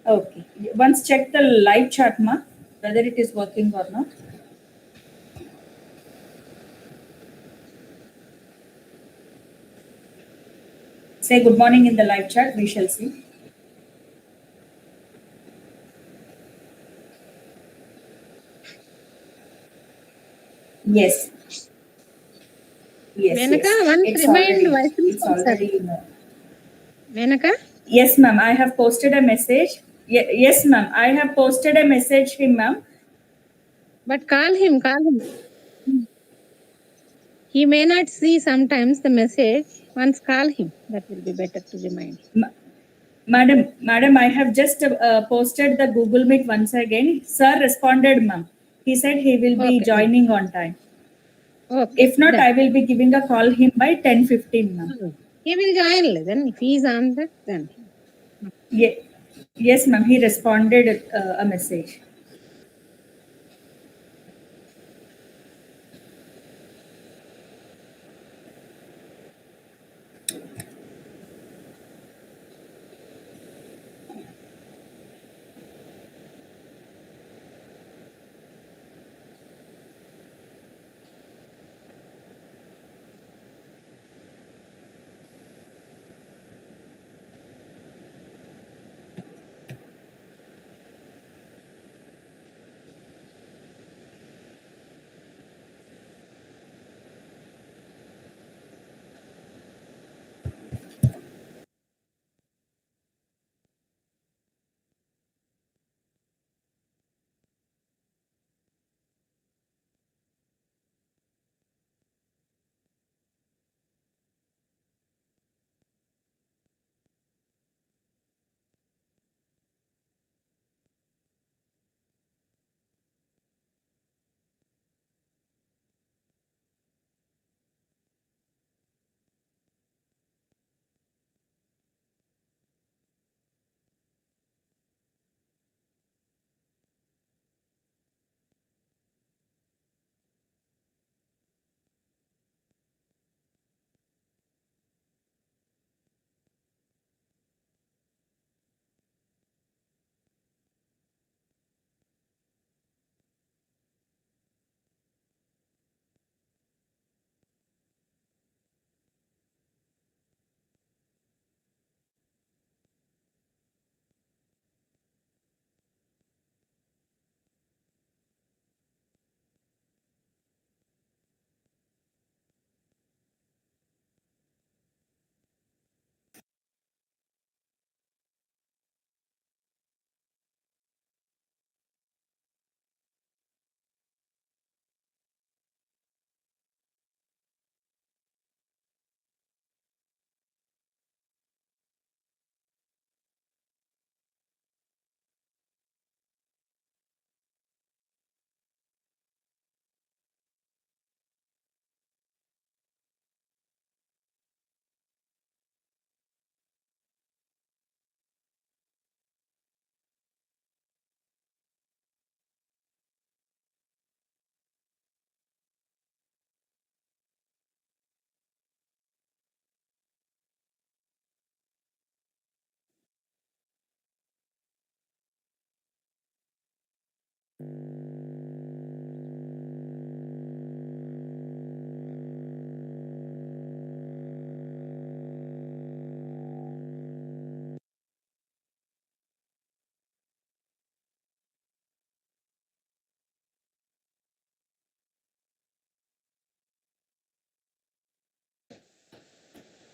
Okay. Once check the live chat, ma, whether it is working or not. Say good morning in the live chat. We shall see. Yes. Yes. Venkata, Yes. once It's remind already. Vice It's Principal, sir. already. Venkata? Yes, ma'am. I have posted a message. Yes, ma'am. I have posted a message him, ma'am. But call him. He may not see sometimes the message. Once call him. That will be better to remind. Madam, I have just posted the Google Meet once again. Sir responded, ma'am. He said he will be joining on time. Okay. If not, I will be giving a call him by 10:15, ma'am. He will join. Then if he is on that, then. Yes, ma'am. He responded a message.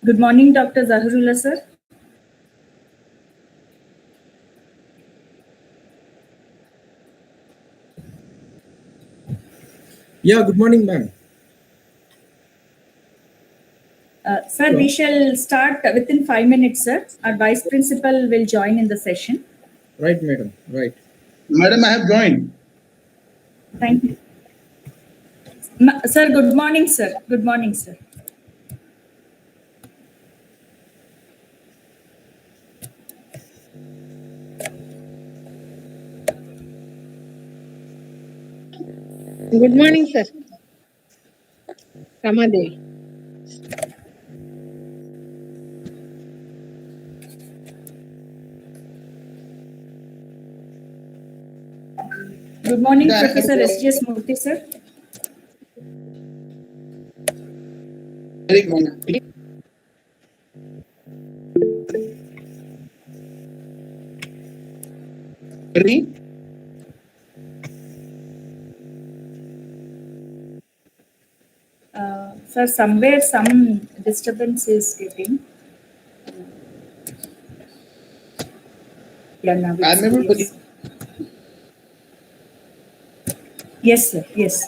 Good morning, Dr. Zahoorullah, sir. Yeah, good morning, ma'am. Sir, we shall start within 5 minutes, sir. Our Vice Principal will join in the session. Right, madam. Right. Madam, I have joined. Thank you. Sir, good morning, sir. Good morning, sir. Good morning, sir. Ramadevi. Good morning, Yeah, Professor S.J. Murthy, sir. very good. Ready? Sir, somewhere some disturbance is getting. Yeah, now it's I'm able to. clear, sir. Yes, sir. Yes.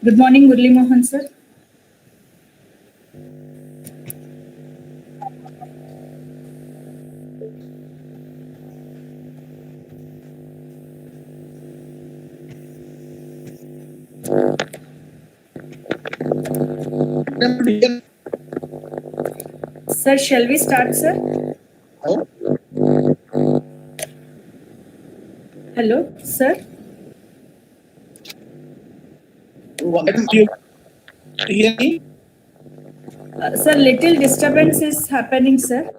Good morning, Murli Mohan, sir. I'm able to hear. Sir, shall we start, sir? How? Hello, sir. Madam, you hear me? Sir, little disturbance is happening, sir.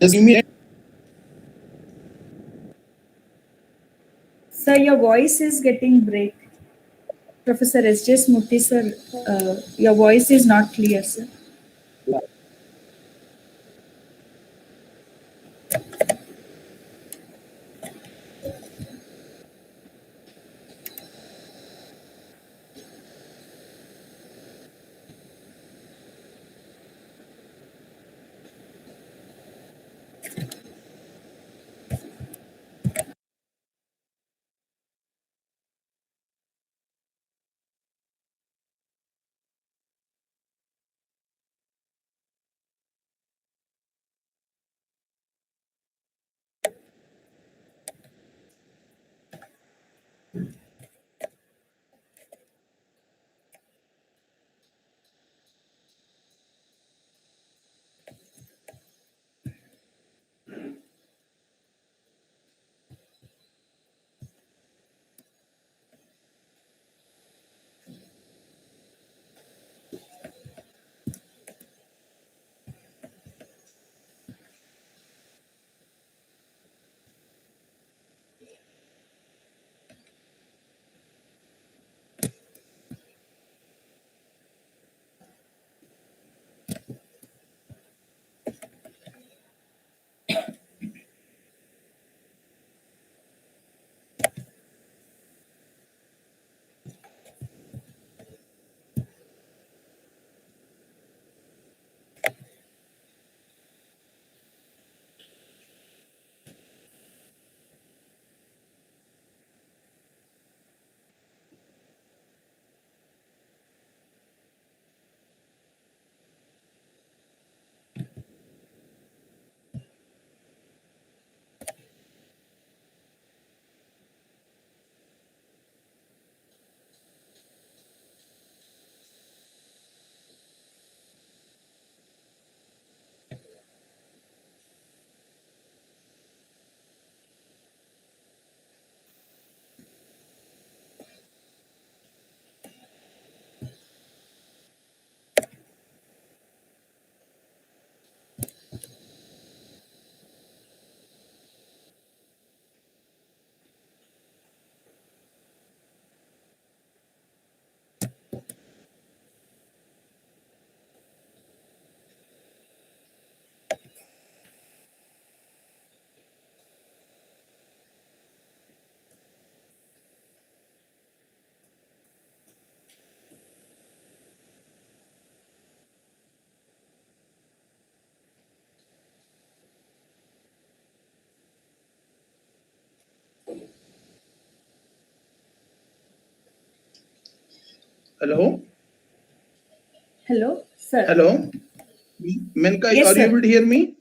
Just give me. Sir, your voice is getting break. Professor S.J. Murthy, sir, your voice is not clear, sir. Hello? Hello, sir. Hello? Menka, Yes, are you sir. able to hear me?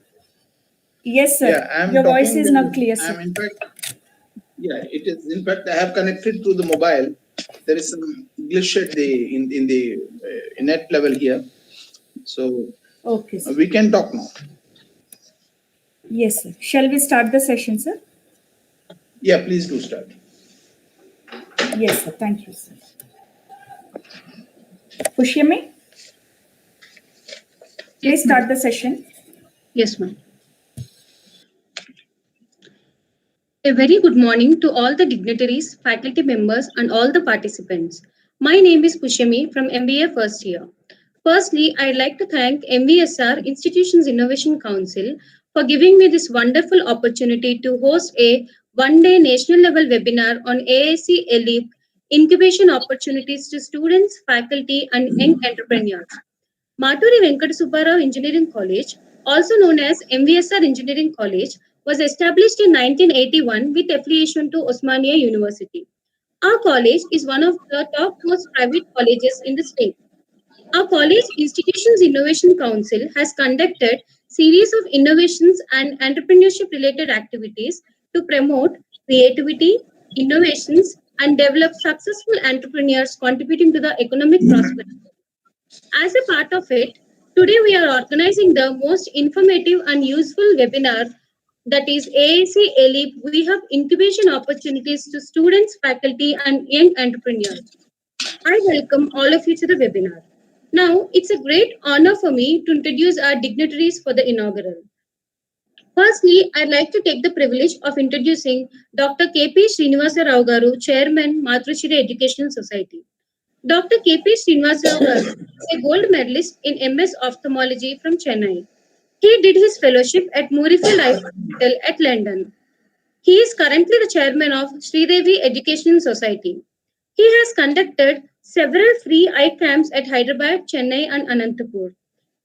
Yes, sir. Yeah, I'm Your voice talking. is not clear, sir. I'm in fact, yeah, it is. In fact, I have connected to the mobile. There is some glitch at the in the net level here. So Okay, sir. We can talk now. Yes, sir. Shall we start the session, sir? Yeah, please do start. Yes, sir. Thank you, sir. Pushyami, please start the session. Yes, ma'am. A very good morning to all the dignitaries, faculty members, and all the participants. My name is Pushyami from MBA first year. Firstly, I'd like to thank MVSR Institutions Innovation Council for giving me this wonderful opportunity to host a one-day national level webinar on AIC ALEAP Incubation Opportunities to Students, Faculty, and Young Entrepreneurs. Maturi Venkata Engineering College, also known as MVSR Engineering College, was established in 1981 with affiliation to Osmania University. Our college is one of the topmost private colleges in the state. Our college Institutions Innovation Council has conducted series of innovations and entrepreneurship related activities to promote creativity, innovations, and develop successful entrepreneurs contributing to the economic prosperity. As a part of it, today we are organizing the most informative and useful webinar, that is AIC ALEAP. We have incubation opportunities to students, faculty, and young entrepreneurs. I welcome all of you to the webinar. Now, it's a great honor for me to introduce our dignitaries for the inaugural. Firstly, I'd like to take the privilege of introducing Dr. K.P. Srinivasa Rao Garu, Chairman, Maturi Educational Society. Dr. K.P. Srinivasa Garu is a gold medalist in MS Ophthalmology from Chennai. He did his fellowship at Murrayfield Eye Hospital at London. He is currently the chairman of Sridevi Education Society. He has conducted several free eye camps at Hyderabad, Chennai, and Anantapur.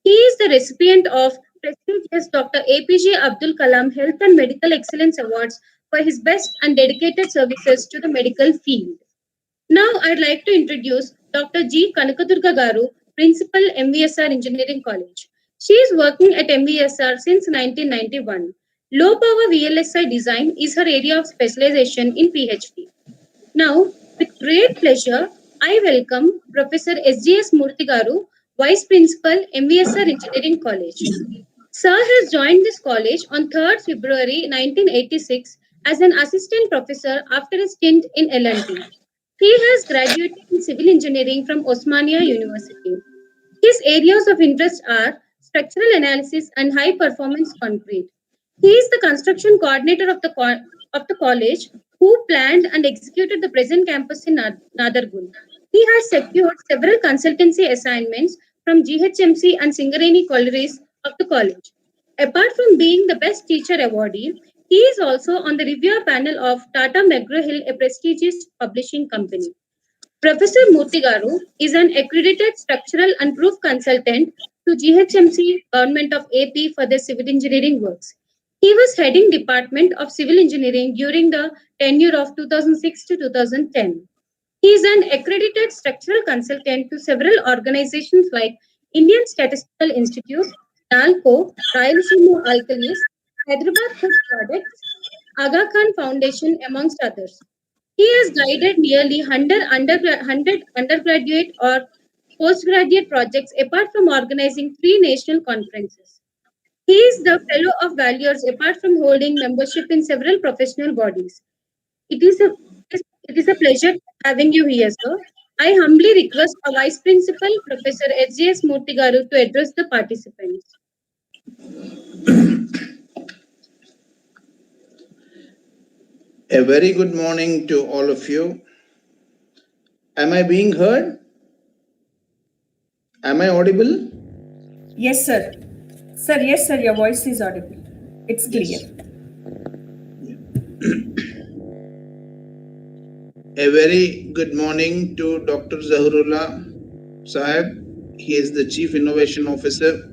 He is the recipient of prestigious Dr. APJ Abdul Kalam Health and Medical Excellence Awards for his best and dedicated services to the medical field. Now, I'd like to introduce Dr. G. Kanakadurga Garu, Principal, MVSR Engineering College. She is working at MVSR since 1991. Low power VLSI design is her area of specialization in PhD. Now, with great pleasure, I welcome Professor SGS Murthy Garu, Vice Principal, MVSR Engineering College. Sir has joined this college on 3rd February 1986 as an assistant professor after a stint in L&T. He has graduated in civil engineering from Osmania University. His areas of interest are structural analysis and high performance concrete. He is the construction coordinator of the college who planned and executed the present campus in Nadargul. He has secured several consultancy assignments from GHMC and Singareni collieries of the college. Apart from being the best teacher awardee, he is also on the reviewer panel of Tata McGraw-Hill, a prestigious publishing company. Professor Murthy is an accredited structural and proof consultant to GHMC Government of AP for their civil engineering works. He was heading Department of Civil Engineering during the tenure of 2006 to 2010. He is an accredited structural consultant to several organizations like Indian Statistical Institute, NALCO, Rayalaseema Alkalis, Hyderabad Food Products, Aga Khan Foundation, amongst others. He has guided nearly 100 undergraduate or postgraduate projects apart from organizing 3 national conferences. He is the Fellow of Valuers apart from holding membership in several professional bodies. It is a, it is a pleasure having you here, sir. I humbly request our Vice Principal, Professor SGS Murthy Garu, to address the participants. A very good morning to all of you. Am I being heard? Am I audible? Yes, sir. Sir, yes, sir. Your voice is audible. It's clear. Yes. A very good morning to Dr. Zahoorullah Sahib. He is the Chief Innovation Officer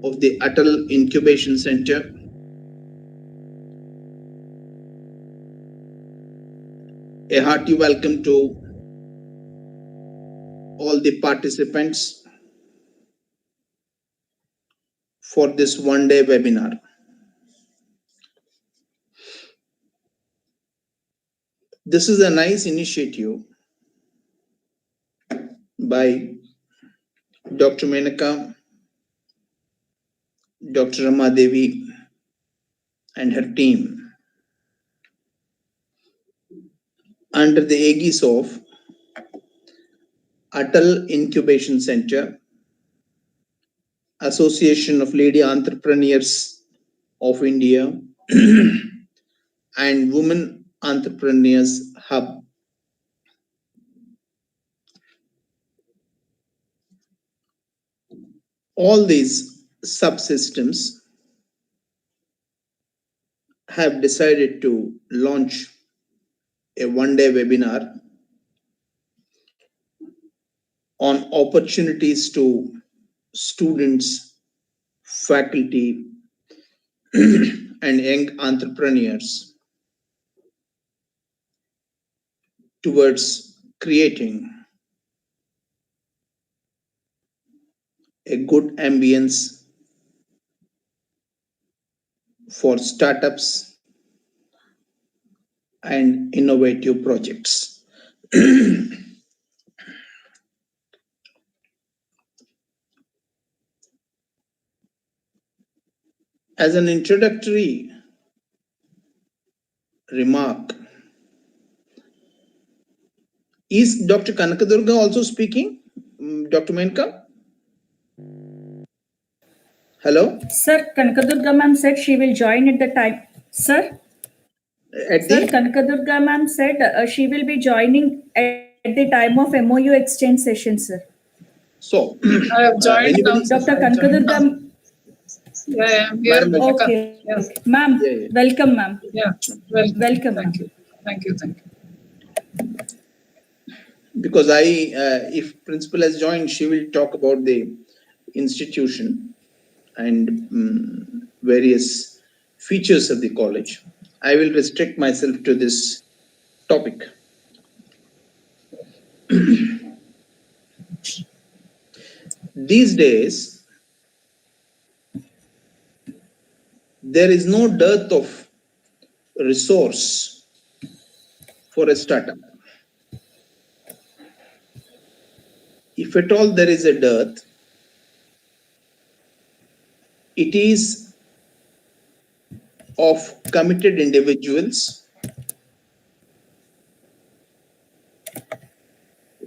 of the Atal Incubation Center. A hearty welcome to all the participants for this one-day webinar. This is a nice initiative by Dr. Menaka Dr. Rama Devi and her team, under the aegis of Atal Incubation Center, Association of Lady Entrepreneurs of India, and Women Entrepreneurs Hub. All these subsystems have decided to launch a one-day webinar on opportunities to students, faculty, and young entrepreneurs towards creating a good ambience for startups and innovative projects. As an introductory remark, is Dr. Kanakadurga also speaking? Dr. Menka? Hello? Sir, Kanakadurga ma'am said she will join at the time. Sir? At Sir, the Kanakadurga ma'am said she will be joining at the time of MOU exchange session, sir. so I have joined now. anybody? Dr. Kanakadurga. Yeah, I'm here. Madam, Venkata. Okay. Yeah, Ma'am, Yeah. welcome, ma'am. yeah. Welcome, Thank ma'am. you. Thank you. Thank you. Because if principal has joined, she will talk about the institution and various features of the college. I will restrict myself to this topic. These days, there is no dearth of resource for a startup. If at all there is a dearth, it is of committed individuals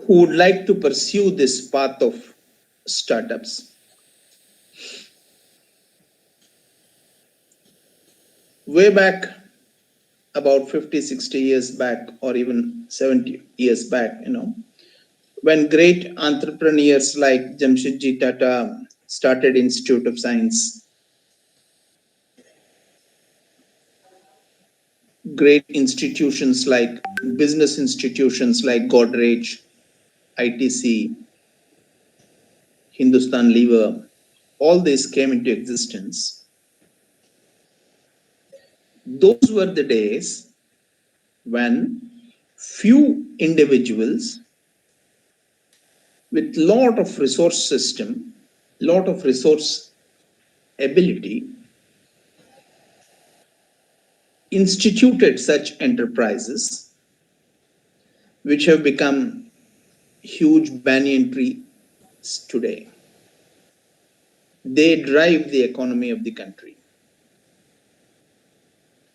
who would like to pursue this path of startups. Way back, about 50, 60 years back, or even 70 years back, when great entrepreneurs like Jamshedji Tata started Institute of Science, great institutions like business institutions like Godrej, ITC, Hindustan Lever, all these came into existence. Those were the days when few individuals with lot of resource system, lot of resource ability, instituted such enterprises which have become huge banyan trees today. They drive the economy of the country.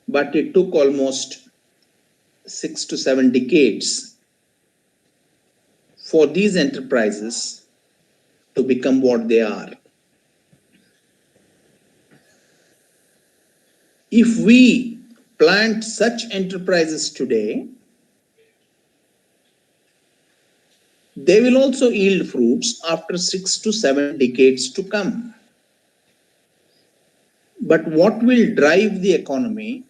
But it took almost 6 to 7 decades for these enterprises to become what they are. If we plant such enterprises today, they will also yield fruits after 6 to 7 decades to come. But what will drive the economy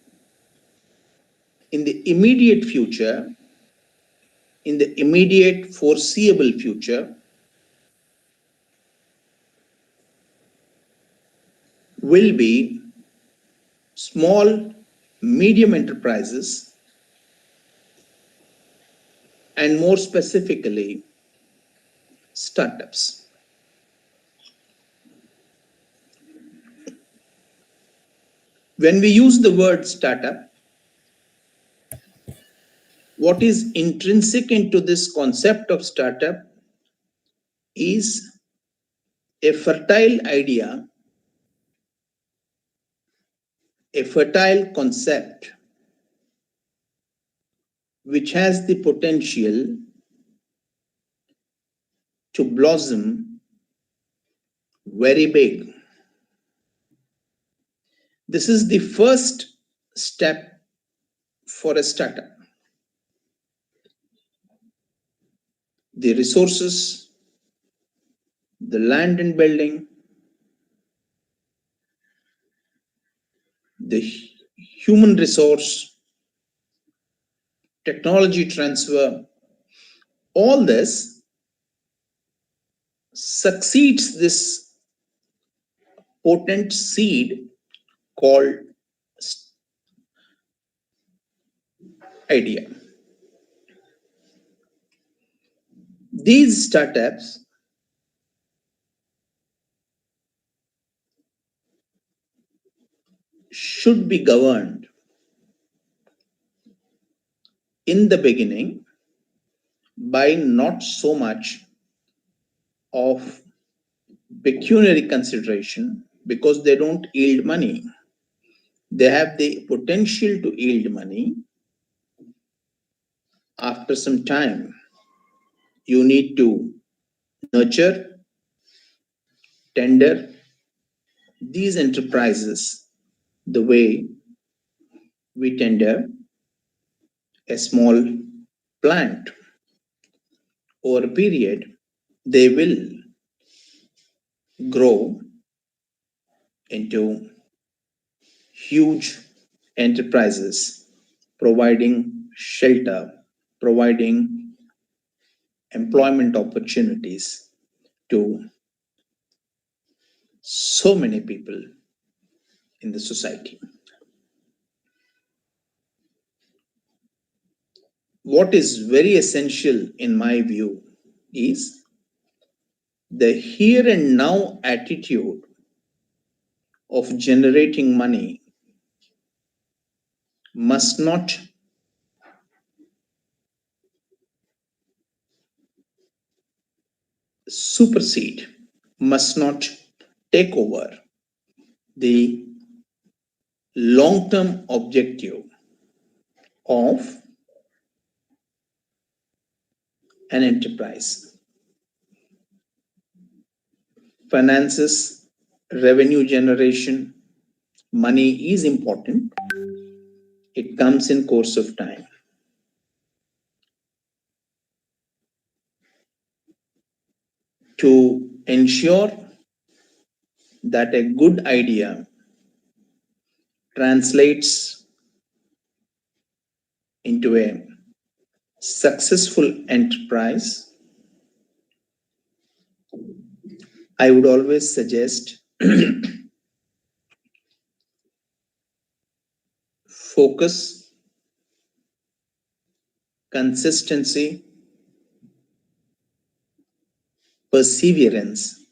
in the immediate future, in the immediate foreseeable future, will be small, medium enterprises, and more specifically, startups. When we use the word startup, what is intrinsic into this concept of startup is a fertile idea a fertile concept which has the potential to blossom very big. This is the first step for a startup. The resources, the land and building, the human resource, technology transfer, all this succeeds this potent seed called idea. These startups should be governed in the beginning by not so much of pecuniary consideration, because they don't yield money. They have the potential to yield money after some time. You need to nurture, tender these enterprises the way we tender a small plant. Over a period, they will grow into huge enterprises, providing shelter, providing employment opportunities to so many people in the society. What is very essential in my view is the here and now attitude of generating money must not supersede, must not take over the long-term objective of an enterprise. Finances, revenue generation, money is important. It comes in course of time. To ensure that a good idea translates into a successful enterprise, I would always suggest focus, consistency, perseverance,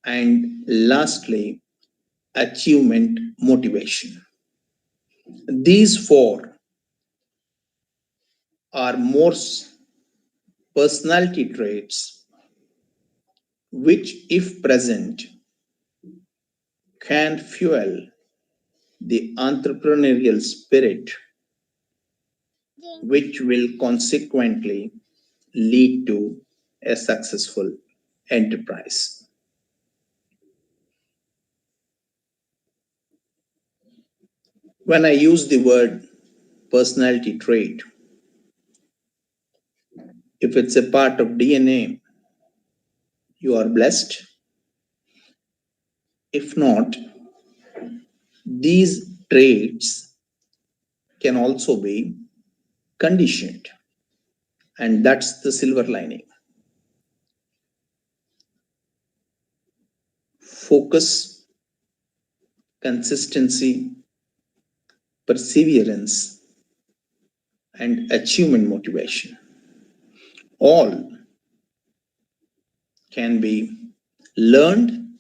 and lastly, achievement motivation. These four are more personality traits which, if present, can fuel the entrepreneurial spirit, which will consequently lead to a successful enterprise. When I use the word personality trait, if it's a part of DNA, you are blessed. If not, these traits can also be conditioned, and that's the silver lining. Focus, consistency, perseverance, and achievement motivation all can be learned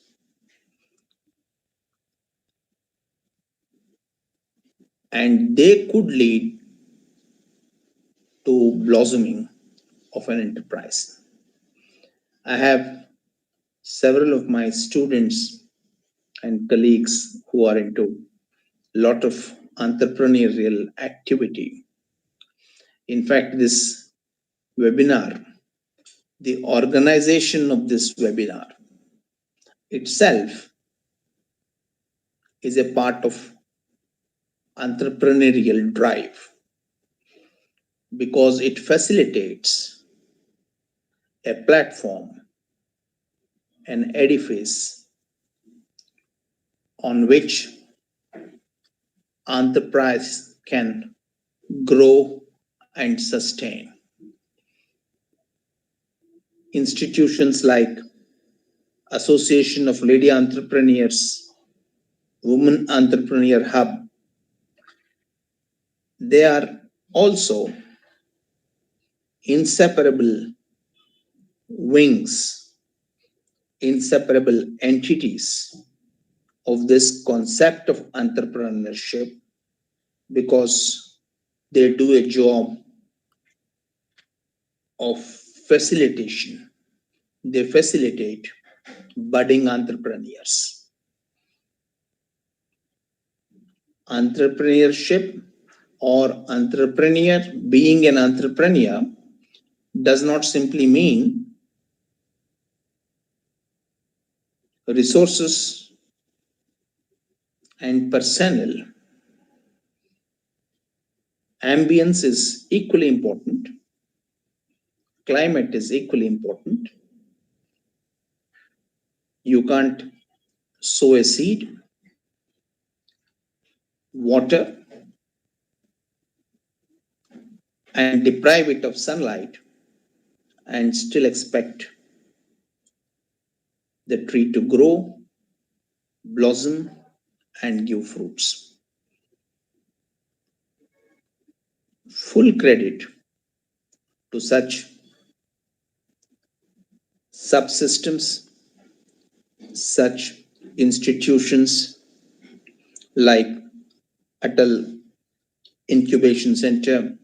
and they could lead to blossoming of an enterprise. I have several of my students and colleagues who are into lot of entrepreneurial activity. In fact, this webinar, the organization of this webinar itself is a part of entrepreneurial drive because it facilitates a platform, an edifice on which enterprise can grow and sustain. Institutions like Association of Lady Entrepreneurs, Women Entrepreneur Hub, they are also inseparable wings, inseparable entities of this concept of entrepreneurship because they do a job of facilitation. They facilitate budding entrepreneurs. Entrepreneurship or entrepreneur, being an entrepreneur, does not simply mean resources and personnel. Ambience is equally important. Climate is equally important. You can't sow a seed, water, and deprive it of sunlight and still expect the tree to grow, blossom, and give fruits. Full credit to such subsystems, such institutions like Atal Incubation Center,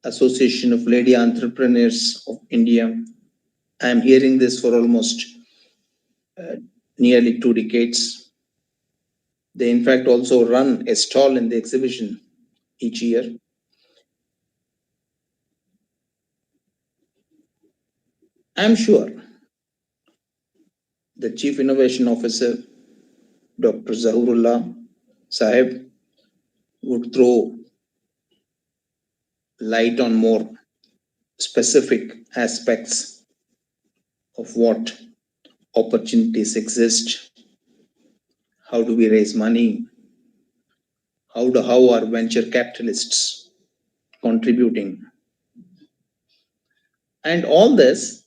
Association of Lady Entrepreneurs of India. I am hearing this for almost nearly 2 decades. They in fact also run a stall in the exhibition each year. I am sure the Chief Innovation Officer, Dr. Zahoorullah Sahib, would throw light on more specific aspects of what opportunities exist, how do we raise money, how are venture capitalists contributing. And all this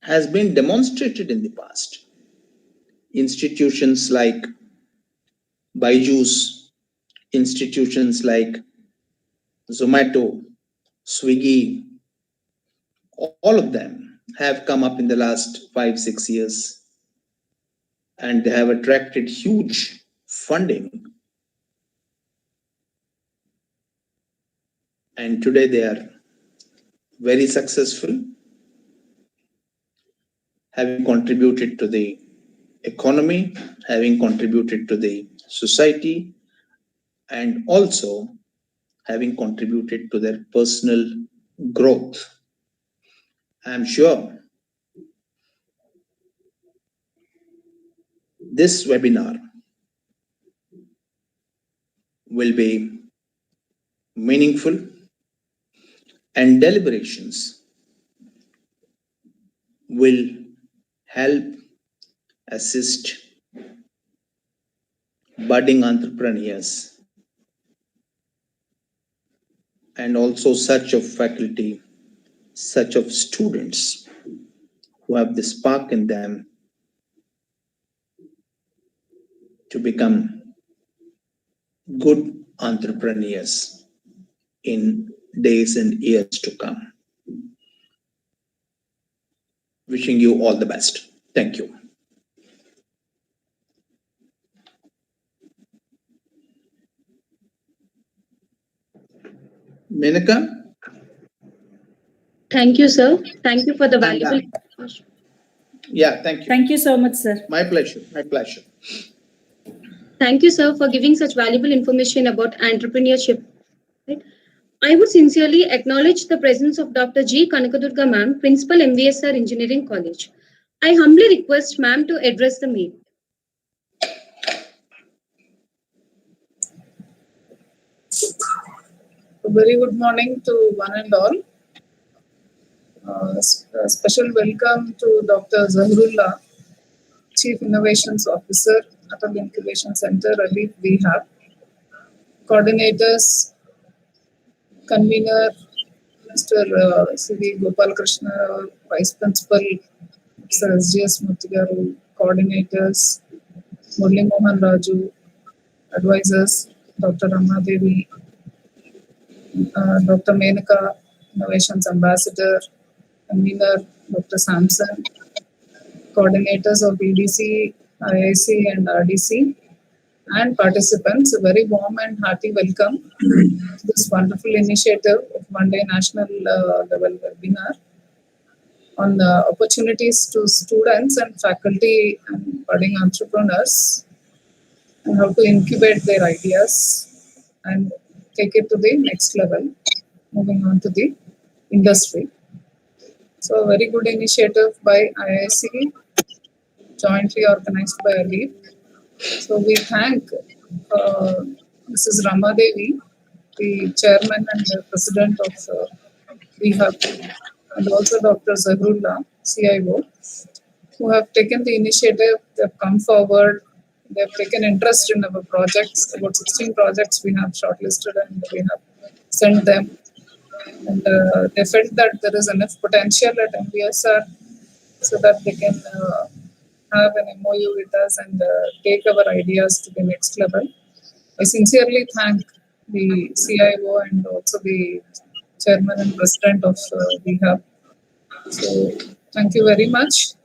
has been demonstrated in the past. Institutions like Byju's, institutions like Zomato, Swiggy, all of them have come up in the last 5-6 years and they have attracted huge funding. And today they are very successful, having contributed to the economy, having contributed to the society, and also having contributed to their personal growth. I'm sure this webinar will be meaningful and deliberations will help assist budding entrepreneurs and also such of faculty, such of students who have the spark in them to become good entrepreneurs in days and years to come. Wishing you all the best. Thank you. Menaka? Thank you, sir. Thank you for the And, valuable. Yeah, thank you. Thank you so much, sir. My pleasure. My pleasure. Thank you, sir, for giving such valuable information about entrepreneurship. Right? I would sincerely acknowledge the presence of Dr. G. Kanakadurga ma'am, Principal MVSR Engineering College. I humbly request ma'am to address the meet. A very good morning to one and all. A special welcome to Dr. Zahoorullah, Chief Innovations Officer, Atal Incubation Center, ALEAP. We have coordinators, convener, Mr. C.V. Gopal Krishna, Vice Principal, Mr. S.G.S. Muttigaru, coordinators, Murli Mohan Raju, advisors, Dr. Rama Devi, Dr. Menaka, Innovations Ambassador, convener, Dr. Samson, coordinators of BDC, IIC, and RDC, and participants. A very warm and hearty welcome to this wonderful initiative of one day national level webinar on opportunities to students and faculty and budding entrepreneurs and how to incubate their ideas and take it to the next level, moving on to the industry. So, a very good initiative by IIC, jointly organized by ALEAP. So, we thank Mrs. Rama Devi, the chairman and the president of VHUB, and also Dr. Zahoorullah, CIO, who have taken the initiative. They have come forward. They have taken interest in our projects. About 16 projects we have shortlisted and we have sent them. And they felt that there is enough potential at MVSR so that they can have an MOU with us and take our ideas to the next level. I sincerely thank the CIO and also the chairman and president of VHUB. So thank you very much.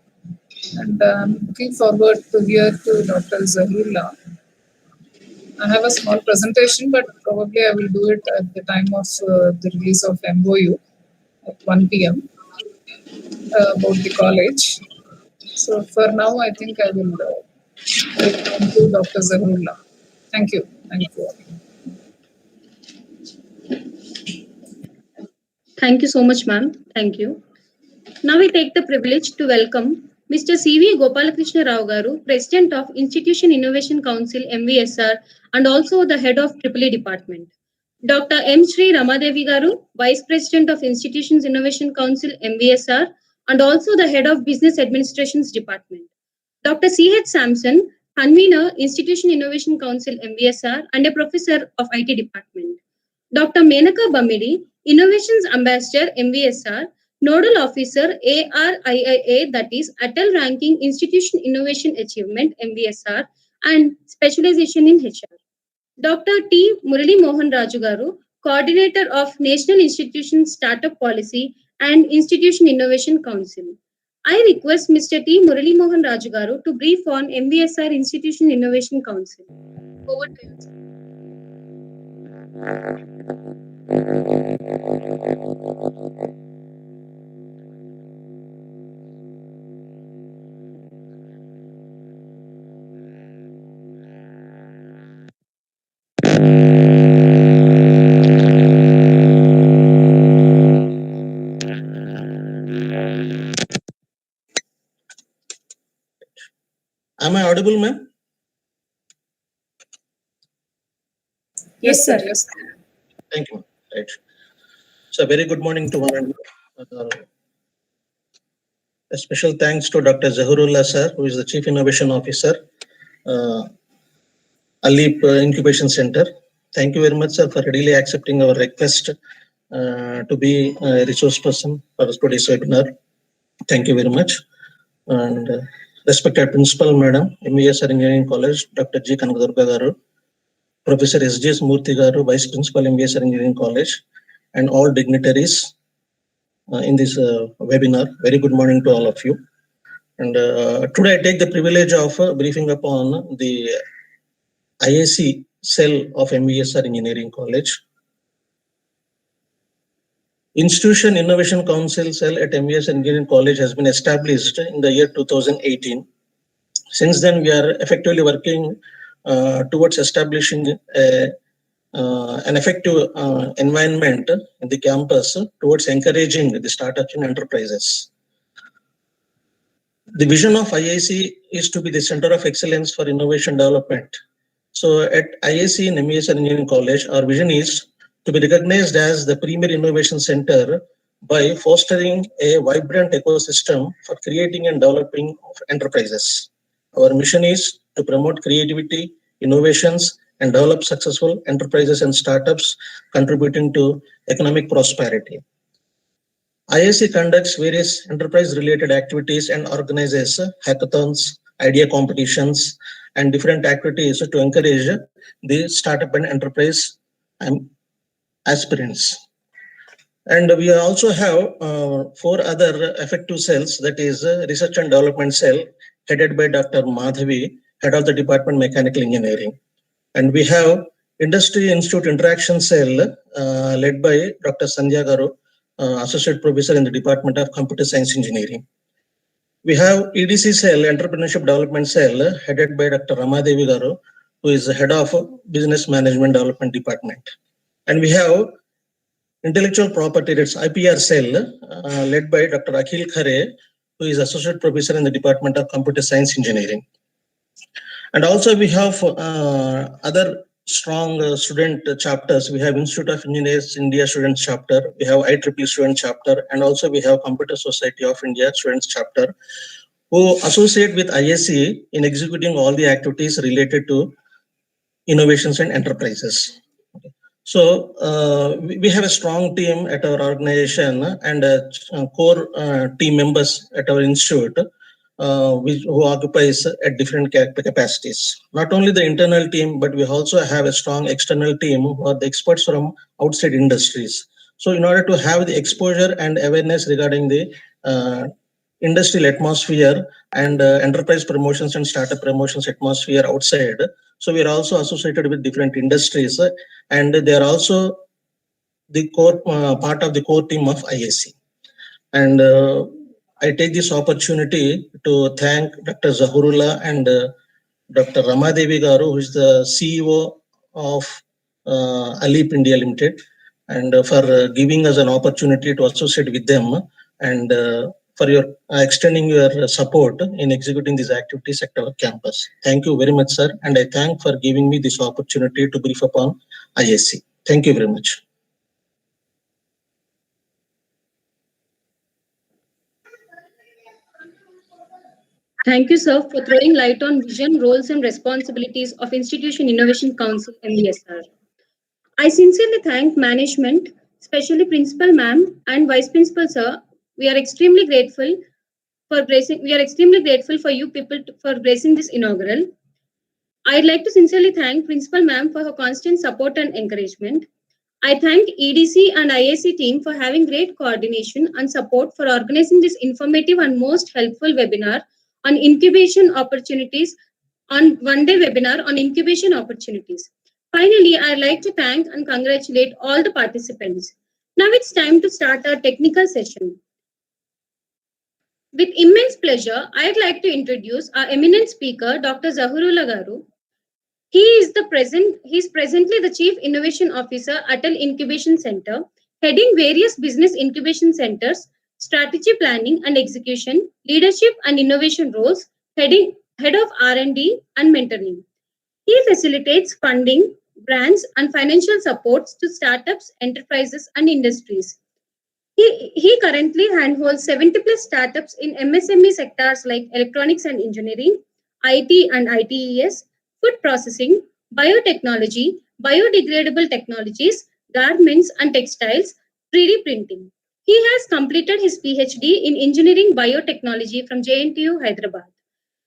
And I'm looking forward to hear to Dr. Zahoorullah. I have a small presentation, but probably I will do it at the time of the release of MOU at 1 p.m. About the college. So for now, I think I will take on to Dr. Zahoorullah. Thank you. Thank you. Thank you so much, ma'am. Thank you. Now we take the privilege to welcome Mr. C.V. Gopalakrishna Rao Garu, President of Institution Innovation Council, MVSR, and also the Head of EEE Department. Dr. M. Sri Ramadevi Garu, Vice President of Institutions Innovation Council, MVSR, and also the Head of Business Administrations Department. Dr. C.H. Samson, Convener, Institution Innovation Council, MVSR, and a Professor of IT Department. Dr. Menaka Bamidi, Innovations Ambassador, MVSR, Nodal Officer, ARIIA, that is Atal Ranking Institution Innovation Achievement, MVSR, and Specialization in HR. Dr. T. Murali Mohan Raju Garu, Coordinator of National Institution Startup Policy and Institution Innovation Council. I request Mr. T. Murali Mohan Raju Garu to brief on MVSR Institution Innovation Council. Over to you, sir. Am I audible, ma'am? Yes, sir. Yes. Thank you. Right. So, very good morning to one and all. A special thanks to Dr. Zahoorullah, sir, who is the Chief Innovation Officer, ALEAP Incubation Center. Thank you very much, sir, for readily accepting our request to be a resource person for today's webinar. Thank you very much. And respected Principal, Madam, MVSR Engineering College, Dr. G. Kanakadurga Garu, Professor S.G.S. Murthy Garu, Vice Principal, MVSR Engineering College, and all dignitaries in this webinar. Very good morning to all of you. And today I take the privilege of briefing upon the AIC cell of MVSR Engineering College. Institution Innovation Council cell at MVS Engineering College has been established in the year 2018. Since then, we are effectively working towards establishing an effective environment in the campus towards encouraging the startups and enterprises. The vision of IIC is to be the center of excellence for innovation development. So at IIC and MVSR Engineering College, our vision is to be recognized as the premier innovation center by fostering a vibrant ecosystem for creating and developing enterprises. Our mission is to promote creativity, innovations, and develop successful enterprises and startups contributing to economic prosperity. IIC conducts various enterprise-related activities and organizes hackathons, idea competitions, and different activities to encourage the startup and enterprise aspirants. And we also have 4 other effective cells, that is Research and Development Cell, headed by Dr. Madhavi, Head of the Department Mechanical Engineering. And we have Industry Institute Interaction Cell, led by Dr. Sandhya Garu, Associate Professor in the Department of Computer Science Engineering. We have EDC Cell, Entrepreneurship Development Cell, headed by Dr. Ramadevi Garu, who is the Head of Business Management Development Department. And we have Intellectual Property Rights, IPR Cell, led by Dr. Akhil Khare, who is Associate Professor in the Department of Computer Science Engineering. And also we have other strong student chapters. We have Institute of Engineers India Students Chapter, we have IEEE Student Chapter, and also we have Computer Society of India Students Chapter, who associate with IIC in executing all the activities related to innovations and enterprises. So we have a strong team at our organization and core team members at our institute who occupies at different capacities. Not only the internal team, but we also have a strong external team who are the experts from outside industries. So in order to have the exposure and awareness regarding the industrial atmosphere and enterprise promotions and startup promotions atmosphere outside, so we are also associated with different industries, and they are also the core part of the core team of IIC. And I take this opportunity to thank Dr. Zahoorullah and Dr. Ramadevi Garu, who is the CEO of ALEAP India Limited, and for giving us an opportunity to associate with them, and for your extending your support in executing these activities at our campus. Thank you very much, sir, and I thank for giving me this opportunity to brief upon IIC. Thank you very much. Thank you, sir, for throwing light on vision, roles, and responsibilities of Institution Innovation Council, MVSR. I sincerely thank management, especially Principal Ma'am and Vice Principal Sir. We are extremely grateful for you people for gracing this inaugural. I'd like to sincerely thank Principal Ma'am for her constant support and encouragement. I thank EDC and IIC team for having great coordination and support for organizing this informative and most helpful webinar on incubation opportunities, on one-day webinar on incubation opportunities. Finally, I'd like to thank and congratulate all the participants. Now it's time to start our technical session. With immense pleasure, I'd like to introduce our eminent speaker, Dr. Zahoorullah Garu. He is presently the Chief Innovation Officer at Atal Incubation Center, heading various business incubation centers, strategy planning and execution, leadership and innovation roles, head of R&D and mentoring. He facilitates funding, grants and financial supports to startups, enterprises and industries. He currently handholds 70 plus startups in MSME sectors like electronics and engineering, IT and ITES, food processing, biotechnology, biodegradable technologies, garments and textiles, 3D printing. He has completed his PhD in engineering biotechnology from JNTU, Hyderabad.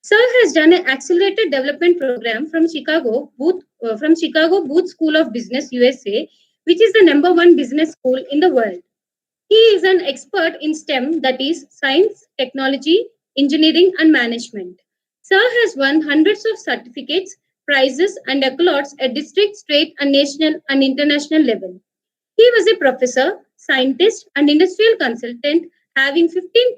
Sir has done an accelerated development program from Chicago Booth School of Business, USA, which is the #1 business school in the world. He is an expert in STEM, that is science, technology, engineering, and management. Sir has won hundreds of certificates, prizes, and accolades at district, state, and national and international level. He was a professor, scientist, and industrial consultant having 15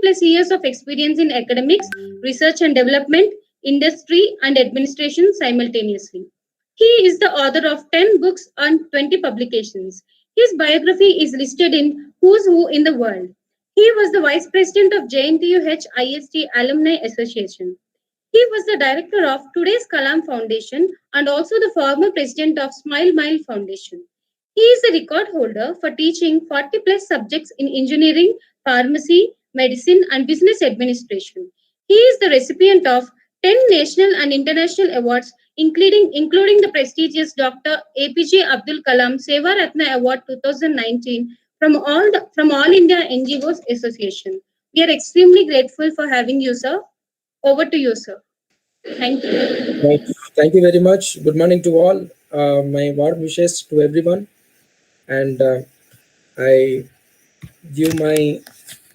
plus years of experience in academics, research and development, industry, and administration simultaneously. He is the author of 10 books and 20 publications. His biography is listed in Who's Who in the World. He was the vice president of JNTUH IST Alumni Association. He was the director of Today's Kalam Foundation and also the former president of Smile Mile Foundation. He is the record holder for teaching 40 plus subjects in engineering, pharmacy, medicine, and business administration. He is the recipient of 10 national and international awards, including the prestigious Dr. APJ Abdul Kalam Seva Ratna Award 2019 from All India NGOs Association. We are extremely grateful for having you, sir. Over to you, sir. Thank you. Right. Thank you very much. Good morning to all. My warm wishes to everyone, and I give my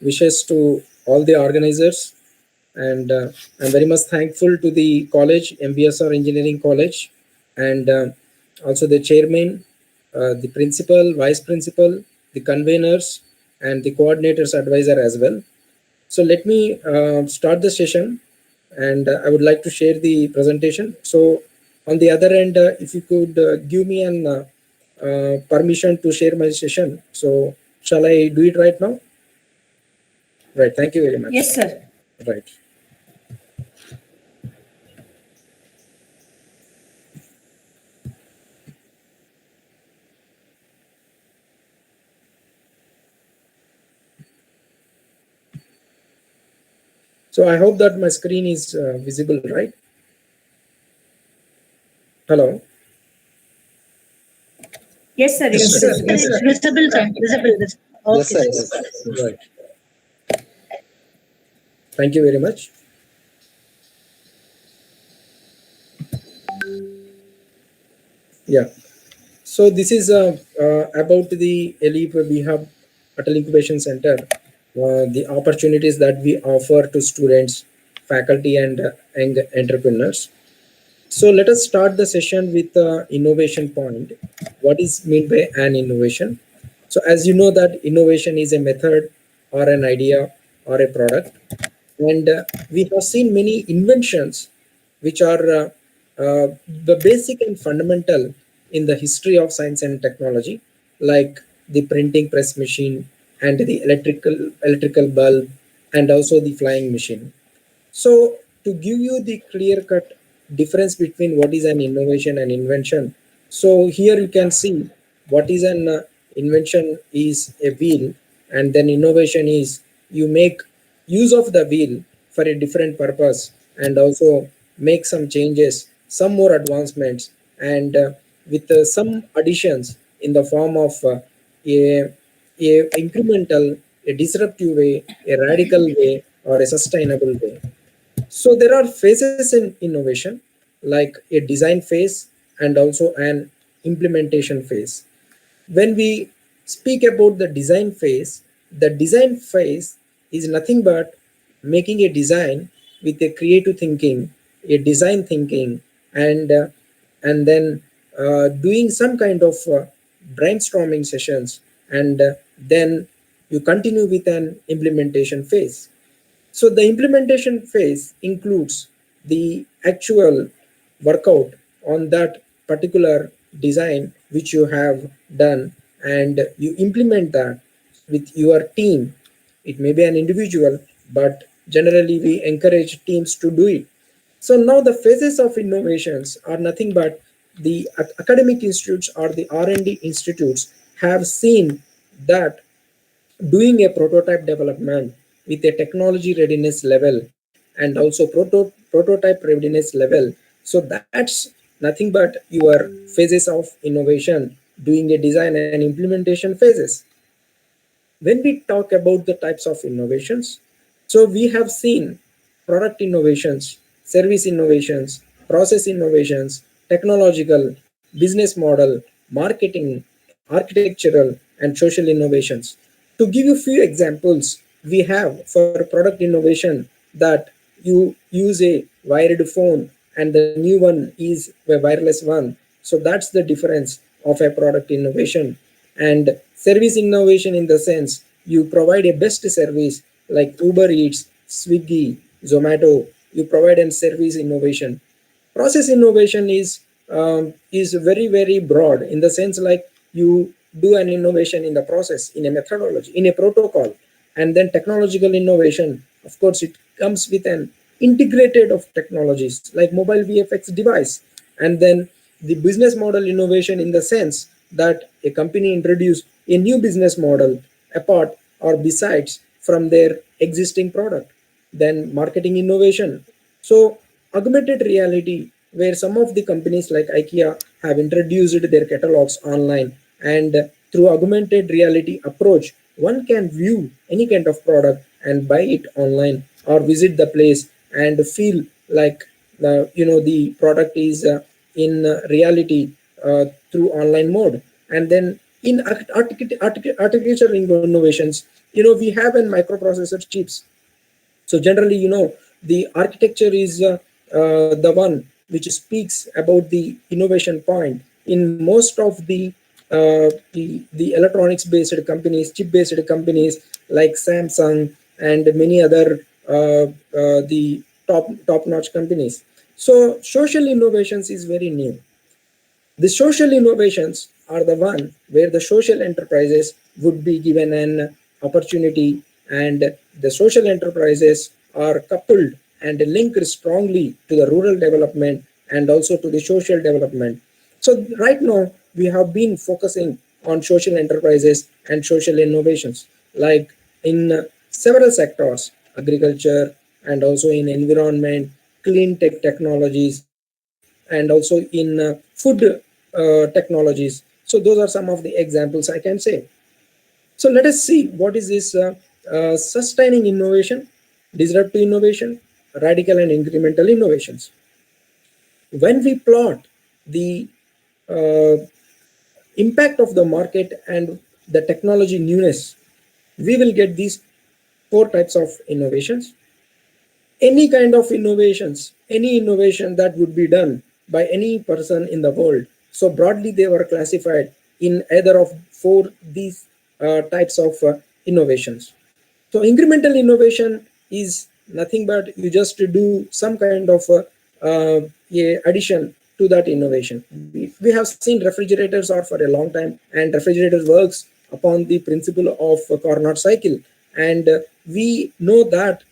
wishes to all the organizers, and I'm very much thankful to the college, MVSR Engineering College, and also the chairman, the principal, vice principal, the conveners, and the coordinators advisor as well. So let me start the session, and I would like to share the presentation. So on the other end, if you could give me an permission to share my session. So shall I do it right now? Right. Thank you very much. Yes, sir. Right. So I hope that my screen is visible, right? Hello. Yes, sir. Yes, It's sir. visible. Yes, sir. Visible, sir. Thank you. Visible. Okay. Yes, sir. Yes. Right. Thank you very much. Yeah. So this is about the ALEAP we have Atal Incubation Center, the opportunities that we offer to students, faculty, and young entrepreneurs. So let us start the session with the innovation point. What is meant by an innovation? So as you know that innovation is a method or an idea or a product, and we have seen many inventions which are the basic and fundamental in the history of science and technology, like the printing press machine and the electrical bulb, and also the flying machine. So to give you the clear cut difference between what is an innovation and invention, so here you can see what is an invention is a wheel, and then innovation is you make use of the wheel for a different purpose and also make some changes, some more advancements, and with some additions in the form of a incremental, a disruptive way, a radical way, or a sustainable way. So there are phases in innovation, like a design phase and also an implementation phase. When we speak about the design phase is nothing but making a design with a creative thinking, a design thinking, and then doing some kind of brainstorming sessions, and then you continue with an implementation phase. So the implementation phase includes the actual workout on that particular design which you have done, and you implement that with your team. It may be an individual, but generally we encourage teams to do it. So now the phases of innovations are nothing but the academic institutes or the R&D institutes have seen that doing a prototype development with a technology readiness level and also prototype readiness level. So that's nothing but your phases of innovation, doing a design and implementation phases. When we talk about the types of innovations, so we have seen product innovations, service innovations, process innovations, technological, business model, marketing, architectural, and social innovations. To give you few examples, we have for product innovation that you use a wired phone and the new one is a wireless one. So that's the difference of a product innovation. And service innovation in the sense you provide a best service like Uber Eats, Swiggy, Zomato, you provide a service innovation. Process innovation is very broad in the sense like you do an innovation in the process, in a methodology, in a protocol. And then technological innovation, of course, it comes with an integrated of technologies like mobile VFX device. And then the business model innovation in the sense that a company introduce a new business model apart or besides from their existing product. Then marketing innovation. So augmented reality, where some of the companies like IKEA have introduced their catalogs online, and through augmented reality approach, one can view any kind of product and buy it online or visit the place and feel like the product is in reality through online mode. And then in artificial innovations, we have in microprocessor chips. So generally, the architecture is the one which speaks about the innovation point in most of the electronics based companies, chip based companies like Samsung and many other the top notch companies. So social innovations is very new. The social innovations are the one where the social enterprises would be given an opportunity, and the social enterprises are coupled and linked strongly to the rural development and also to the social development. So right now we have been focusing on social enterprises and social innovations like in several sectors, agriculture and also in environment, clean tech technologies, and also in food technologies. So those are some of the examples I can say. So let us see what is this sustaining innovation, disruptive innovation, radical and incremental innovations. When we plot the uh, impact of the market and the technology newness, we will get these four types of innovations. Any kind of innovations, any innovation that would be done by any person in the world. So broadly, they were classified in either of four these types of innovations. So incremental innovation is nothing but you just do some kind of addition to that innovation. We have seen refrigerators are for a long time, and refrigerators works upon the principle of a Carnot cycle. And we know that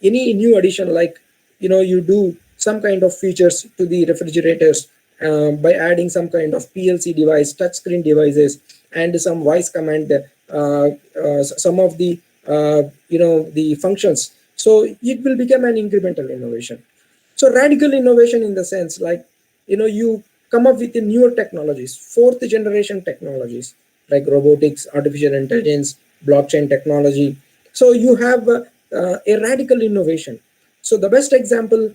any new addition, like you do some kind of features to the refrigerators by adding some kind of PLC device, touchscreen devices, and some voice command, some of the the functions. So it will become an incremental innovation. So radical innovation in the sense like you come up with the newer technologies, fourth generation technologies like robotics, artificial intelligence, blockchain technology. So you have a radical innovation. So the best example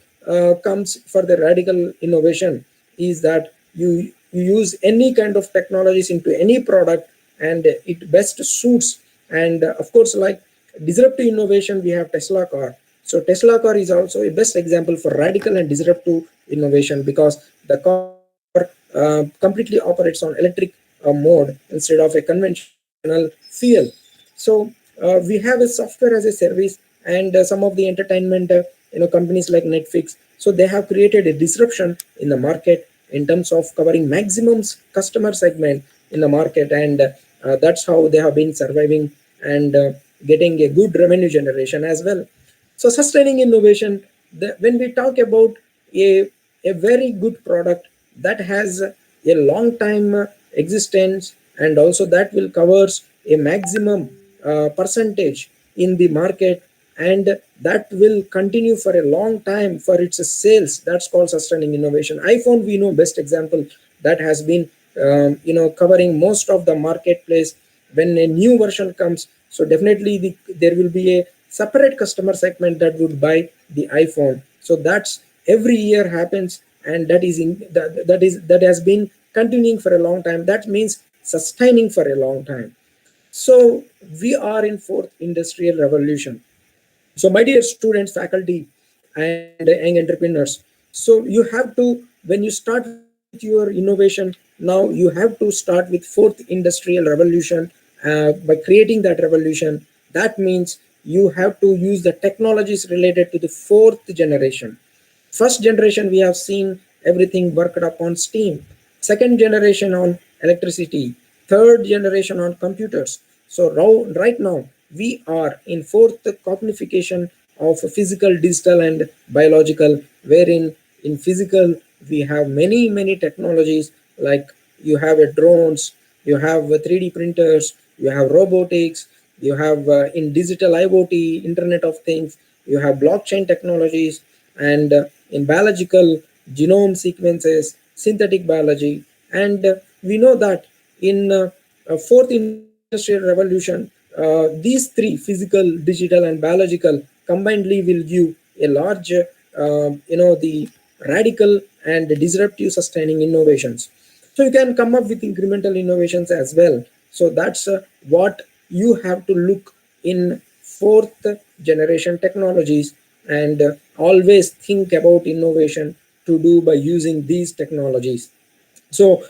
comes for the radical innovation is that you use any kind of technologies into any product and it best suits. And of course, like disruptive innovation, we have Tesla car. So Tesla car is also a best example for radical and disruptive innovation because the car completely operates on electric mode instead of a conventional fuel. So we have a software as a service, and some of the entertainment companies like Netflix. So they have created a disruption in the market in terms of covering maximum customer segment in the market, and that's how they have been surviving and getting a good revenue generation as well. So sustaining innovation, when we talk about a very good product that has a long time existence, and also that will covers a maximum percentage in the market, and that will continue for a long time for its sales, that's called sustaining innovation. iPhone, we know best example that has been covering most of the marketplace. When a new version comes, so definitely there will be a separate customer segment that would buy the iPhone. So that's every year happens, and that has been continuing for a long time. That means sustaining for a long time. So we are in fourth industrial revolution. So my dear students, faculty, and young entrepreneurs, so you have to, when you start with your innovation, you Now you have to start with fourth industrial revolution. By creating that revolution, that means you have to use the technologies related to the fourth generation. First generation, we have seen everything worked upon steam. Second generation on electricity. Third generation on computers. So right now, we are in fourth cognification of physical, digital, and biological, wherein in physical, we have many technologies, like you have drones, you have 3D printers, you have robotics, you have in digital IoT, Internet of Things, you have blockchain technologies, and in biological, genome sequences, synthetic biology. And we know that in fourth industrial revolution, these three, physical, digital, and biological, combinedly will give a large, the radical and disruptive sustaining innovations. So you can come up with incremental innovations as well. So that's what you have to look in fourth generation technologies, and always think about innovation to do by using these technologies. So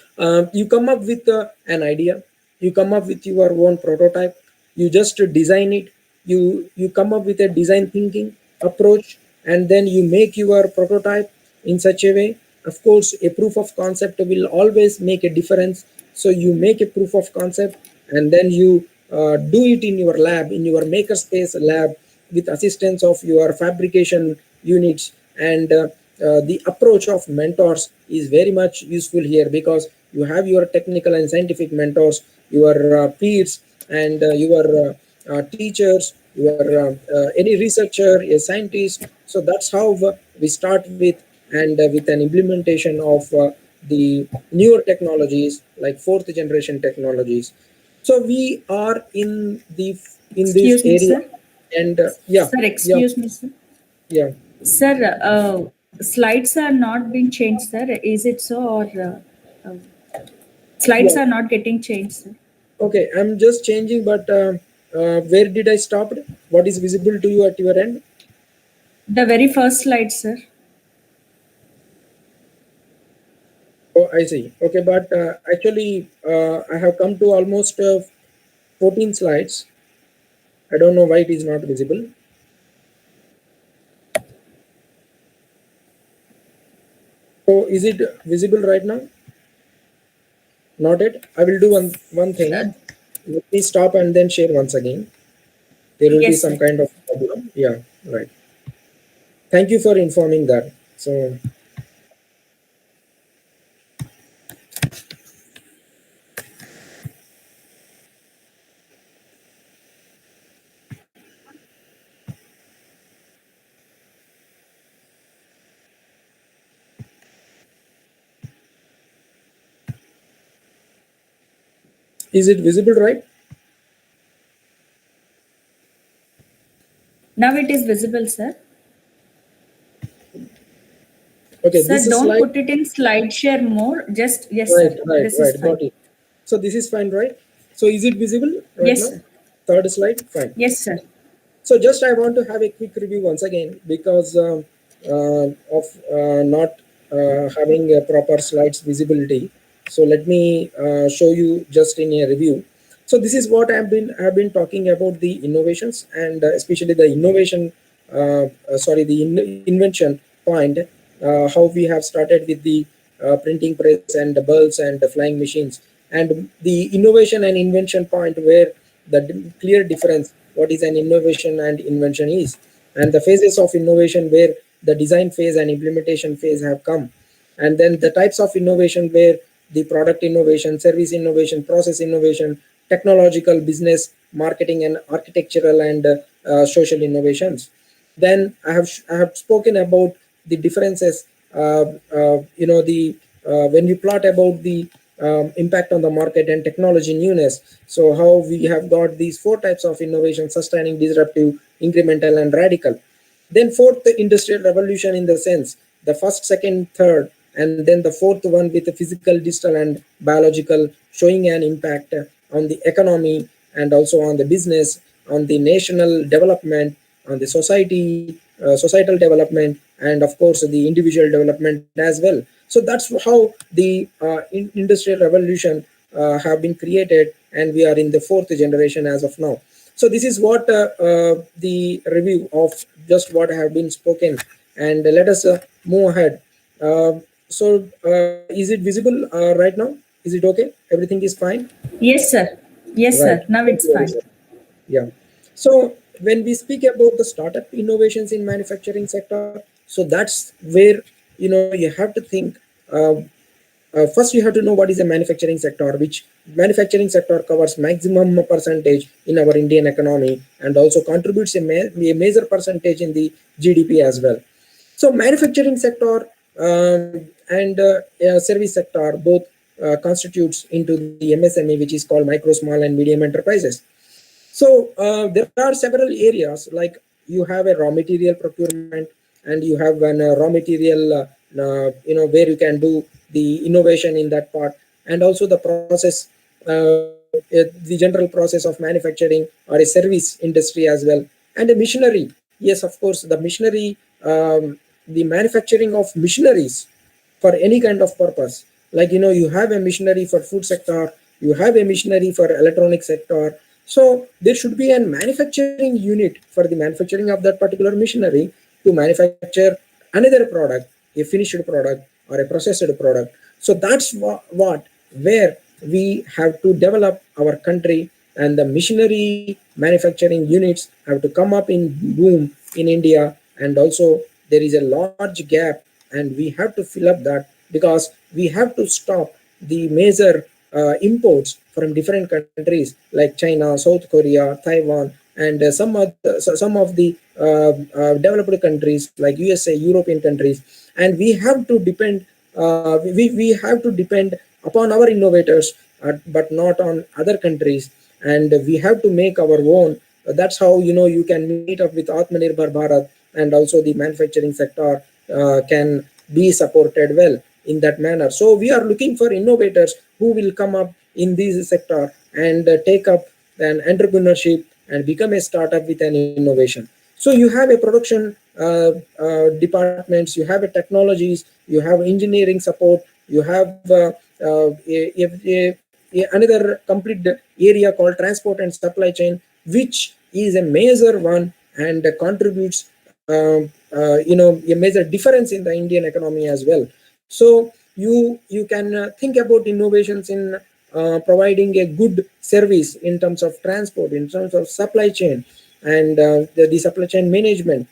you come up with an idea, you come up with your own prototype, you just design it, you come up with a design thinking approach, and then you make your prototype in such a way. Of course, a proof of concept will always make a difference. So you make a proof of concept, and then you do it in your lab, in your makerspace lab, with assistance of your fabrication units. And the approach of mentors is very much useful here, because you have your technical and scientific mentors, your peers, and your teachers, your any researcher, a scientist. So that's how we start with, and with an implementation of the newer technologies like fourth generation technologies. So we are in this Excuse me, area. sir. And yeah, Sir, excuse me, sir. yeah. Sir, slides are not being changed, sir. Is it so, or slides Yeah. are not getting changed, sir? Okay, I'm just changing, but where did I stop? What is visible to you at your end? The very first slide, sir. Oh, I see. Okay, but actually, I have come to almost 14 slides. I don't know why it is not visible. So, is it visible right now? Not yet. I will do one thing. Let me stop and then share once again. There will be Yes, some sir. kind of problem. Yeah, right. Thank you for informing that. So, is it visible, right? Now it is visible, sir. Okay, Sir, this is don't slide. put it in slide share more. Just, yes, Right, sir. right, This is right. fine. Got it. So this is fine, right? So is it visible right Yes, now? sir. Third slide, fine. Yes, sir. So just I want to have a quick review once again, because of not having a proper slides visibility. So let me show you just in a review. So this is what I've been talking about the innovations, and especially the innovation, the invention point. How we have started with the printing press and the bulbs and the flying machines, and the innovation and invention point, where the clear difference what is an innovation and invention is, and the phases of innovation, where the design phase and implementation phase have come, and then the types of innovation, where the product innovation, service innovation, process innovation, technological, business, marketing, and architectural, and social innovations. Then I have spoken about the differences. The when we plot about the impact on the market and technology newness. So how we have got these four types of innovation: sustaining, disruptive, incremental, and radical. Then fourth, the industrial revolution, in the sense the first, second, third, and then the fourth one with the physical, digital, and biological, showing an impact on the economy, and also on the business, on the national development, on the societal development, and of course the individual development as well. So that's how the industrial revolution have been created, and we are in the 4th generation as of now. So this is what the review of just what have been spoken, and let us move ahead. Is it visible right now? Is it okay? Everything is fine? Yes, sir. Yes, Right. sir. Now Thank it's you very fine. much. Yeah. So when we speak about the startup innovations in manufacturing sector, so that's where you have to think. First, you have to know what is a manufacturing sector, which manufacturing sector covers maximum percentage in our Indian economy and also contributes a major percentage in the GDP as well. So manufacturing sector and service sector both constitutes into the MSME, which is called micro, small and medium enterprises. So there are several areas, like you have a raw material procurement, and you have an raw material, where you can do the innovation in that part, and also the process, the general process of manufacturing or a service industry as well, and a machinery. Yes, of course, the machinery, the manufacturing of machineries for any kind of purpose. Like you have a machinery for food sector, you have a machinery for electronic sector. So there should be a manufacturing unit for the manufacturing of that particular machinery to manufacture another product, a finished product or a processed product. So that's where we have to develop our country, and the machinery manufacturing units have to come up in boom in India. And also there is a large gap, and we have to fill up that, because we have to stop the major imports from different countries like China, South Korea, Taiwan, and some of the developed countries like USA, European countries. And we have to depend we have to depend upon our innovators, but not on other countries, and we have to make our own. That's how you can meet up with Atmanirbhar Bharat, and also the manufacturing sector can be supported well in that manner. So we are looking for innovators who will come up in this sector and take up an entrepreneurship and become a startup with an innovation. So you have a production departments, you have a technologies, you have engineering support, you have another complete area called transport and supply chain, which is a major one and contributes a major difference in the Indian economy as well. So you can think about innovations in providing a good service in terms of transport, in terms of supply chain, and the supply chain management.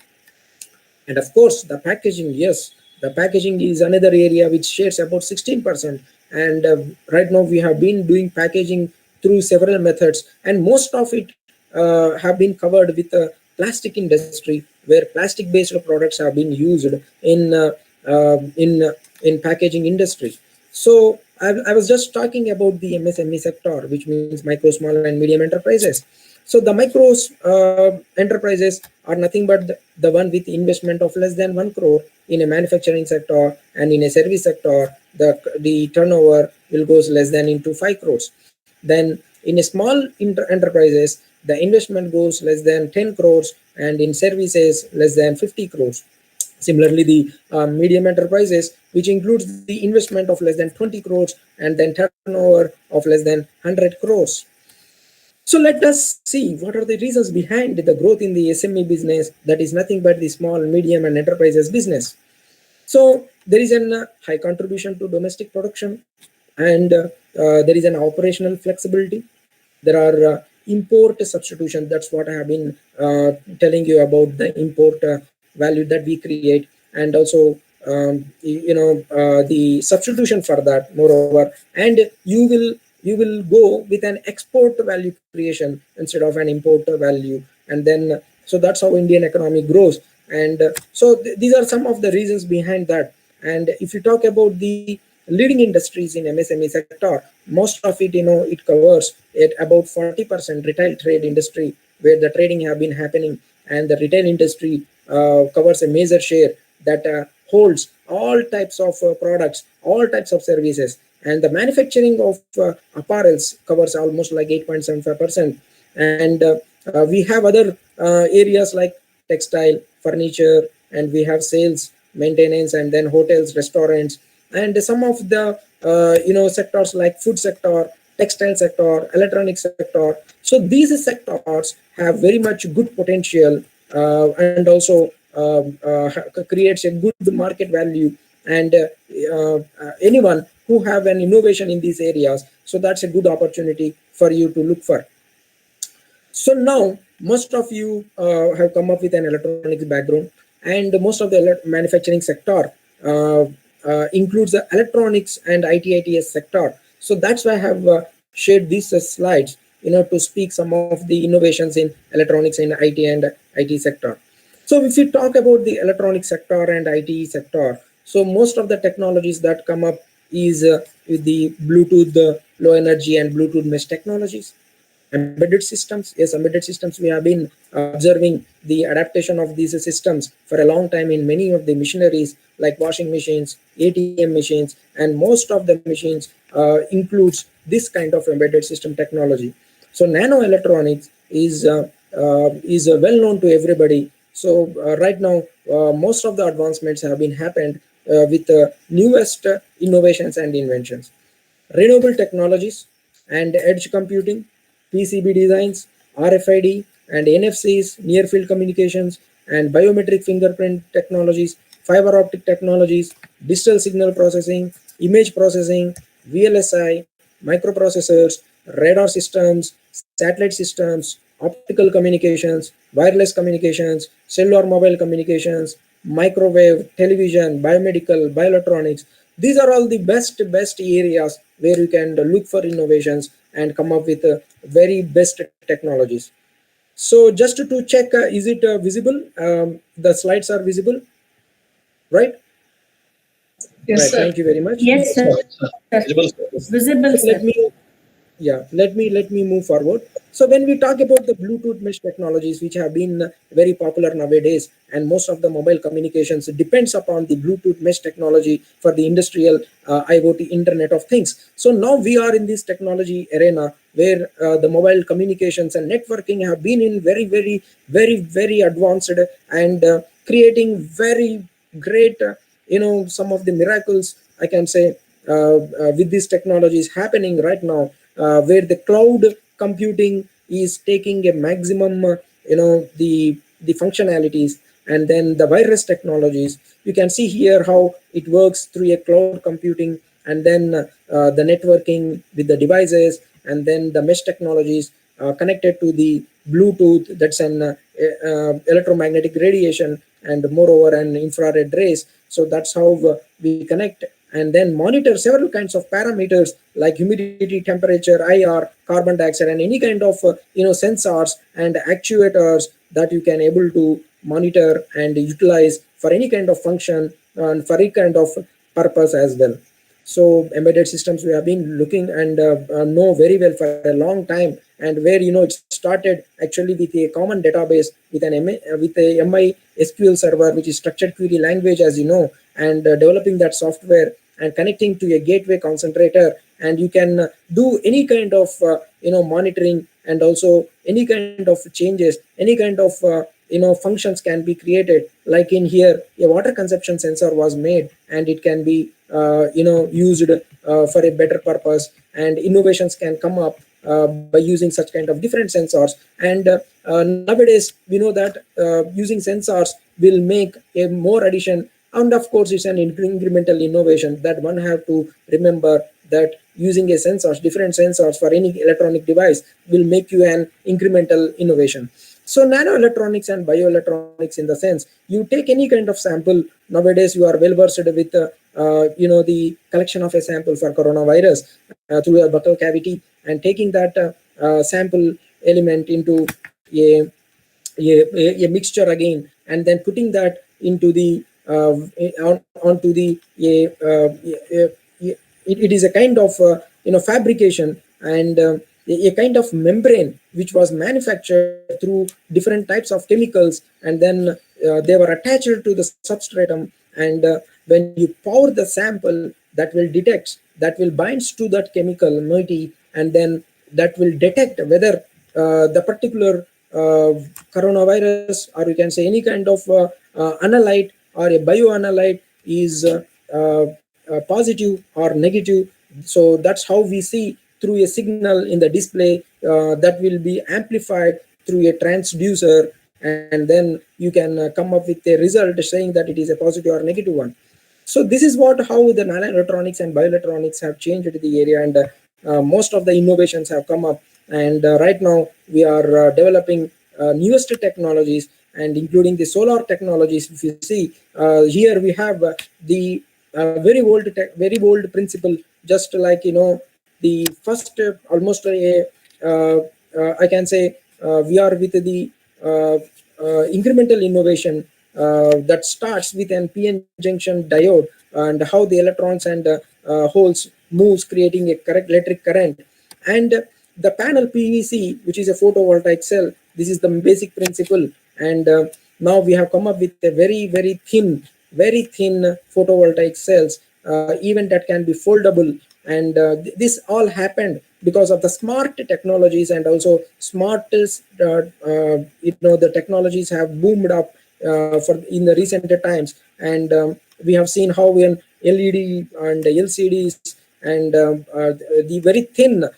And of course, the packaging, yes, the packaging is another area which shares about 16%. And right now we have been doing packaging through several methods, and most of it have been covered with the plastic industry, where plastic-based products have been used in packaging industry. So I was just talking about the MSME sector, which means micro, small, and medium enterprises. So the micro enterprises are nothing but the one with investment of less than 1 crore in a manufacturing sector, and in a service sector, the turnover will goes less than into 5 crores. Then in a small enterprises, the investment goes less than 10 crores, and in services less than 50 crores. Similarly, the medium enterprises, which includes the investment of less than 20 crores and then turnover of less than 100 crores. So let us see what are the reasons behind the growth in the SME business, that is nothing but the small, medium, and enterprises business. So there is a high contribution to domestic production, and there is an operational flexibility. There are import substitution. That's what I have been telling you about, the import value that we create, and also the substitution for that. Moreover, and you will go with an export value creation instead of an import value, and then so that's how Indian economy grows. And these are some of the reasons behind that. And if you talk about the leading industries in MSME sector, most of it it covers at about 40% retail trade industry, where the trading have been happening, and the retail industry covers a major share that holds all types of products, all types of services. And the manufacturing of apparels covers almost like 8.75%. And we have other areas like textile, furniture, and we have sales maintenance, and then hotels, restaurants, and some of the sectors like food sector, textile sector, electronic sector. So these sectors have very much good potential, and also creates a good market value, and anyone who have an innovation in these areas, so that's a good opportunity for you to look for. So now most of you have come up with an electronics background, and most of the manufacturing sector includes the electronics and IT/ITES sector. So that's why I have shared these slides, to speak some of the innovations in electronics in IT and IT sector. So if we talk about the electronic sector and IT sector, so most of the technologies that come up is with the Bluetooth, low energy, and Bluetooth mesh technologies. Embedded systems, yes, embedded systems, we have been observing the adaptation of these systems for a long time in many of the machineries like washing machines, ATM machines, and most of the machines includes this kind of embedded system technology. So nanoelectronics is well known to everybody. So right now most of the advancements have been happened with the newest innovations and inventions. Renewable technologies and edge computing, PCB designs, RFID and NFCs, near field communications, and biometric fingerprint technologies, fiber optic technologies, digital signal processing, image processing, VLSI, microprocessors, radar systems, satellite systems, optical communications, wireless communications, cellular mobile communications, microwave, television, biomedical, bioelectronics. These are all the best areas where you can look for innovations and come up with very best technologies. So just to check, is it visible? The slides are visible, right? Yes, Right. sir. Thank you very much. Yes, sir. Visible. Visible, So sir. let me move forward. So when we talk about the Bluetooth mesh technologies, which have been very popular nowadays, and most of the mobile communications depends upon the Bluetooth mesh technology for the industrial IoT Internet of Things. So now we are in this technology arena where the mobile communications and networking have been in very advanced, and creating very great, some of the miracles, I can say, with these technologies happening right now, where the cloud computing is taking a maximum, the functionalities, and then the wireless technologies. You can see here how it works through a cloud computing, and then the networking with the devices, and then the mesh technologies connected to the Bluetooth, that's an electromagnetic radiation, and moreover an infrared rays. So that's how we connect, and then monitor several kinds of parameters like humidity, temperature, IR, carbon dioxide, and any kind of sensors and actuators that you can able to monitor and utilize for any kind of function and for any kind of purpose as well. So embedded systems we have been looking and know very well for a long time, and where it started actually with a common database with with a MySQL server, which is structured query language, as you know, and developing that software and connecting to a gateway concentrator, and you can do any kind of monitoring, and also any kind of changes, any kind of functions can be created. Like in here, a water consumption sensor was made, and it can be used for a better purpose, and innovations can come up by using such kind of different sensors. And nowadays we know that using sensors will make a more addition, and of course it's an incremental innovation that one have to remember, that using a sensors, different sensors for any electronic device will make you an incremental innovation. So nanoelectronics and bioelectronics, in the sense, you take any kind of sample. Nowadays you are well versed with the collection of a sample for coronavirus through a buccal cavity, and taking that sample element into a mixture again, and then putting that into the onto the it is a kind of fabrication, and a kind of membrane which was manufactured through different types of chemicals, and then they were attached to the substratum, and when you pour the sample, that will detect, that will binds to that chemical moiety, and then that will detect whether the particular coronavirus, or you can say any kind of analyte or a bioanalyte is positive or negative. So that's how we see through a signal in the display that will be amplified through a transducer, and then you can come up with a result saying that it is a positive or negative one. So this is what how the nanoelectronics and bioelectronics have changed the area, and most of the innovations have come up. And right now we are developing newest technologies, and including the solar technologies. If you see here, we have the very old principle, just like the first almost I can say we are with the incremental innovation that starts with an PN junction diode, and how the electrons and holes moves, creating a correct electric current. And the panel PVC, which is a photovoltaic cell, this is the basic principle. And now we have come up with a very thin photovoltaic cells, even that can be foldable. And this all happened because of the smart technologies, and also smartest the technologies have boomed up for in the recent times. And we have seen how in LED and LCDs and the very thin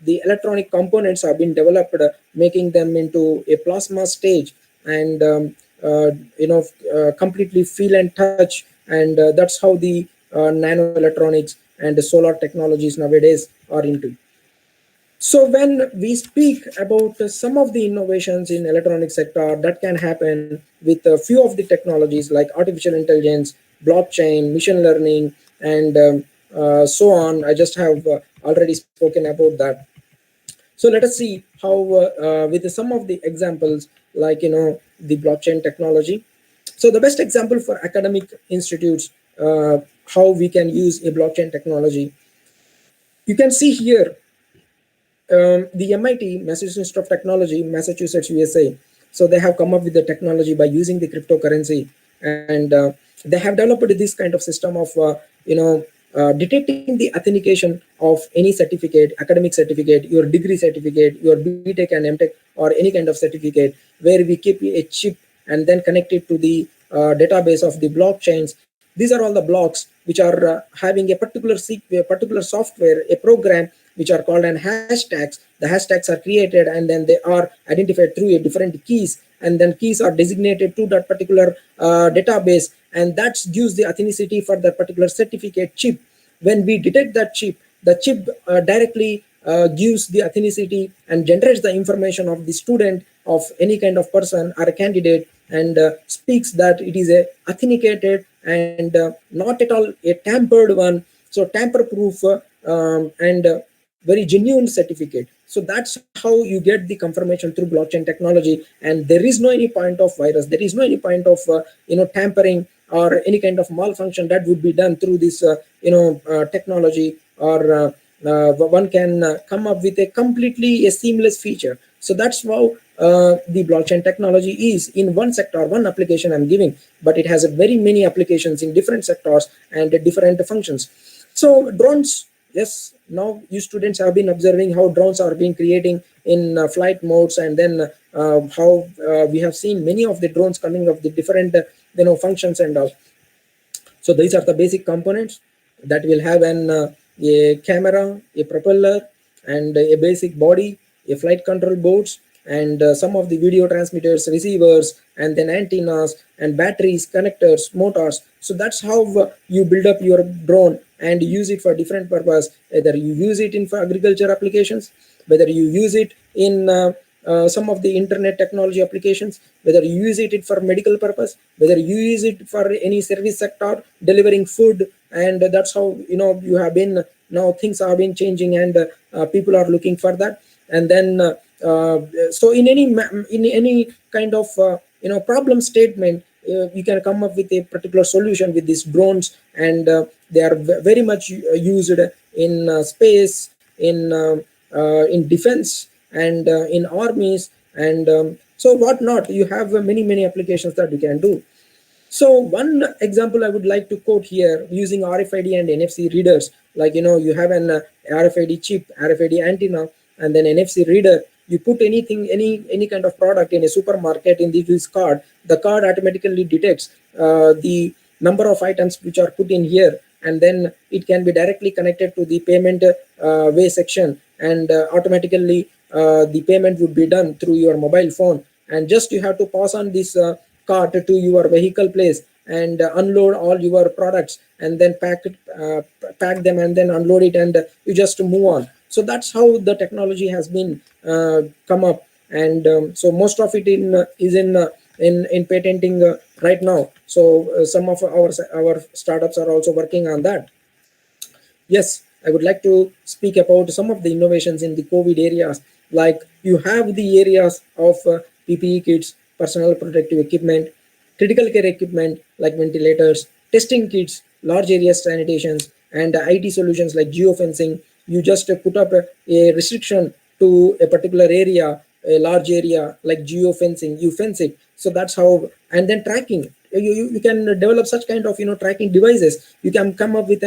the electronic components have been developed, making them into a plasma stage, and completely feel and touch. And that's how the nanoelectronics and the solar technologies nowadays are into. So when we speak about some of the innovations in electronic sector that can happen with a few of the technologies like artificial intelligence, blockchain, machine learning, and so on, I just have already spoken about that. So let us see how with some of the examples, like the blockchain technology. So the best example for academic institutes, how we can use a blockchain technology. You can see here the MIT, Massachusetts Institute of Technology, Massachusetts, USA. So they have come up with the technology by using the cryptocurrency, and they have developed this kind of system of detecting the authentication of any certificate, academic certificate, your degree certificate, your BTech and MTech, or any kind of certificate, where we keep a chip and then connect it to the database of the blockchains. These are all the blocks which are having a particular software, a program, which are called an hashtags. The hashtags are created, and then they are identified through a different keys, and then keys are designated to that particular database, and that gives the authenticity for that particular certificate chip. When we detect that chip, the chip directly gives the authenticity and generates the information of the student, of any kind of person or a candidate, and speaks that it is a authenticated and not at all a tampered one. So tamper proof and very genuine certificate. So that's how you get the confirmation through blockchain technology, and there is no any point of virus, there is no any point of tampering or any kind of malfunction that would be done through this technology, or one can come up with a completely a seamless feature. So that's how the blockchain technology is in one sector, one application I'm giving, but it has a very many applications in different sectors and different functions. So drones, yes, now you students have been observing how drones are being creating in flight modes, and then how we have seen many of the drones coming up with different functions and all. So these are the basic components that will have a camera, a propeller, and a basic body, a flight control boards, and some of the video transmitters, receivers, and then antennas and batteries, connectors, motors. So that's how you build up your drone and use it for different purpose. Either you use it in for agriculture applications, whether you use it in some of the internet technology applications, whether you use it for medical purpose, whether you use it for any service sector, delivering food. And that's how you have been, now things have been changing, and people are looking for that. And then so in any kind of problem statement, you can come up with a particular solution with these drones, and they are very much used in space, in defense, and in armies, and so whatnot. You have many applications that you can do. So one example I would like to quote here, using RFID and NFC readers. Like you have an RFID chip, RFID antenna, and then NFC reader. you put anything, any kind of product in a supermarket in this card, the card automatically detects the number of items which are put in here, and then it can be directly connected to the payment way section, and automatically the payment would be done through your mobile phone, and just you have to pass on this cart to your vehicle place and unload all your products, and then pack them and then unload it, and you just move on. So that's how the technology has been come up, and so most of it is in patenting right now. So some of our startups are also working on that. Yes, I would like to speak about some of the innovations in the COVID areas. Like you have the areas of PPE kits, personal protective equipment, critical care equipment like ventilators, testing kits, large area sanitations, and IT solutions like geofencing. You just put up a restriction to a particular area, a large area like geofencing, you fence it. So that's how, and then tracking. You can develop such kind of tracking devices. You can come up with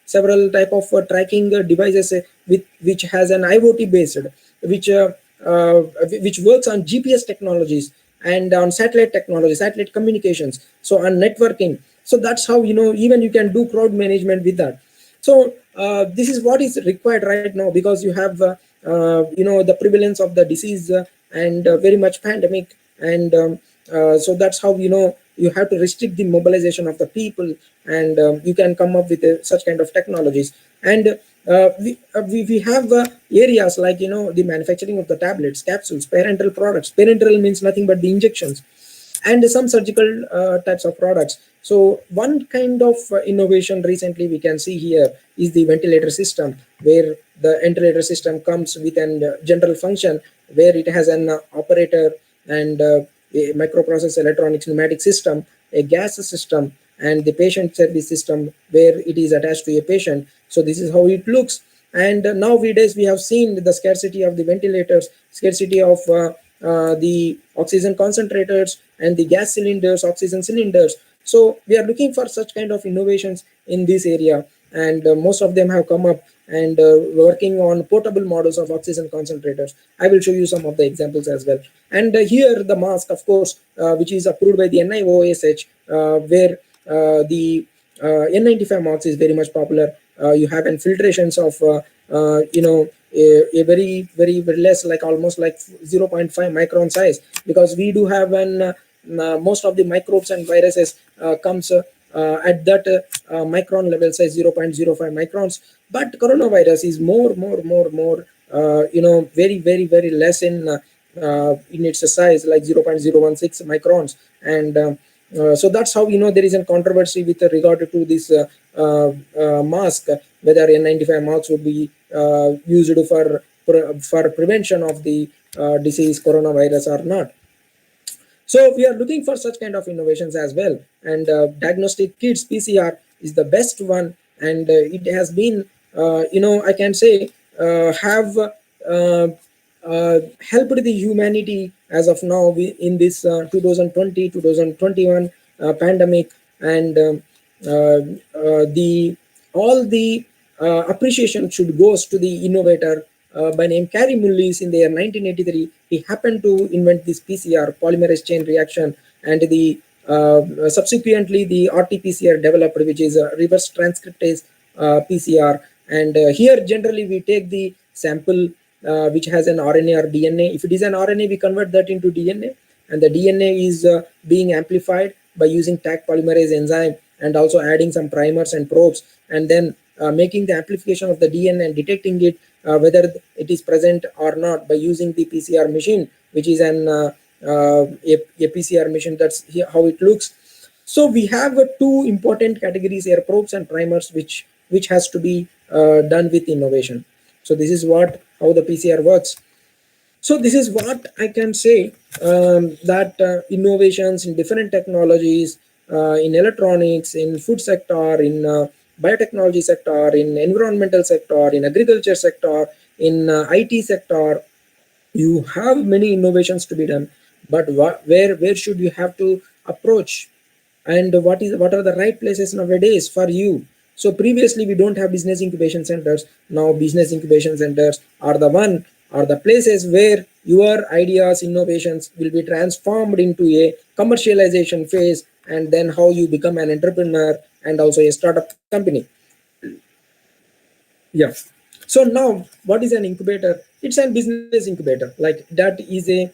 several type of tracking devices with which has an IoT based, which works on GPS technologies and on satellite technology, satellite communications, so on networking. So that's how even you can do crowd management with that. So this is what is required right now, because you have the prevalence of the disease and very much pandemic, and so that's how you have to restrict the mobilization of the people, and you can come up with such kind of technologies. And we have areas like the manufacturing of the tablets, capsules, parenteral products. Parenteral means nothing but the injections, and some surgical types of products. So one kind of innovation recently we can see here is the ventilator system, where the ventilator system comes with a general function where it has an operator and a microprocessor, electronics, pneumatic system, a gas system, and the patient service system where it is attached to a patient. So this is how it looks. And nowadays we have seen the scarcity of the ventilators, scarcity of the oxygen concentrators and the gas cylinders, oxygen cylinders. So we are looking for such kind of innovations in this area, and most of them have come up, and working on portable models of oxygen concentrators. I will show you some of the examples as well. And here the mask, of course, which is approved by the NIOSH, where the N95 mask is very much popular. You have infiltrations of a very less, like almost like 0.5 micron size, because we do have an most of the microbes and viruses comes at that micron level size, 0.05 microns. But coronavirus is more very less in its size, like 0.016 microns. And so that's how there is a controversy with regard to this mask, whether N95 masks would be used for prevention of the disease coronavirus or not. So we are looking for such kind of innovations as well. And diagnostic kits, PCR, is the best one, and it has been I can say have helped the humanity as of now in this 2020-2021 pandemic. And the all the appreciation should goes to the innovator by name Carey Mullis. In the year 1983, he happened to invent this PCR, polymerase chain reaction, and the subsequently the RT-PCR developed, which is a reverse transcriptase PCR. And here generally we take the sample which has an RNA or DNA. If it is an RNA, we convert that into DNA, and the DNA is being amplified by using Taq polymerase enzyme, and also adding some primers and probes, and then making the amplification of the DNA and detecting it whether it is present or not by using the PCR machine, which is a PCR machine. That's how it looks. So we have two important categories here, probes and primers, which has to be done with innovation. So this is how the PCR works. So this is what I can say, that innovations in different technologies, in electronics, in food sector, in biotechnology sector, in environmental sector, in agriculture sector, in IT sector, you have many innovations to be done. But where should you have to approach, and what are the right places nowadays for you? So previously we don't have business incubation centers. Now business incubation centers are the places where your ideas, innovations will be transformed into a commercialization phase, and then how you become an entrepreneur and also a startup company. Yeah. So now, what is an incubator? It's a business incubator. Like that is a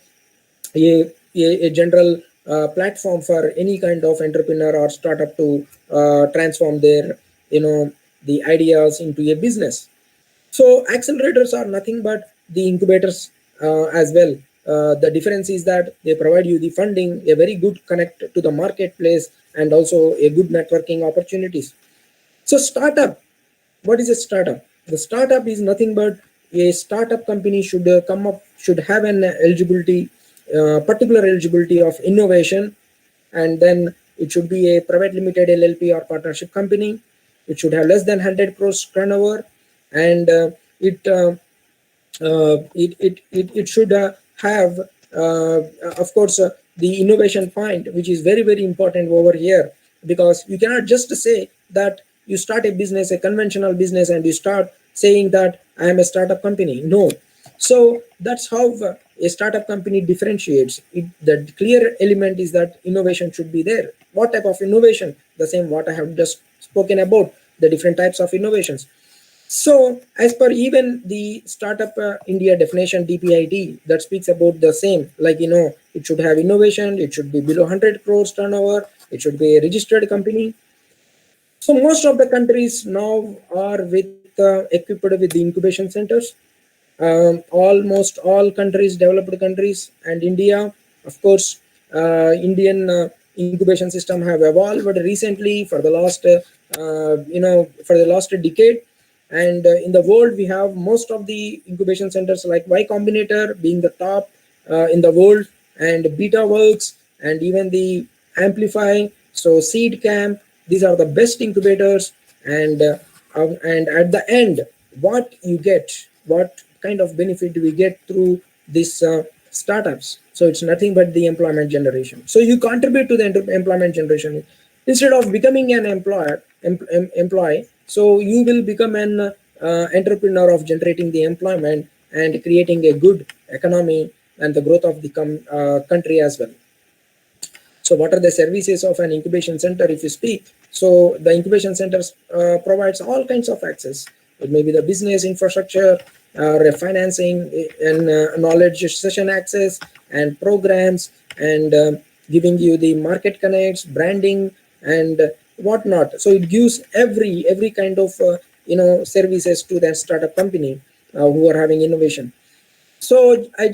general platform for any kind of entrepreneur or startup to transform their, the ideas into a business. So accelerators are nothing but the incubators as well. The difference is that they provide you the funding, a very good connect to the marketplace, and also a good networking opportunities. So startup, what is a startup? The startup is nothing but a startup company should have an eligibility, particular eligibility of innovation, and then it should be a private limited LLP or partnership company. It should have less than 100 crores turnover, and it should have, of course, the innovation point, which is very, very important over here, because you cannot just say that you start a business, a conventional business, and you start saying that I am a startup company. No. So that's how a startup company differentiates. The clear element is that innovation should be there. What type of innovation? The same what I have just spoken about, the different types of innovations. So as per even the startup India definition DPID, that speaks about the same, like, it should have innovation, it should be below 100 crores turnover, it should be a registered company. So most of the countries now are equipped with the incubation centers. Almost all countries, developed countries, and India, of course, Indian incubation system have evolved recently for the last, for the last decade. And in the world, we have most of the incubation centers like Y Combinator being the top in the world, and Beta Works, and even the Amplify. So Seed Camp, these are the best incubators. And at the end, what you get, what kind of benefit do we get through these startups? So it's nothing but the employment generation. So you contribute to the employment generation instead of becoming an employee. So you will become an entrepreneur of generating the employment and creating a good economy and the growth of the country as well. So what are the services of an incubation center, if you speak? So the incubation centers provides all kinds of access. It may be the business infrastructure, financing, and knowledge session access, and programs, and giving you the market connects, branding, and whatnot. So it gives every kind of services to that startup company who are having innovation. So I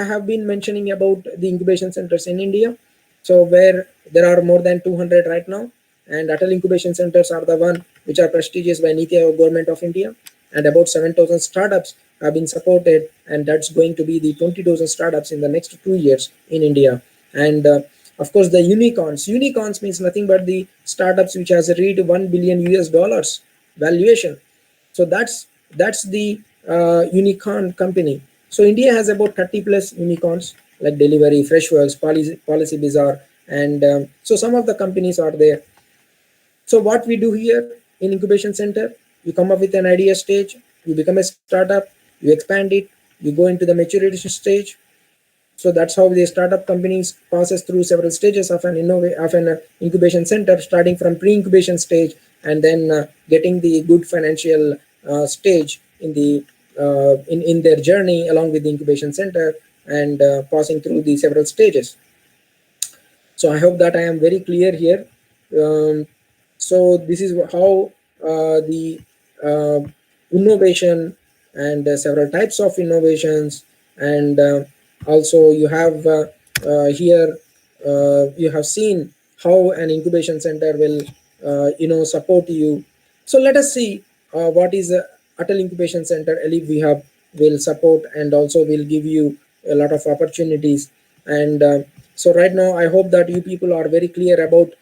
have been mentioning about the incubation centers in India. So where there are more than 200 right now, and Atal incubation centers are the one which are prestigious by Niti Aayog Government of India, and about 7,000 startups have been supported, and that's going to be the 20,000 startups in the next 2 years in India. And of course, the unicorns means nothing but the startups which has reached $1 billion US valuation. So that's the unicorn company. So India has about 30 plus unicorns like Delivery, Freshworks, Policy Bazaar, and so some of the companies are there. So what we do here in incubation center, you come up with an idea stage, you become a startup, you expand it, you go into the maturity stage. So that's how the startup companies passes through several stages of an incubation center, starting from pre-incubation stage, and then getting the good financial stage in the in their journey along with the incubation center, and passing through the several stages. So I hope that I am very clear here. So this is how the innovation and several types of innovations, and also you have here you have seen how an incubation center will support you. So let us see what is Atal Incubation Center ALEAP we have will support, and also will give you a lot of opportunities. And so right now I hope that you people are very clear about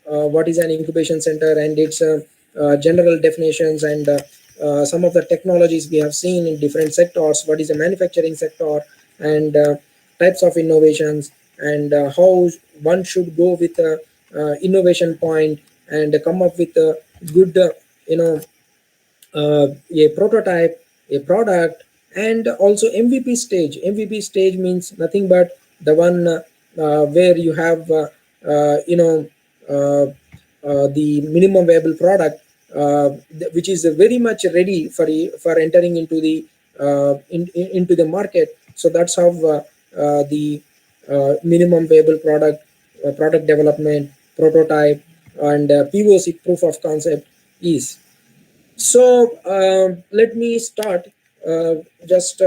what is an incubation center and its general definitions, and some of the technologies we have seen in different sectors, what is a manufacturing sector, and types of innovations, and how one should go with a innovation point and come up with a good a prototype, a product, and also MVP stage. MVP stage means nothing but the one where you have the minimum viable product, which is very much ready for entering into the into the market. So that's how the minimum viable product development, prototype, and POC, proof of concept, is. So let me start. Just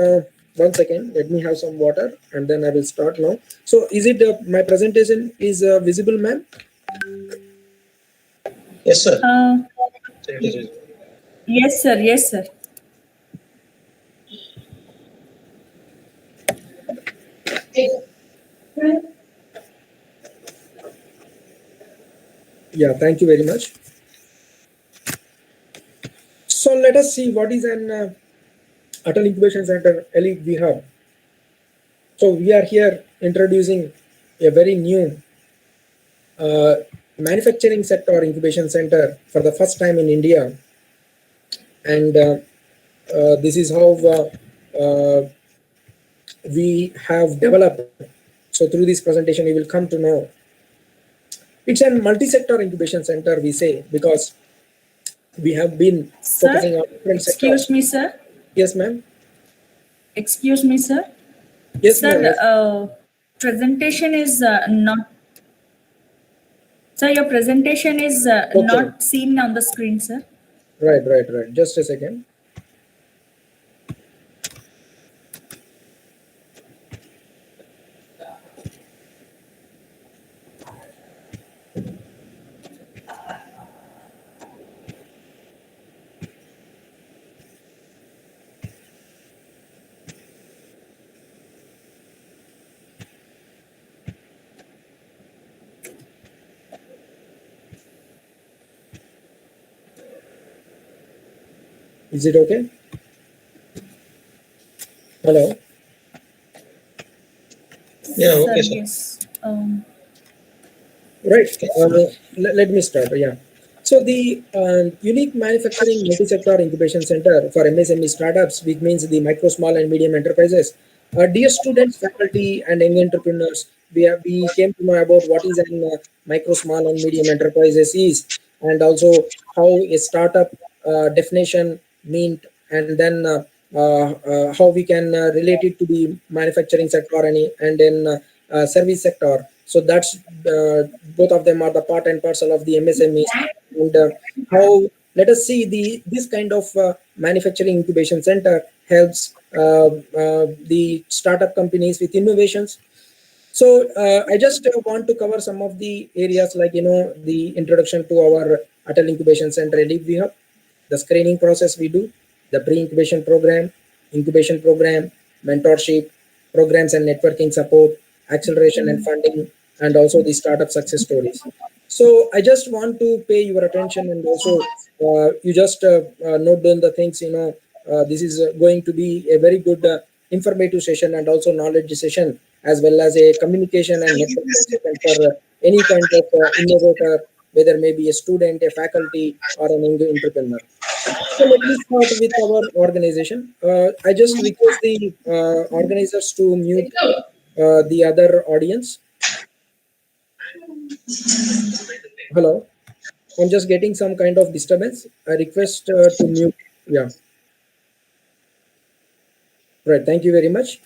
1 second. Let me have some water, and then I will start now. So is it my presentation is visible, ma'am? Yes, sir. It is visible. Yes, sir. Yes, sir. Yeah. Thank you very much. So let us see what is an Atal Incubation Center ALEAP Hub. So we are here introducing a very new manufacturing sector incubation center for the first time in India, and this is how we have developed. So through this presentation, you will come to know it's a multi-sector incubation center, we say, because we have been focusing Sir, on different excuse sectors. me, sir. Yes, ma'am. Excuse me, sir. Yes, ma'am. Sir, Yes. presentation is not. Sir, your presentation is Okay. not seen on the screen, sir. Right. Just a second. Is it okay? Hello. Yeah, Sir, okay, sir. yes. Right. Let me start. Yeah. So the unique manufacturing multi-sector incubation center for MSME startups, which means the micro, small, and medium enterprises. Dear students, faculty, and young entrepreneurs, we came to know about what is an micro, small, and medium enterprises is, and also how a startup definition meant, and then how we can relate it to the manufacturing sector and then service sector. So that's both of them are the part and parcel of the MSMEs, and how, let us see, this kind of manufacturing incubation center helps the startup companies with innovations. So I just want to cover some of the areas, like the introduction to our Atal Incubation Center ALEAP we have, the screening process we do, the pre-incubation program, incubation program, mentorship programs and networking support, acceleration and funding, and also the startup success stories. So I just want to pay your attention, and also you just note down the things. This is going to be a very good informative session and also knowledge session, as well as a communication and networking session for any kind of innovator, whether maybe a student, a faculty, or an entrepreneur. So let me start with our organization. I just request the organizers to mute the other audience. Hello, I'm just getting some kind of disturbance. I request to mute. Yeah, right. Thank you very much.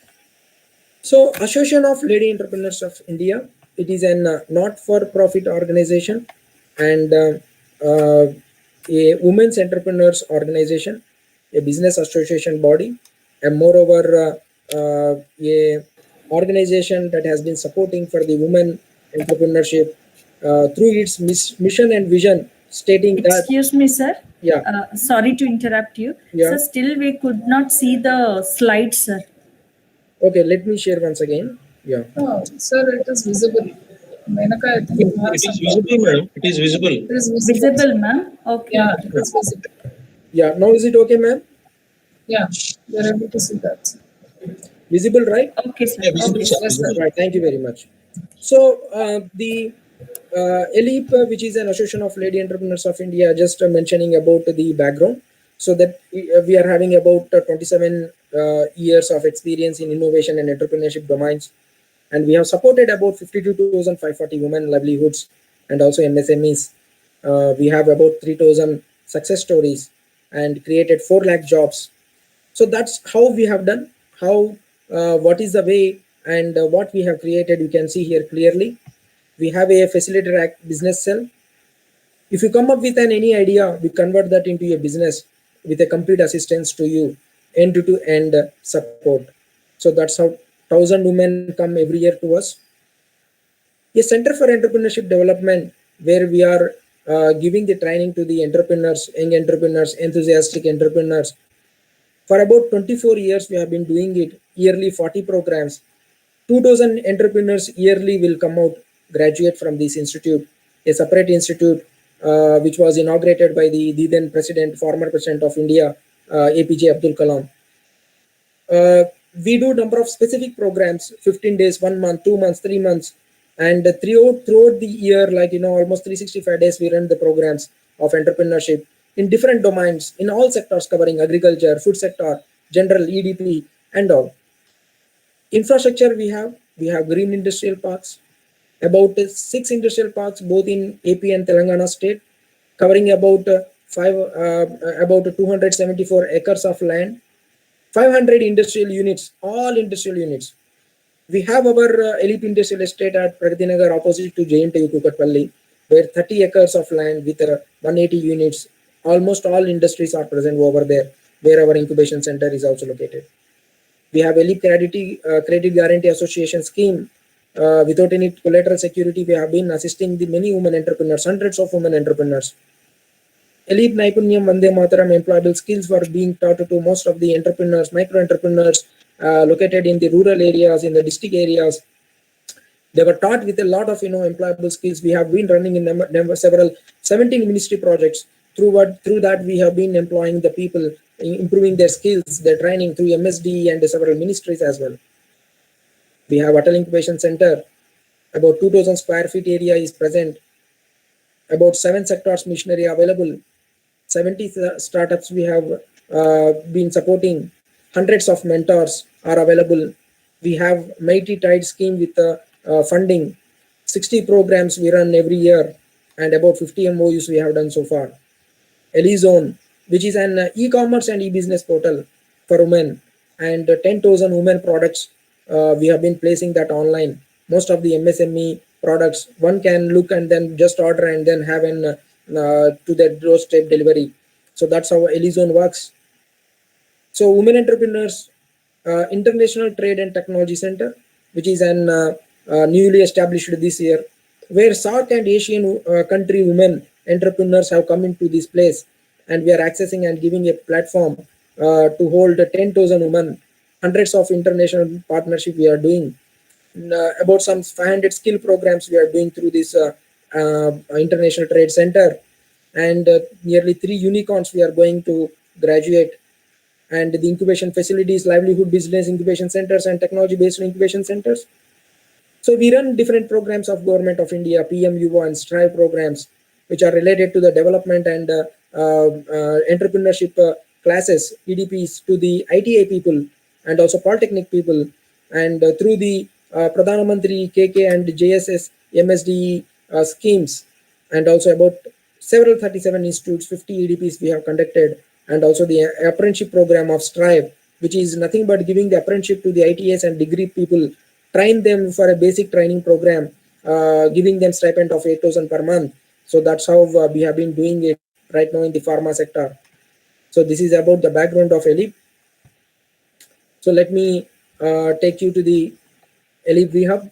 So, Association of Lady Entrepreneurs of India, it is an not-for-profit organization, and a women's entrepreneurs organization, a business association body, and moreover a organization that has been supporting for the women entrepreneurship through its mission and vision, stating that, Excuse me, sir. yeah, Sorry to interrupt you. yeah. Sir, still we could not see the slides, sir. Okay, let me share once again. Yeah. Oh, sir, it is visible. Menaka, I think you have It is some. visible, madam. It is visible. It is visible. Visible, ma'am. Okay. Yeah, it is visible. Yeah. Now is it okay, ma'am? Yeah, we are able to see that. Visible, right? Okay, sir. Yeah, visible, Okay, sir. sir. Yes, sir. Visible. Right. Thank you very much. So the ALEAP, which is an association of lady entrepreneurs of India, just mentioning about the background. so that we are having about 27 years of experience in innovation and entrepreneurship domains, and we have supported about 52,540 women livelihoods and also MSMEs. We have about 3,000 success stories and created 4 lakh jobs. So that's how we have done. How what is the way and what we have created, you can see here clearly. We have a facilitator act business cell. If you come up with any idea, we convert that into a business with a complete assistance to you, end to end support. So that's how 1,000 women come every year to us. A center for entrepreneurship development, where we are giving the training to the entrepreneurs, young entrepreneurs, enthusiastic entrepreneurs. For about 24 years, we have been doing it, yearly 40 programs. 2,000 entrepreneurs yearly will come out, graduate from this institute, a separate institute which was inaugurated by the then president, former president of India, APJ Abdul Kalam. We do number of specific programs, 15 days, 1 month, 2 months, 3 months, and throughout the year, like almost 365 days, we run the programs of entrepreneurship in different domains, in all sectors, covering agriculture, food sector, general EDP, and all. Infrastructure we have green industrial parks, about 6 industrial parks both in AP and Telangana state, covering about 274 acres of land, 500 industrial units, all industrial units. We have our ALEAP industrial estate at Pragatinagar opposite to JNTU Kukatpalli, where 30 acres of land with 180 units. Almost all industries are present over there, where our incubation center is also located. We have ALEAP Credit Guarantee Association scheme. Without any collateral security, we have been assisting the many women entrepreneurs, hundreds of women entrepreneurs. ALEAP Naipunyam Vande Mataram employable skills were being taught to most of the entrepreneurs, micro entrepreneurs located in the rural areas, in the district areas. They were taught with a lot of employable skills. We have been running in several 17 ministry projects. Through that we have been employing the people, improving their skills, their training through MSD and several ministries as well. We have Atal Incubation Center. About 2,000 square feet area is present. About 7 sectors machinery available. 70 startups we have been supporting. Hundreds of mentors are available. We have Mighty Tide scheme with funding. 60 programs we run every year, and about 50 MOUs we have done so far. EliZone, which is an e-commerce and e-business portal for women, and 10,000 women products we have been placing that online. Most of the MSME products one can look and then just order and then have an to their doorstep delivery. So that's how EliZone works. So women entrepreneurs, International Trade and Technology Center, which is an newly established this year, where SAARC and Asian country women entrepreneurs have come into this place, and we are accessing and giving a platform to hold 10,000 women. Hundreds of international partnership we are doing. About some 500 skill programs we are doing through this International Trade Center, and nearly 3 unicorns we are going to graduate. And the incubation facilities, livelihood business incubation centers, and technology based incubation centers. So we run different programs of Government of India, PMUO and STRIVE programs, which are related to the development and entrepreneurship classes, EDPs, to the ITA people and also Polytechnic people, and through the Pradhan Mantri KK and JSS MSD schemes, and also about several 37 institutes, 50 EDPs we have conducted, and also the apprenticeship program of STRIVE, which is nothing but giving the apprenticeship to the ITS and degree people, train them for a basic training program, giving them stipend of 8,000 per month. So that's how we have been doing it right now in the pharma sector. So this is about the background of ALEAP. So let me take you to the ALEAP VHub.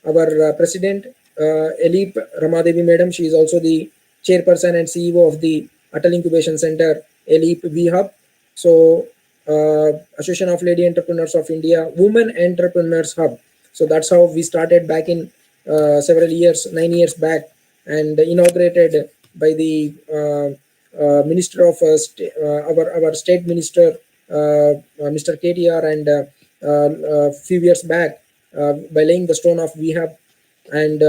Our president, ALEAP Ramadevi Madam, she is also the chairperson and CEO of the Atal Incubation Center, ALEAP VHub. So Association of Lady Entrepreneurs of India, Women Entrepreneurs Hub. So that's how we started back in several years, 9 years back, and inaugurated by the Minister of our State Minister, Mr. KTR, and a few years back by laying the stone of VHub. And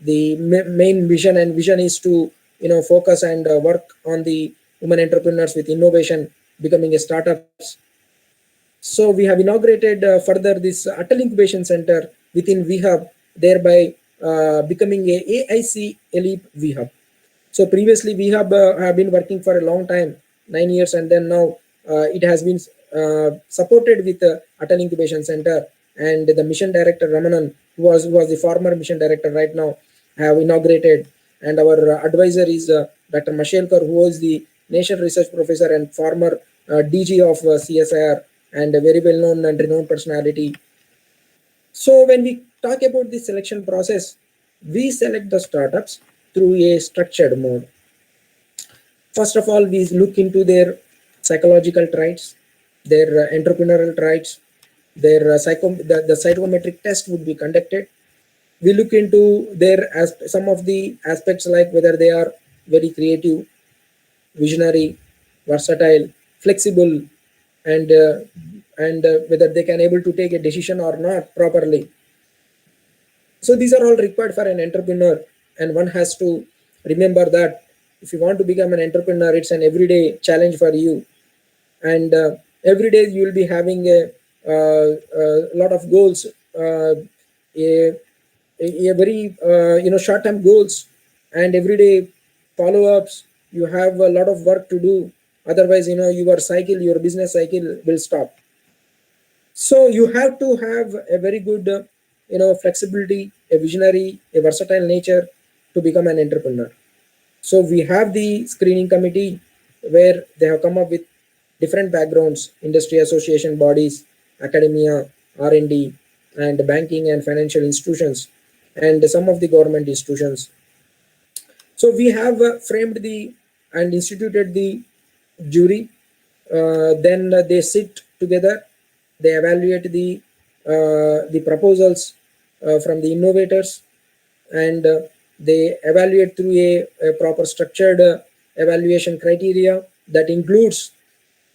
the main vision is to focus and work on the women entrepreneurs with innovation becoming a startups. So we have inaugurated further this Atal Incubation Center within VHub, thereby becoming a AIC ALEAP VHub. So previously VHub have been working for a long time, 9 years, and then now it has been supported with Atal Incubation Center, and the mission director Ramanan, who was the former mission director, right now have inaugurated, and our advisor is Dr. Mashelkar, who was the National Research Professor and former DG of CSIR, and a very well known and renowned personality. So when we talk about the selection process, we select the startups through a structured mode. First of all, we look into their psychological traits, their entrepreneurial traits, their the psychometric test would be conducted. We look into their some of the aspects like whether they are very creative, visionary, versatile, flexible, and whether they can able to take a decision or not properly. So these are all required for an entrepreneur, and one has to remember that if you want to become an entrepreneur, it's an everyday challenge for you, and every day you will be having a lot of goals, a very short-term goals, and everyday follow-ups. You have a lot of work to do. Otherwise, your business cycle will stop. So you have to have a very good, flexibility, a visionary, a versatile nature to become an entrepreneur. So we have the screening committee where they have come up with different backgrounds, industry association bodies, academia, R&D, and banking and financial institutions, and some of the government institutions. So we have framed and instituted the jury. Then they sit together, they evaluate the proposals from the innovators, and they evaluate through a proper structured evaluation criteria that includes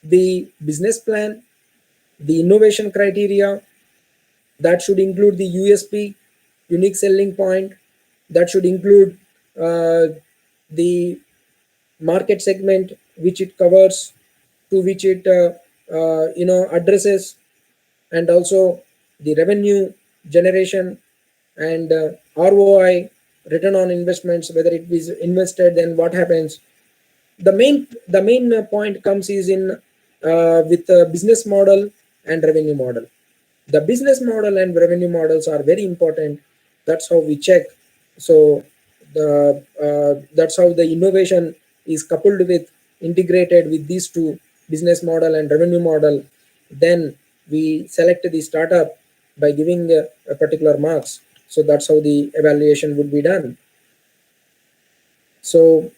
the business plan, the innovation criteria, that should include the USP, unique selling point, that should include the market segment which it covers, to which it addresses, and also the revenue generation and ROI, return on investments, whether it is invested, then what happens. The main point comes is in with the business model and revenue model. The business model and revenue models are very important. That's how we check. So that's how the innovation is coupled with, integrated with these two, business model and revenue model. Then we select the startup by giving a particular marks. So that's how the evaluation would be done. So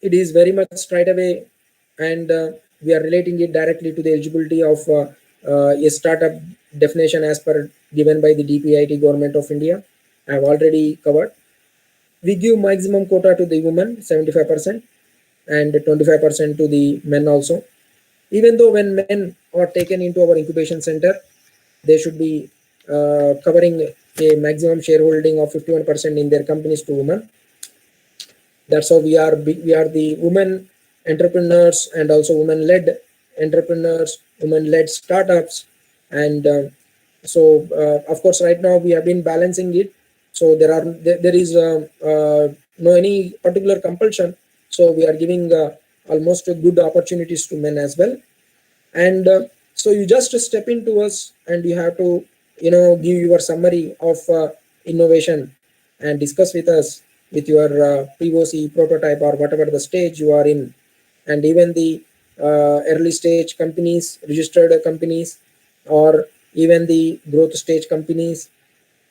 it is very much straight away, and we are relating it directly to the eligibility of a startup definition as per given by the DPIT Government of India. I have already covered. We give maximum quota to the women, 75%, and 25% to the men also. Even though when men are taken into our incubation center, they should be covering a maximum shareholding of 51% in their companies to women. That's how we are the women entrepreneurs, and also women-led entrepreneurs, women-led startups. And so of course right now we have been balancing it, so there is no any particular compulsion, so we are giving almost good opportunities to men as well. And so you just step into us, and you have to give your summary of innovation and discuss with us with your POC, prototype, or whatever the stage you are in. And even the early stage companies, registered companies, or even the growth stage companies.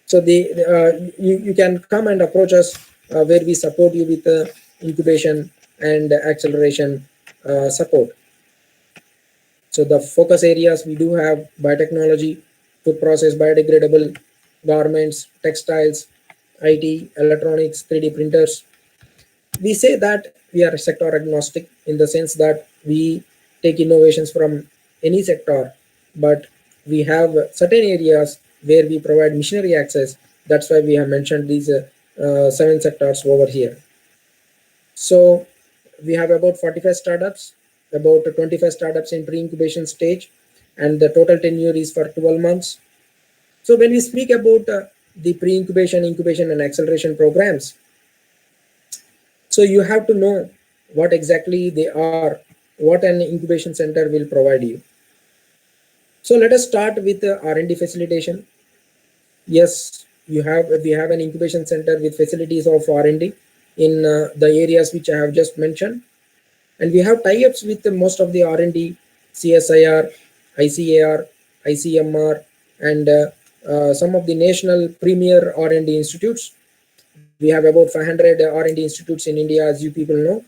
So you can come and approach us where we support you with incubation and acceleration support. So the focus areas we do have: biotechnology, food process, biodegradable, garments, textiles, IT, electronics, 3D printers. We say that we are sector agnostic in the sense that we take innovations from any sector, but we have certain areas where we provide missionary access. That's why we have mentioned these 7 sectors over here. So we have about 45 startups, about 25 startups in pre-incubation stage, and the total tenure is for 12 months. So when we speak about the pre-incubation, incubation, and acceleration programs, so you have to know what exactly they are, what an incubation center will provide you. So let us start with the R&D facilitation. Yes, we have an incubation center with facilities of R&D in the areas which I have just mentioned, and we have tie-ups with most of the R&D, CSIR, ICAR, ICMR, and some of the national premier R&D institutes. We have about 500 R&D institutes in India, as you people know,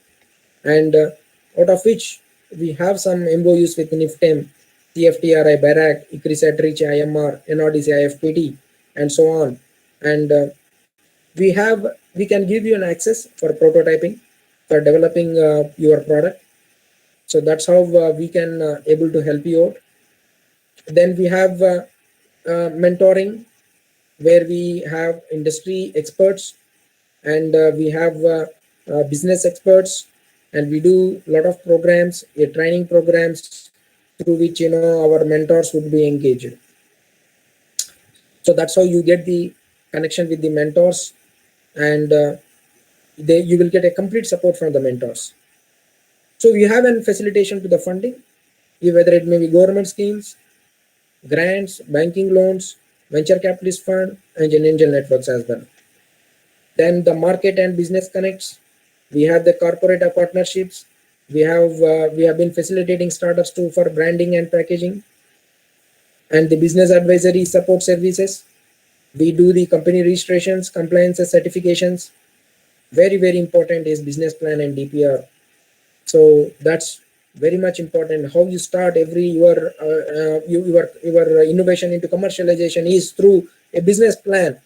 and out of which we have some MOUs with NIFTEM, CFTRI, BARAC, ICRISAT, REACH, IMR, NRDC, IFPT, and so on. And we can give you an access for prototyping, for developing your product. So that's how we can able to help you out. Then we have mentoring, where we have industry experts, and we have business experts, and we do a lot of programs, training programs, through which our mentors would be engaged. So that's how you get the connection with the mentors, and you will get a complete support from the mentors. So we have a facilitation to the funding, whether it may be government schemes, grants, banking loans, venture capitalist fund, and angel networks as well. Then the market and business connects. We have the corporate partnerships. We have been facilitating startups too for branding and packaging, and the business advisory support services. We do the company registrations, compliance certifications. Very, very important is business plan and DPR. So that's very much important. How you start your innovation into commercialization is through a business plan.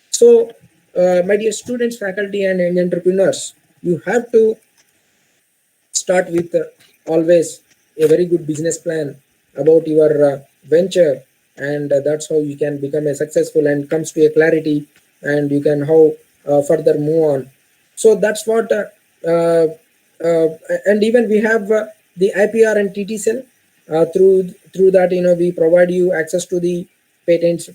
So my dear students, faculty, and entrepreneurs, you have to start with always a very good business plan about your venture, and that's how you can become a successful and comes to a clarity, and you can further move on. So that's what and even we have the IPR and TT cell. Through that, we provide you access to the patents,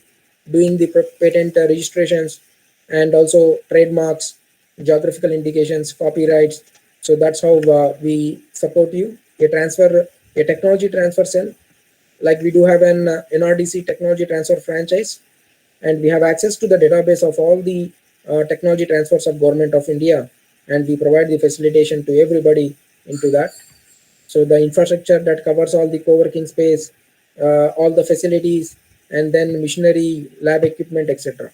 doing the patent registrations, and also trademarks, geographical indications, copyrights. So that's how we support you. A technology transfer cell, like we do have an NRDC technology transfer franchise, and we have access to the database of all the technology transfers of Government of India, and we provide the facilitation to everybody into that. So the infrastructure that covers all the co-working space, all the facilities, and then machinery, lab equipment, etc.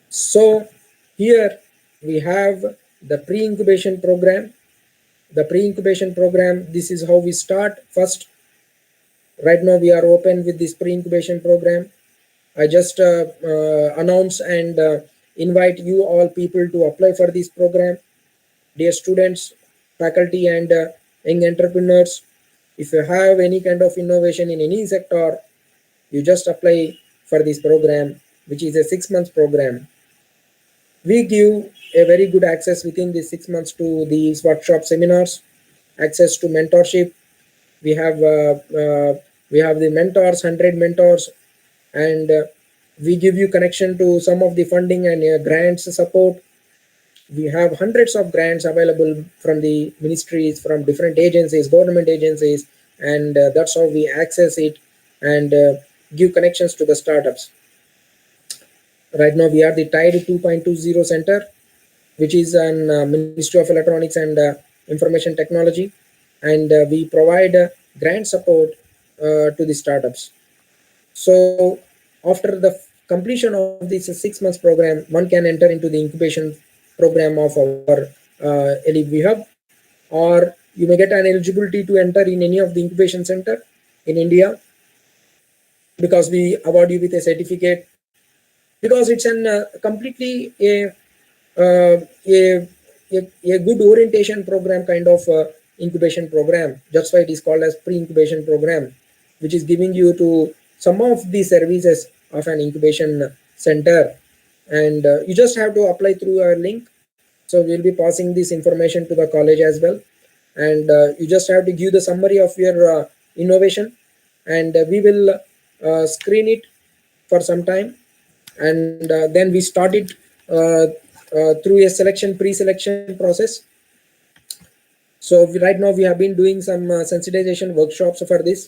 So here we have the pre-incubation program. The pre-incubation program, this is how we start. First, right now we are open with this pre-incubation program. I just announce and invite you all people to apply for this program. Dear students, faculty, and young entrepreneurs, if you have any kind of innovation in any sector, you just apply for this program, which is a 6-month program. We give a very good access within the 6 months to these workshop seminars, access to mentorship. We have the mentors, 100 mentors, and we give you connection to some of the funding and grants support. We have hundreds of grants available from the ministries, from different agencies, government agencies, and that's how we access it and give connections to the startups. Right now we are the Tide 2.20 center, which is an Ministry of Electronics and Information Technology, and we provide grant support to the startups. So after the completion of this 6 months program, one can enter into the incubation program of our ALEAP Hub, or you may get an eligibility to enter in any of the incubation center in India, because we award you with a certificate, because it's an completely a good orientation program, kind of incubation program. That's why it is called as pre-incubation program, which is giving you to some of the services of an incubation center, and you just have to apply through a link, So we'll be passing this information to the college as well, and you just have to give the summary of your innovation, and we will screen it for some time, and then we start it through a pre-selection process. So right now we have been doing some sensitization workshops for this,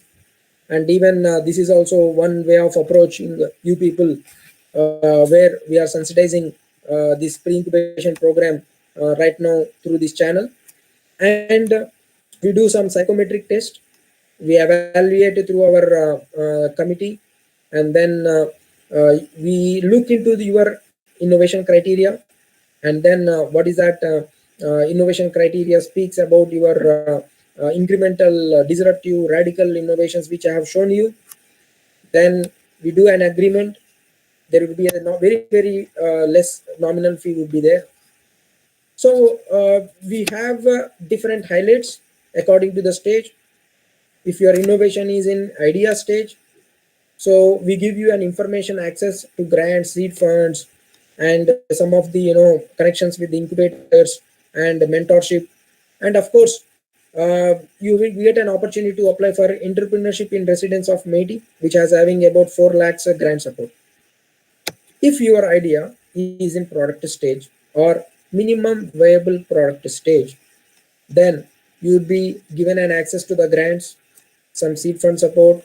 and even this is also one way of approaching you people, where we are sensitizing this pre-incubation program right now through this channel, and we do some psychometric test. We evaluate through our committee, and then we look into your innovation criteria, and then what is that innovation criteria speaks about your incremental, disruptive, radical innovations which I have shown you. Then we do an agreement. There will be a very less nominal fee would be there. So we have different highlights according to the stage. If your innovation is in idea stage, so we give you an information access to grants, seed funds, and some of the connections with the incubators and mentorship, and of course you will get an opportunity to apply for entrepreneurship in residence of MATI, which has having about 4 lakhs grant support. If your idea is in product stage or minimum viable product stage, then you would be given an access to the grants, some seed fund support,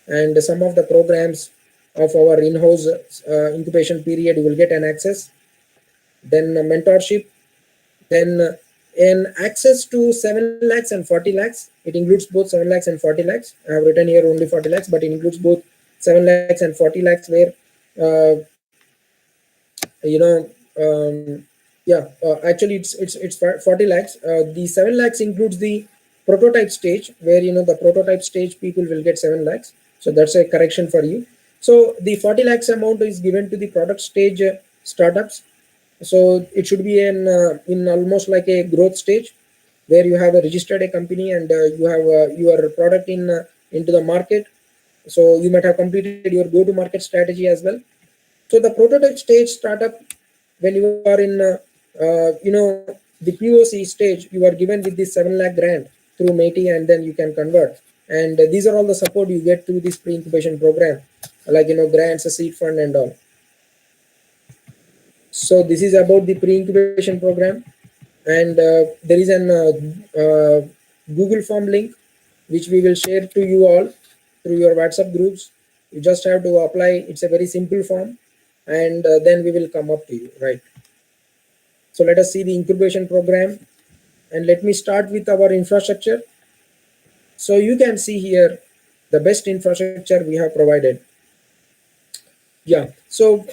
and some of the programs of our in-house incubation period. You will get an access, then mentorship, then an access to 7 lakhs and 40 lakhs. It includes both 7 lakhs and 40 lakhs. I have written here only 40 lakhs, but it includes both 7 lakhs and 40 lakhs, where actually it's 40 lakhs. The 7 lakhs includes the prototype stage, where the prototype stage people will get 7 lakhs. So that's a correction for you. So the 40 lakhs amount is given to the product stage startups. So it should be in almost like a growth stage, where you have registered a company and you have your product into the market. So you might have completed your go-to-market strategy as well. So the prototype stage startup, when you are in the POC stage, you are given with this 7 lakh grant through MATI, and then you can convert. And these are all the support you get through this pre-incubation program, like grants, a seed fund, and all. So this is about the pre-incubation program, and there is an Google form link which we will share to you all through your WhatsApp groups. You just have to apply. It's a very simple form, and then we will come up to you, right? So let us see the incubation program, and let me start with our infrastructure. So you can see here the best infrastructure we have provided. Yeah, so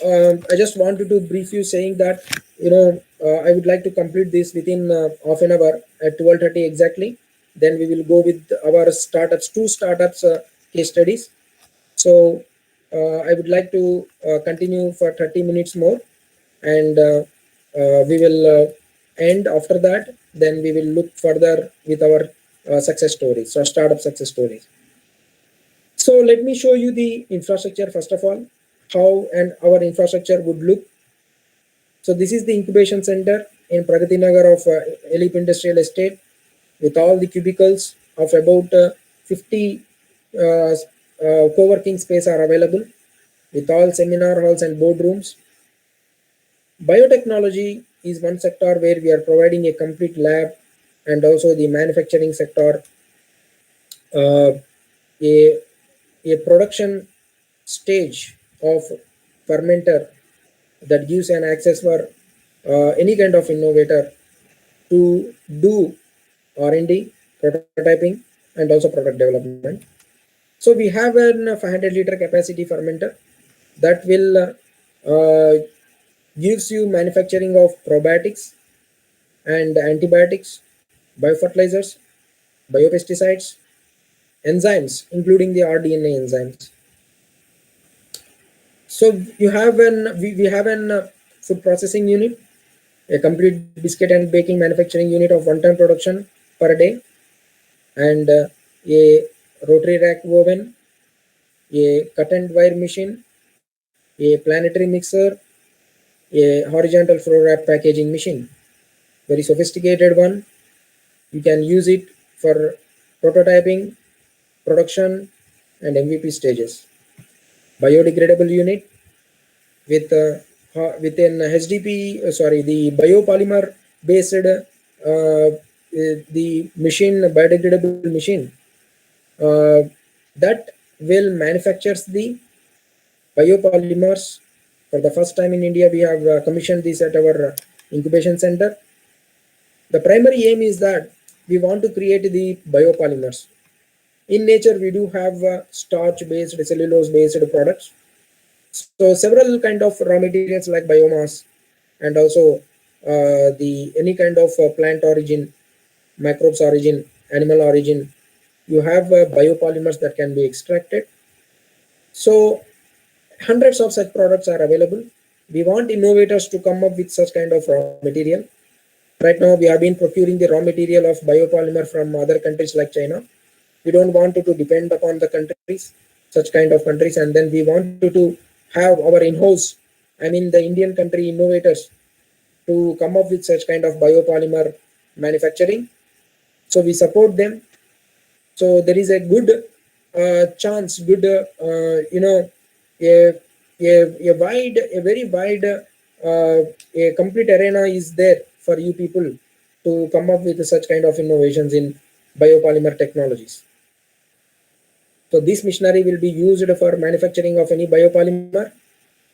I just wanted to brief you saying that I would like to complete this within half an hour at 12:30 exactly. Then we will go with our two startups case studies. So I would like to continue for 30 minutes more, and we will end after that. Then we will look further with our success stories, so startup success stories. So let me show you the infrastructure first of all, how and our infrastructure would look. So this is the incubation center in Pragati Nagar of ALEAP Industrial Estate, with all the cubicles of about 50 co-working space are available, with all seminar halls and boardrooms. Biotechnology is one sector where we are providing a complete lab, and also the manufacturing sector, a production stage of fermenter that gives an access for any kind of innovator to do R&D, prototyping, and also product development. So we have a 500 liter capacity fermenter that will gives you manufacturing of probiotics and antibiotics, biofertilizers, biopesticides, enzymes, including the rDNA enzymes. So you have we have an food processing unit, a complete biscuit and baking manufacturing unit of 1 ton production per day, and a rotary rack oven, a cut and wire machine, a planetary mixer, a horizontal flow wrap packaging machine. very sophisticated one. You can use it for prototyping, production, and MVP stages. Biodegradable unit with an HDP, the biopolymer based the machine, biodegradable machine that will manufactures the biopolymers. For the first time in India, we have commissioned this at our incubation center. The primary aim is that we want to create the biopolymers. In nature, we do have starch-based, cellulose-based products. So several kind of raw materials like biomass and also the any kind of plant origin, microbes origin, animal origin, you have biopolymers that can be extracted. So hundreds of such products are available. We want innovators to come up with such kind of raw material. Right now, we have been procuring the raw material of biopolymer from other countries like China. We don't want to depend upon the countries, such kind of countries, and then we want to have our in-house, the Indian country innovators to come up with such kind of biopolymer manufacturing. So we support them. So there is a good chance, good a very wide, a complete arena is there for you people to come up with such kind of innovations in biopolymer technologies. So this machinery will be used for manufacturing of any biopolymer,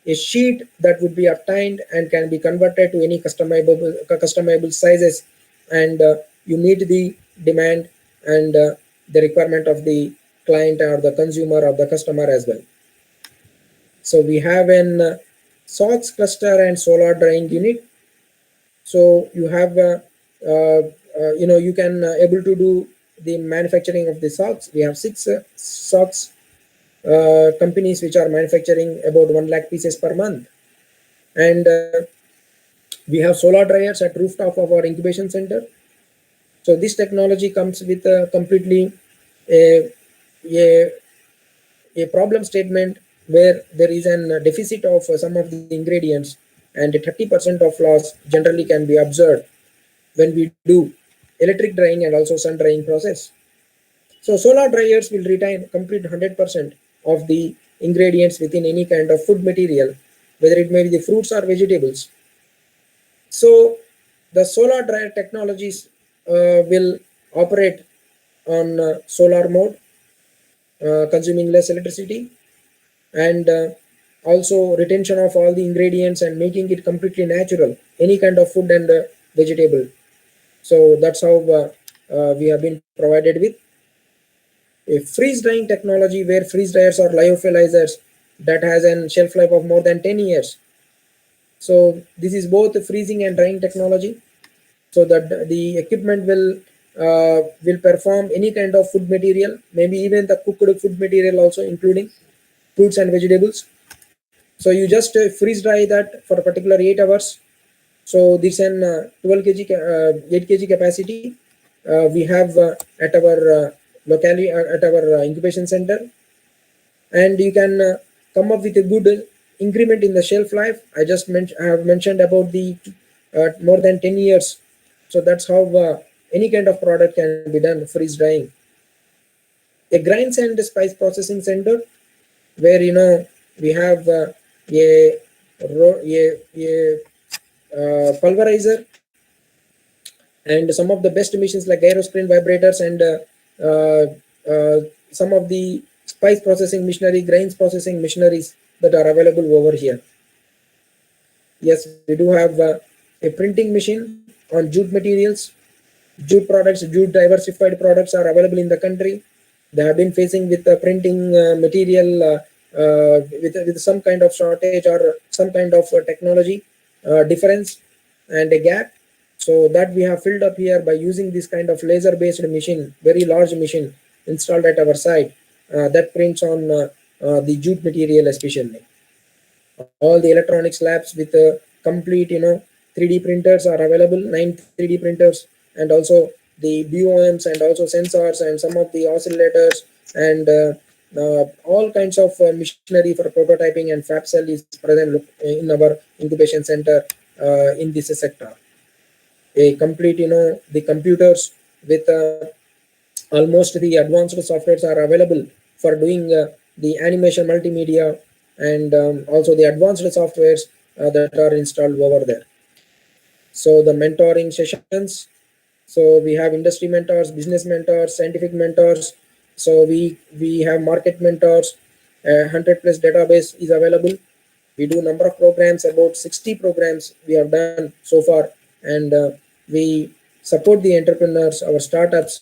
a sheet that would be obtained and can be converted to any customizable sizes, and you meet the demand and the requirement of the client or the consumer or the customer as well. So we have an SOX cluster and solar drying unit. So you have you can able to do the manufacturing of the SOX. We have 6 SOX companies which are manufacturing about 1 lakh pieces per month, and we have solar dryers at rooftop of our incubation center. So this technology comes with a completely a problem statement where there is a deficit of some of the ingredients, and 30% of loss generally can be observed when we do electric drying and also sun drying process. So solar dryers will retain complete 100% of the ingredients within any kind of food material, whether it may be the fruits or vegetables. So the solar dryer technologies will operate on solar mode, consuming less electricity, and also retention of all the ingredients and making it completely natural, any kind of food and vegetable. So that's how we have been provided with a freeze drying technology, where freeze dryers are lyophilizers that has a shelf life of more than 10 years. So this is both freezing and drying technology, so that the equipment will perform any kind of food material, maybe even the cooked food material also, including fruits and vegetables. So you just freeze dry that for a particular 8 hours. So this is 12 kg, 8 kg capacity we have at our locality, at our incubation center, and you can come up with a good increment in the shelf life. I have mentioned about the more than 10 years. So that's how any kind of product can be done freeze drying. A grinds and spice processing center, where we have a pulverizer and some of the best machines like gyrospring vibrators and some of the spice processing machinery, grains processing machineries that are available over here. Yes, we do have a printing machine on jute materials. Jute products, jute diversified products are available in the country. They have been facing with the printing material with some kind of shortage or some kind of technology difference and a gap. So that we have filled up here by using this kind of laser based machine, very large machine installed at our site that prints on the jute material especially. All the electronics labs with complete 3D printers are available, 9 3D printers, and also the BOMs and also sensors and some of the oscillators and all kinds of machinery for prototyping and fab cell is present in our incubation center in this sector. a complete, the computers with almost the advanced softwares are available for doing the animation multimedia and also the advanced softwares that are installed over there. So the mentoring sessions, so we have industry mentors, business mentors, scientific mentors. So we have market mentors. 100 plus database is available. We do number of programs, about 60 programs we have done so far, and we support the entrepreneurs, our startups,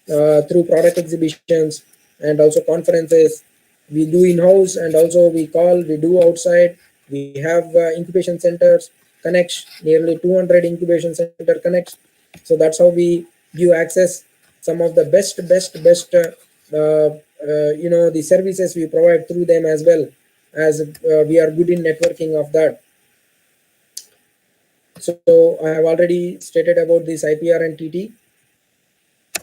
through product exhibitions and also conferences. We do in-house and also we do outside. We have incubation centers connects, nearly 200 incubation center connects. So that's how we give access some of the best the services we provide through them, as well as we are good in networking of that. So I have already stated about this IPR and TT.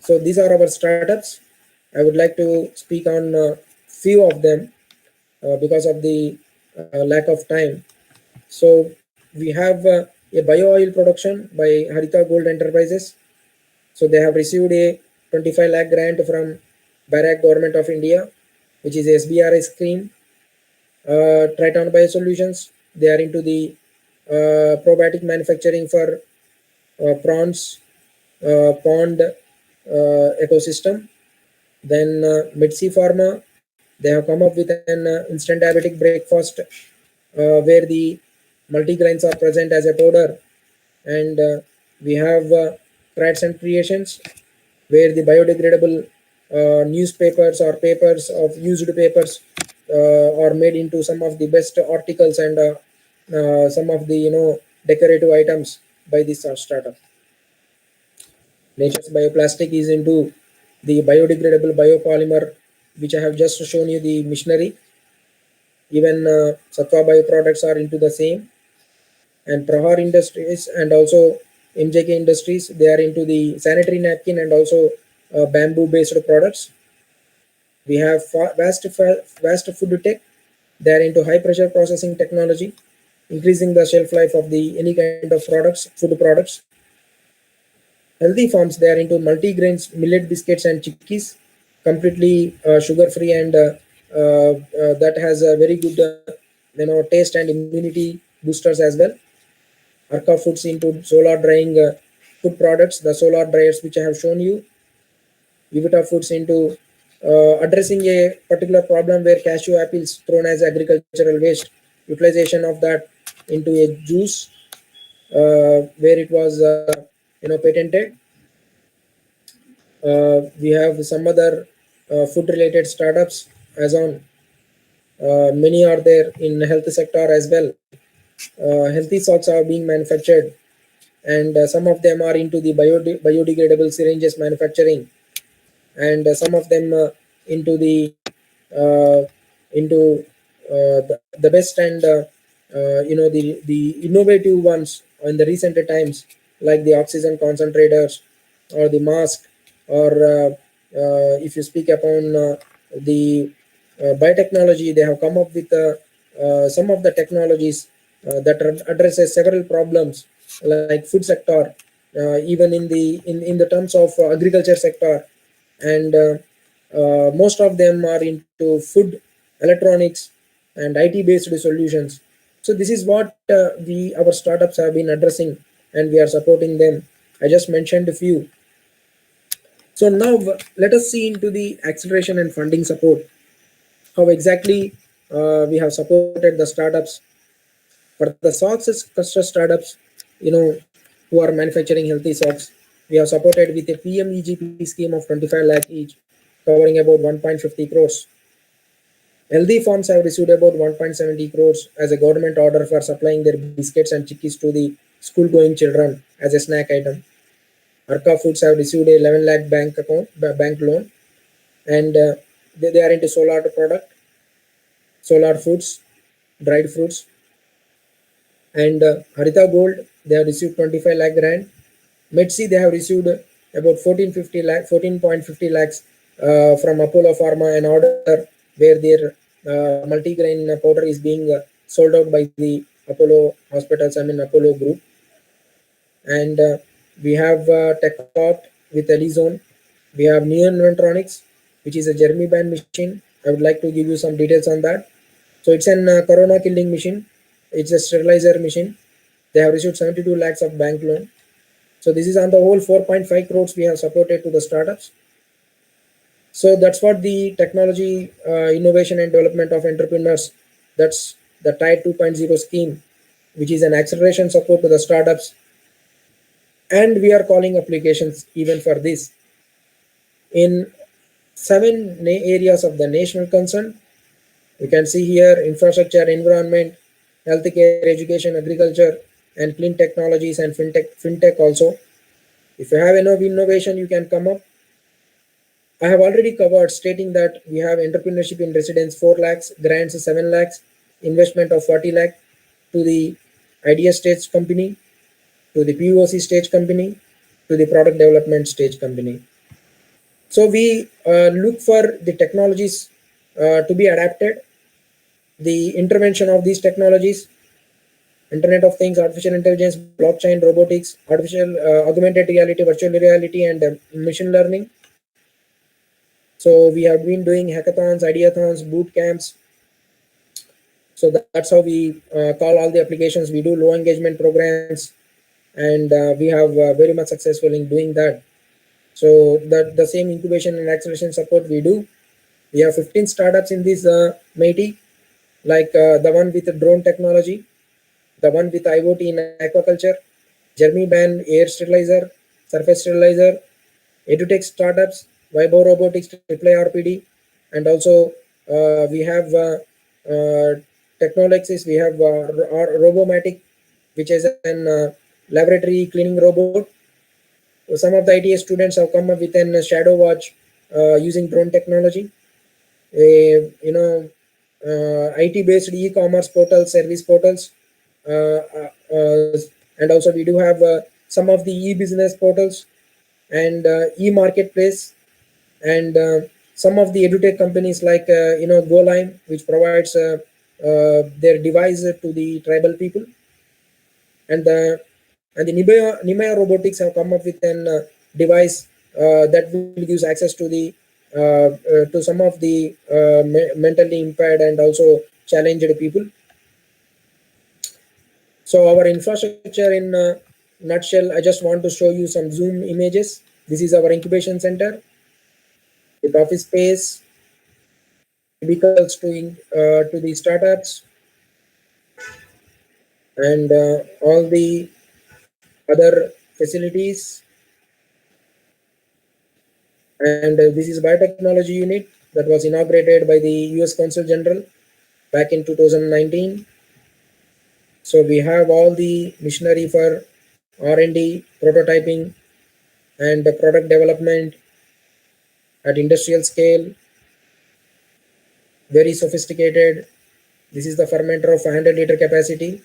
So these are our startups. I would like to speak on few of them because of the lack of time. So we have a bio oil production by Harita Gold Enterprises. So they have received a 25 lakh grant from Bharat Government of India, which is SBRI scheme. Triton Biosolutions, they are into the probiotic manufacturing for prawns, pond ecosystem. Then Mitsi Pharma, they have come up with an instant diabetic breakfast where the multigrains are present as a powder. And we have Crafts and Creations, where the biodegradable newspapers or papers of used papers are made into some of the best articles and some of the decorative items by this startup. Nature's Bioplastic is into the biodegradable biopolymer, which I have just shown you the machinery. Even Sattva Bioproducts are into the same. And Prahar Industries and also MJK Industries, they are into the sanitary napkin and also bamboo based products. We have vast food tech. They are into high pressure processing technology, increasing the shelf life of the any kind of products, food products. Healthy Farms, they are into multi-grains, millet biscuits and chickpeas, completely sugar free, and that has a very good taste and immunity boosters as well. Arca Foods into solar drying food products, the solar dryers which I have shown you. Vivita Foods into addressing a particular problem where cashew apples thrown as agricultural waste, utilization of that into a juice where it was patented. We have some other food related startups as on. Many are there in health sector as well. Healthy salts are being manufactured, and some of them are into the biodegradable syringes manufacturing, and some of them into the the best and the innovative ones in the recent times, like the oxygen concentrators or the mask, or if you speak upon the biotechnology, they have come up with some of the technologies that addresses several problems like food sector, even in the terms of agriculture sector, and most of them are into food, electronics, and IT based solutions. So this is what our startups have been addressing, and we are supporting them. I just mentioned a few. So now let us see into the acceleration and funding support. How exactly we have supported the startups. For the success startups, who are manufacturing healthy socks, we have supported with a PMEGP scheme of 25 lakh each, covering about 1.50 crores. Healthy Farms have received about 1.70 crores as a government order for supplying their biscuits and chickies to the school-going children as a snack item. Arca Foods have received a 11 lakh bank loan, and they are into solar product, solar foods, dried fruits. And Harita Gold, they have received 25 lakh grant. Medsi, they have received about 14.50 lakhs from Apollo Pharma, an order where their multigrain powder is being sold out by the Apollo hospitals, Apollo group. And We have TechOpt with Elizone. We have Neon Electronics, which is a Jeremy band machine. I would like to give you some details on that. So it's an corona killing machine. It's a sterilizer machine. They have received 72 lakhs of bank loan. So this is on the whole 4.5 crores we have supported to the startups. So that's what the technology innovation and development of entrepreneurs. That's the Tide 2.0 scheme, which is an acceleration support to the startups. And we are calling applications even for this. In 7 areas of the national concern, you can see here infrastructure, environment, healthcare, education, agriculture, and clean technologies and fintech also. If you have enough innovation, you can come up. I have already covered stating that we have entrepreneurship in residence 4 lakhs, grants 7 lakhs, investment of 40 lakh to the idea stage company, to the POC stage company, to the product development stage company. So we look for the technologies to be adapted, the intervention of these technologies, Internet of Things, artificial intelligence, blockchain, robotics, artificial augmented reality, virtual reality, and machine learning. So we have been doing hackathons, ideathons, boot camps. So that's how we call all the applications. We do low engagement programs, and we have very much successful in doing that. So the same incubation and acceleration support we do. We have 15 startups in this MIT, like the one with drone technology, the one with IoT in aquaculture, Jeremy band air sterilizer, surface sterilizer, edutech startups, Vibo Robotics, AAA RPD, and also we have Technolexis, we have Robomatic, which is an laboratory cleaning robot. So some of the ITA students have come up with a shadow watch using drone technology. IT based e-commerce portals, service portals, and also we do have some of the e-business portals and e-marketplace, and some of the edutech companies like GoLime, which provides their device to the tribal people, and the Nimaya Robotics have come up with an device that will give access to the to some of the mentally impaired and also challenged people. So our infrastructure in nutshell, I just want to show you some zoom images. This is our incubation center with office space, cubicles to the startups, and all the other facilities. And this is biotechnology unit that was inaugurated by the US Consul General back in 2019. So we have all the machinery for R&D, prototyping, and product development at industrial scale, very sophisticated. This is the fermenter of 500-liter capacity.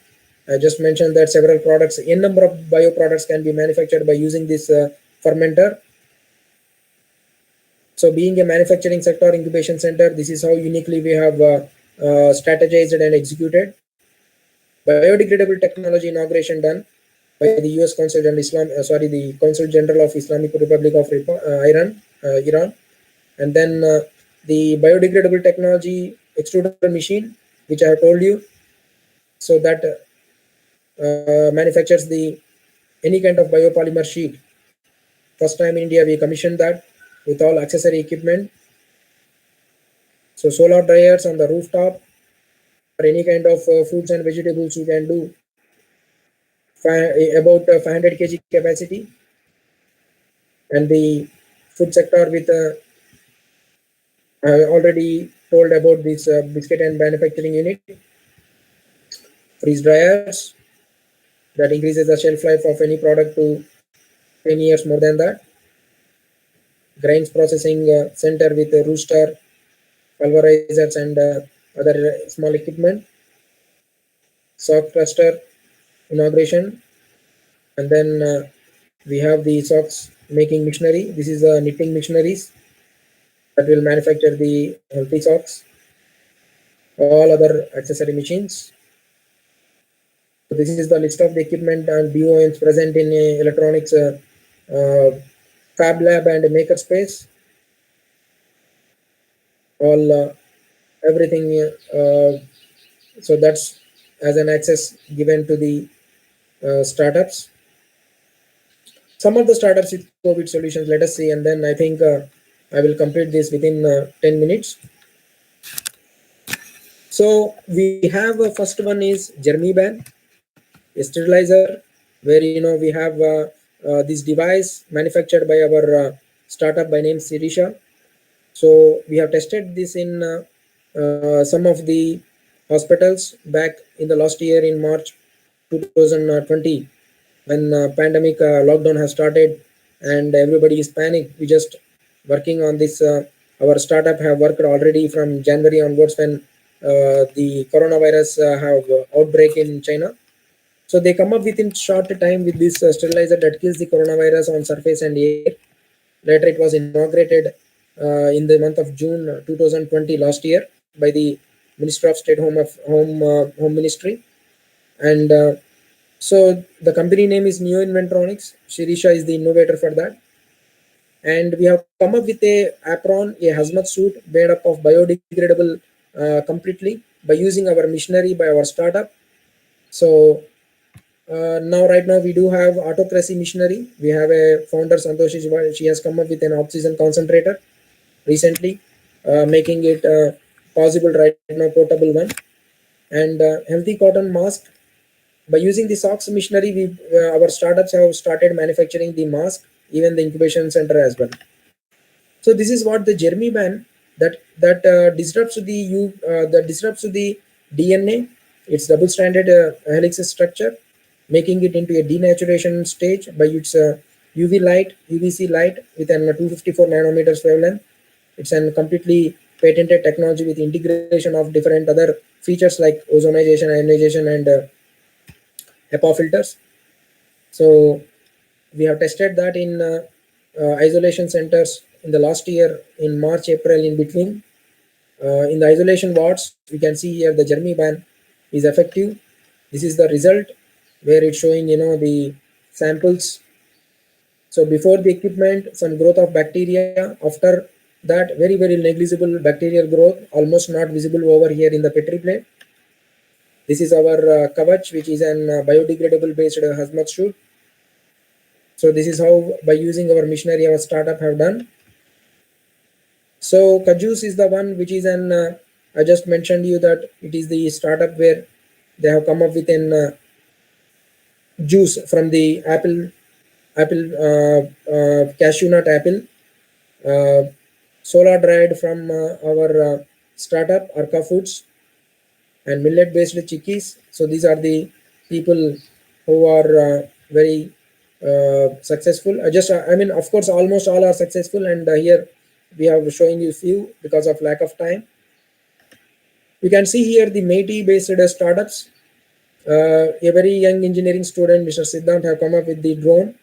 I just mentioned that several products, n number of bioproducts can be manufactured by using this fermenter. So being a manufacturing sector incubation center, this is how uniquely we have strategized and executed. Biodegradable technology inauguration done by the US Consul General the Consul General of Islamic Republic of Iran, and then the biodegradable technology extruder machine, which I have told you, so that manufactures any kind of biopolymer sheet. First time in India we commissioned that with all accessory equipment. So solar dryers on the rooftop for any kind of fruits and vegetables you can do. About 500 kg capacity, and the food sector with I already told about this biscuit and manufacturing unit, freeze dryers that increases the shelf life of any product to 10 years more than that, grains processing center with a rooster, pulverizers, and other small equipment, sock cluster inauguration, and then we have the socks making machinery. This is the knitting machineries that will manufacture the healthy socks, all other accessory machines. this is the list of the equipment and BOMs present in electronics fab lab and maker space. All everything. So that's as an access given to the startups. Some of the startups with COVID solutions. Let us see, and then I think I will complete this within 10 minutes. So we have first one is Germiban, a sterilizer, where we have this device manufactured by our startup by name Sirisha. So we have tested this in some of the hospitals back in the last year in March 2020, when pandemic lockdown has started and everybody is panicked. We just working on this. Our startup have worked already from January onwards when the coronavirus have outbreak in China. So they come up within short time with this sterilizer that kills the coronavirus on surface and air. Later it was inaugurated in the month of June 2020 last year by the Minister of State Home Ministry. And so the company name is Neo Inventronics. Shirisha is the innovator for that. And we have come up with a apron, a hazmat suit made up of biodegradable completely by using our machinery by our startup. So right now we do have autocracy machinery. We have a founder Santoshi. She has come up with an oxygen concentrator recently, making it possible right now, portable one. And healthy cotton mask. By using the SOX machinery, our startups have started manufacturing the mask, even the incubation center as well. So this is what the Germiban that disrupts the DNA. It's double-stranded helix structure, making it into a denaturation stage by its UVC light with an 254 nanometers wavelength. It's a completely patented technology with integration of different other features like ozonization, ionization, and HEPA filters. So we have tested that in isolation centers in the last year in March, April in between. In the isolation wards, we can see here the Germiban is effective. This is the result where it's showing the samples. So before the equipment, some growth of bacteria. After that, very negligible bacterial growth, almost not visible over here in the Petri plate. This is our Kavach, which is an biodegradable based hazmat suit. So this is how, by using our machinery, our startup have done. So Kajus is the one which is an I just mentioned you that it is the startup where they have come up with an juice from the apple cashew nut apple, solar dried from our startup Arca Foods, and millet based chickies. So these are the people who are very successful. Of course, almost all are successful, and here we have showing you few because of lack of time. You can see here the Métis based startups. A very young engineering student, Mr. Siddhant, have come up with the drone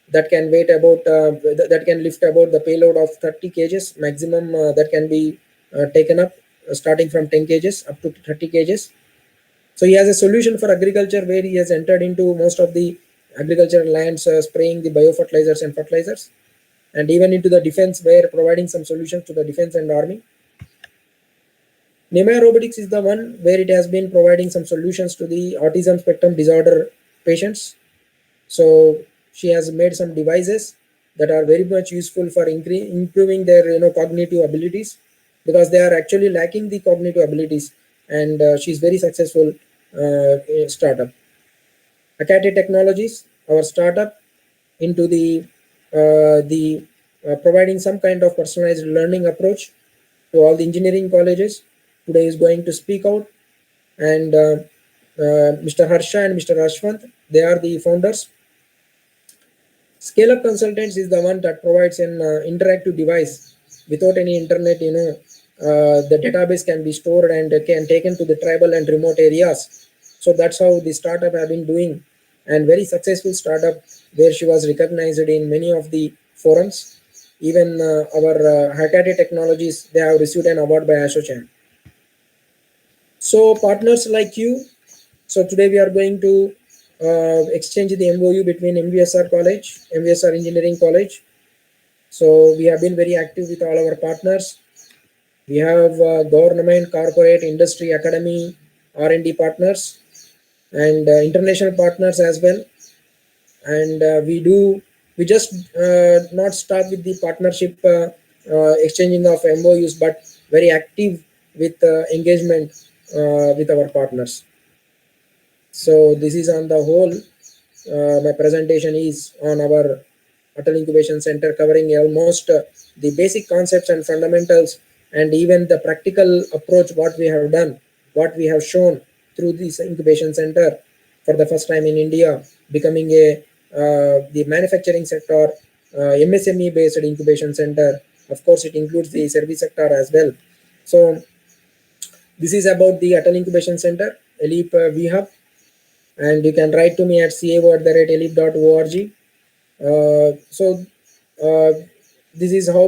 that can weight about that can lift about the payload of 30 kgs maximum that can be taken up starting from 10 kgs up to 30 kgs. So he has a solution for agriculture where he has entered into most of the agricultural lands, spraying the biofertilizers and fertilizers, and even into the defense where providing some solutions to the defense and army. Nemaya Robotics is the one where it has been providing some solutions to the autism spectrum disorder patients. So she has made some devices that are very much useful for improving their cognitive abilities, because they are actually lacking the cognitive abilities, and she's very successful startup. Akate Technologies, our startup into the providing some kind of personalized learning approach to all the engineering colleges. Today is going to speak out, and Mr. Harsha and Mr. Ashwant, they are the founders. Scale Up Consultants is the one that provides an interactive device without any internet. The database can be stored and can taken to the tribal and remote areas. So that's how the startup have been doing, and very successful startup where she was recognized in many of the forums. Even our Hakate Technologies, they have received an award by ASSOCHAM. So partners like you, So today we are going to exchange the MOU between MVSR College, MVSR Engineering College. So we have been very active with all our partners. We have government, corporate, industry, academy, R&D partners, and international partners as well. And we just not start with the partnership exchanging of MOUs, but very active with engagement with our partners. So this is on the whole. My presentation is on our Atal Incubation Center, covering almost the basic concepts and fundamentals, and even the practical approach, what we have done, what we have shown through this incubation center for the first time in India, becoming the manufacturing sector MSME based incubation center. Of course, it includes the service sector as well. So this is about the Atal Incubation Center, ALEAP VHub, and you can write to me at cao@aleap.org. So this is how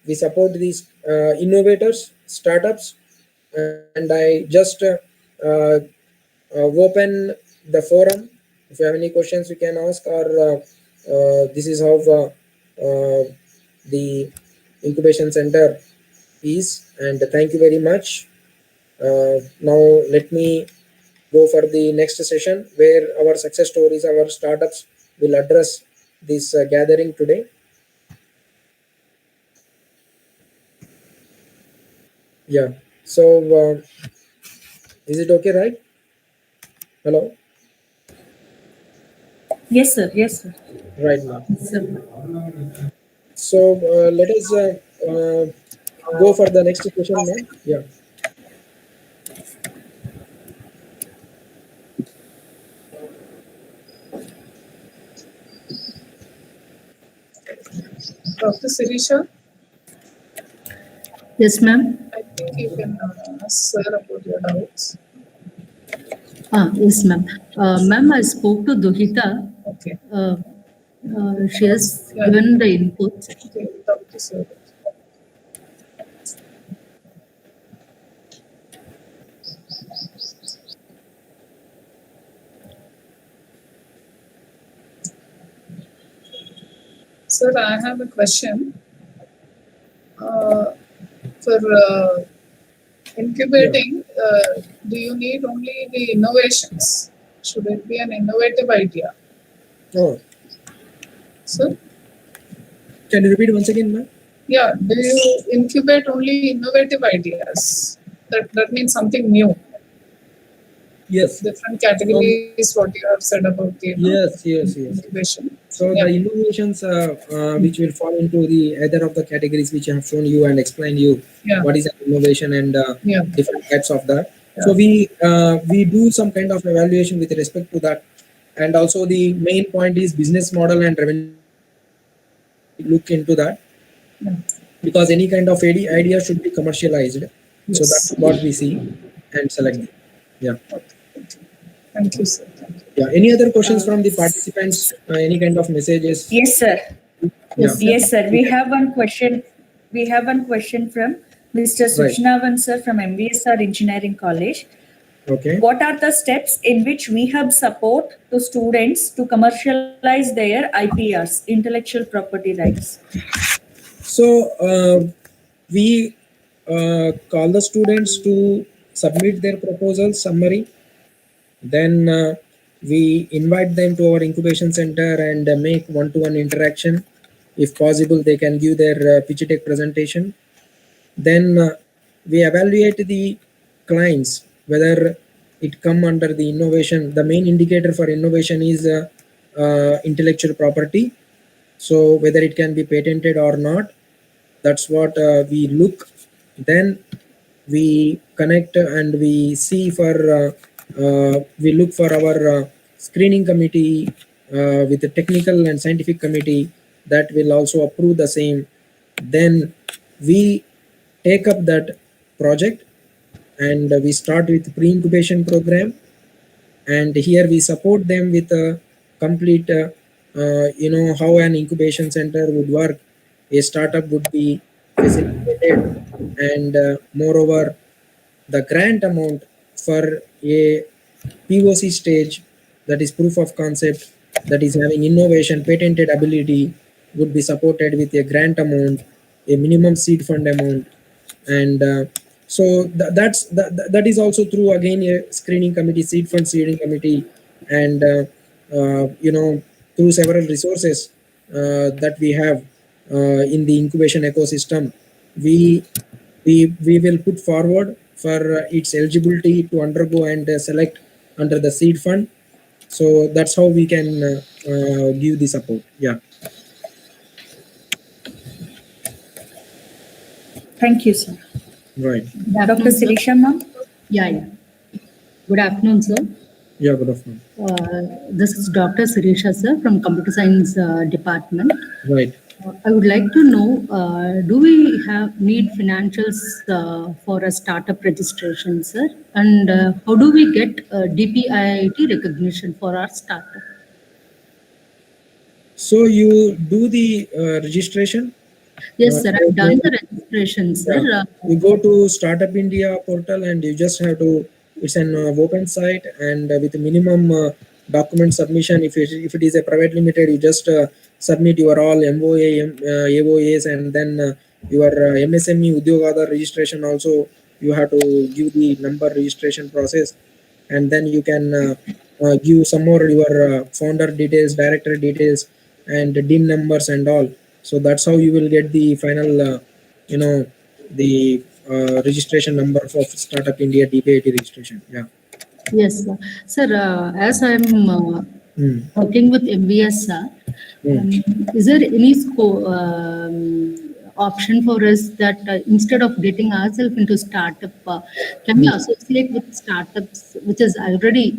we support these innovators, startups, and I just open the forum. If you have any questions, you can ask, or this is how the incubation center is. And thank you very much. Now let me go for the next session, where our success stories, our startups will address this gathering today. Yeah. So is it okay, right? Hello. Yes, sir. Yes, sir. Right now. Sir. So let us go for the next question, ma'am. Yeah. Dr. Sirisha, Yes, ma'am. I think you can ask sir about your doubts. Yes, ma'am. Ma'am, I spoke to Duhita. Okay. She has given the input. Okay, talk to sir. Sir, I have a question. For incubating, do you need only the innovations? Should it be an innovative idea? Oh, Sir? can you repeat once again, ma'am? Yeah, do you incubate only innovative ideas? That means something new. Yes. Different categories, what you have said about the Yes. incubation. So Yeah. the innovations which will fall into the either of the categories which I have shown you and explained you Yeah. what is an innovation and Yeah. different types of that. Yeah. So we do some kind of evaluation with respect to that, and also the main point is business model and revenue. Look into that, Yeah. because any kind of idea should be commercialized. So Yes. that's what we see and select them. Yeah. Okay. Thank you, sir. Thank you. Yeah. Any other questions from the participants? Any kind of messages? Yes, sir. Yeah. Yes, sir. We have one question. We have one question from Mr. Suchnavan, sir, from MVSR Engineering College. Okay. What are the steps in which we have support to students to commercialize their IPRs, intellectual property rights? So we call the students to submit their proposal summary. Then we invite them to our incubation center and make one-to-one interaction. If possible, they can give their pitch deck presentation. Then we evaluate the clients, whether it come under the innovation. The main indicator for innovation is intellectual property. So whether it can be patented or not, that's what we look. Then we connect and we see for we look for our screening committee with the technical and scientific committee that will also approve the same. Then we take up that project and we start with pre-incubation program, and here we support them with a complete how an incubation center would work, a startup would be facilitated, and moreover the grant amount for a POC stage, that is proof of concept, that is having innovation, patented ability, would be supported with a grant amount, a minimum seed fund amount, and so that is also through again a screening committee, seed fund screening committee, and through several resources that we have in the incubation ecosystem, we will put forward for its eligibility to undergo and select under the seed fund. So that's how we can give the support. Yeah. Thank you, sir. Right. Good Dr. afternoon, sir. Sirisha, ma'am. Yeah. Good afternoon, sir. Yeah, good afternoon. This is Dr. Sirisha, sir, from Computer Science Department. Right. I would like to know, do we need financials for a startup registration, sir? And how do we get DPIIT recognition for our startup? So you do the registration? Yes, sir. I've done the registration, sir. Yeah. You go to Startup India portal and you just have to, it's an open site, and with minimum document submission, if it is a private limited, you just submit your all MOA, AOAs, and then your MSME Udyogada registration also, you have to give the number registration process, and then you can give some more your founder details, director details, and DIN numbers and all. So that's how you will get the final, the registration number for Startup India DPIT registration. Yeah. Yes, sir. Sir, as I'm working with MVSR, is there any option for us that instead of getting ourselves into startup, can we associate with startups which is already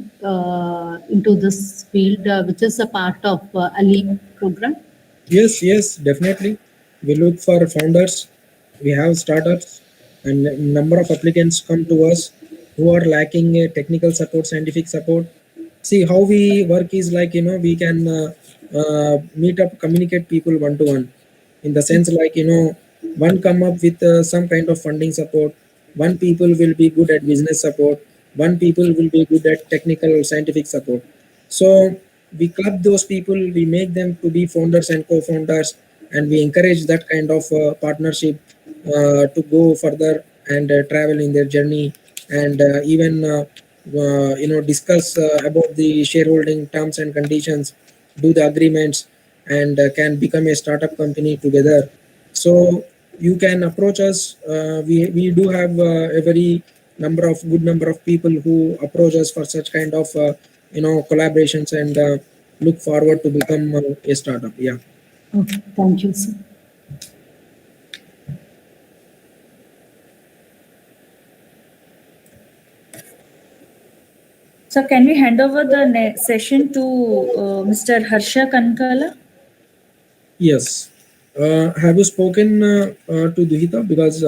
into this field, which is a part of ALEAP program? Yes, definitely. We look for founders. We have startups, and number of applicants come to us who are lacking technical support, scientific support. See, how we work is like, we can meet up, communicate people one to one, in the sense like, one come up with some kind of funding support, one people will be good at business support, one people will be good at technical or scientific support. So we club those people, we make them to be founders and co-founders, and we encourage that kind of partnership to go further and travel in their journey, and even discuss about the shareholding terms and conditions, do the agreements, and can become a startup company together. So you can approach us. We do have a very good number of people who approach us for such kind of collaborations, and look forward to become a startup. Yeah. Okay, thank you, sir. So can we hand over the session to Mr. Harsha Kankala? Yes. Have you spoken to Duhita? Because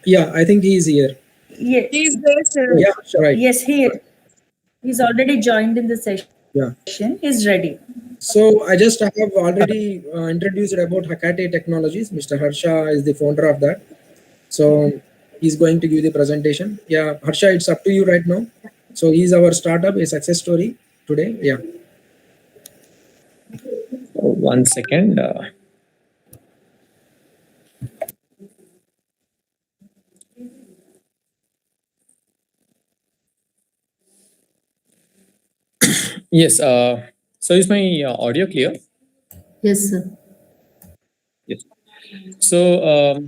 yeah, I think he is here. Yes. He's there, sir. Yeah, right. Yes, he's already joined in the session. Yeah. He's ready. So I just have already introduced about Hecate Technologies. Mr. Harsha is the founder of that. So he's going to give the presentation. Yeah, Harsha, it's up to you right now. So he's our startup, a success story today. Yeah. One second. Yes. So is my audio clear? Yes, sir. Yes. So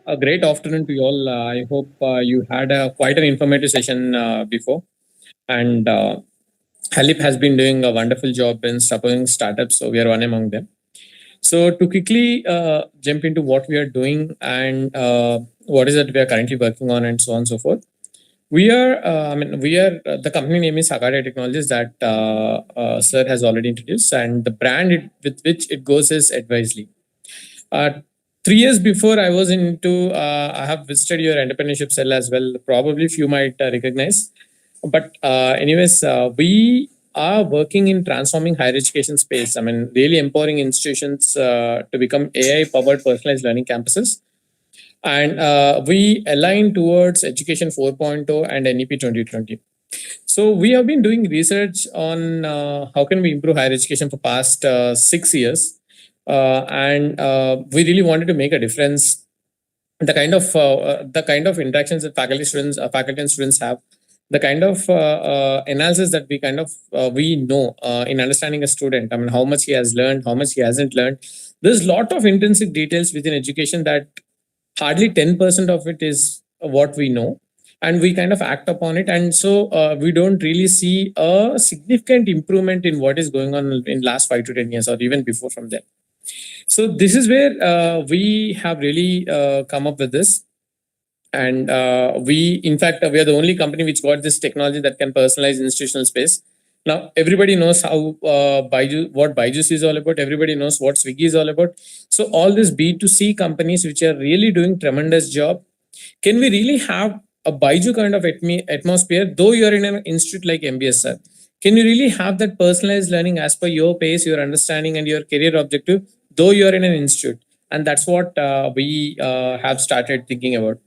a great afternoon to you all. I hope you had quite an informative session before, and ALEAP has been doing a wonderful job in supporting startups. So we are one among them. So to quickly jump into what we are doing and what is it we are currently working on, and so on and so forth. We are, the company name is Hecate Technologies that Sir has already introduced, and the brand with which it goes is Advisely. 3 years before I was into, I have visited your entrepreneurship cell as well. Probably few might recognize. But anyways, we are working in transforming higher education space. I mean, really empowering institutions to become AI-powered personalized learning campuses. And we align towards Education 4.0 and NEP 2020. So we have been doing research on how can we improve higher education for past 6 years, and we really wanted to make a difference. The kind of interactions that faculty and students have, the kind of analysis that we know in understanding a student. I mean, how much he has learned, how much he hasn't learned. There's a lot of intrinsic details within education that hardly 10% of it is what we know, and we kind of act upon it, and so we don't really see a significant improvement in what is going on in last 5 to 10 years or even before from there. So this is where we have really come up with this, and in fact we are the only company which got this technology that can personalize institutional space. Now everybody knows how what Byju's is all about. Everybody knows what Swiggy is all about. So all these B2C companies which are really doing tremendous job, can we really have a Byju kind of atmosphere, though you are in an institute like MVSR? Can you really have that personalized learning as per your pace, your understanding, and your career objective, though you are in an institute? And that's what we have started thinking about.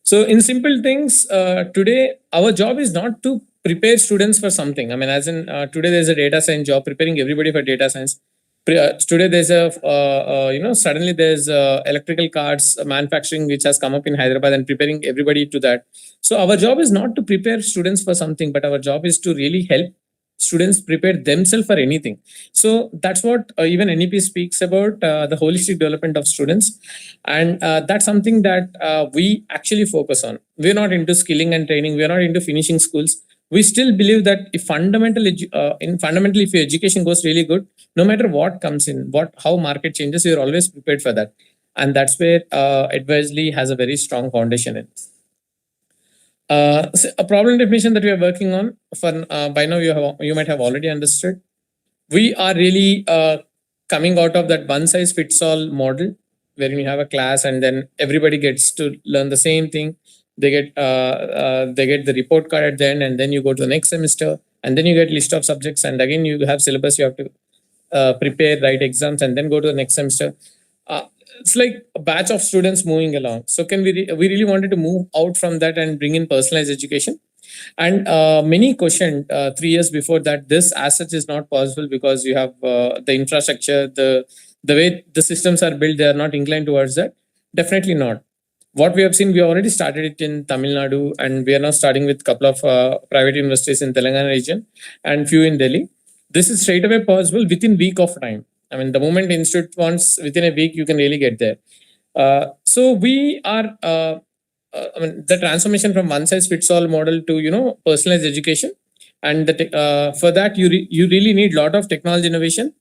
So in simple things, today, our job is not to prepare students for something. I mean, as in today, there's a data science job preparing everybody for data science. Today, there's suddenly there's electrical cars manufacturing, which has come up in Hyderabad, and preparing everybody to that. So our job is not to prepare students for something, but our job is to really help students prepare themselves for anything. So that's what even NEP speaks about, the holistic development of students. And that's something that we actually focus on. We're not into skilling and training. We're not into finishing schools. We still believe that if fundamentally if your education goes really good, no matter what comes in, how market changes, you're always prepared for that. And that's where Advisory has a very strong foundation in. So a problem definition that we are working on, for by now you might have already understood. We are really coming out of that one size fits all model, wherein you have a class and then everybody gets to learn the same thing. They get the report card at the end, and then you go to the next semester, and then you get list of subjects, and again you have syllabus. You have to prepare, write exams, and then go to the next semester. It's like a batch of students moving along. So can we really wanted to move out from that and bring in personalized education. And many questioned 3 years before that this as such is not possible because you have the infrastructure, the way the systems are built, they are not inclined towards that. Definitely not. What we have seen, we already started it in Tamil Nadu, and we are now starting with a couple of private universities in Telangana region and few in Delhi. This is straight away possible within week of time. I mean, the moment institute wants, within a week, you can really get there. So we are, the transformation from one size fits all model to, personalized education. And for that, you really need a lot of technology innovation.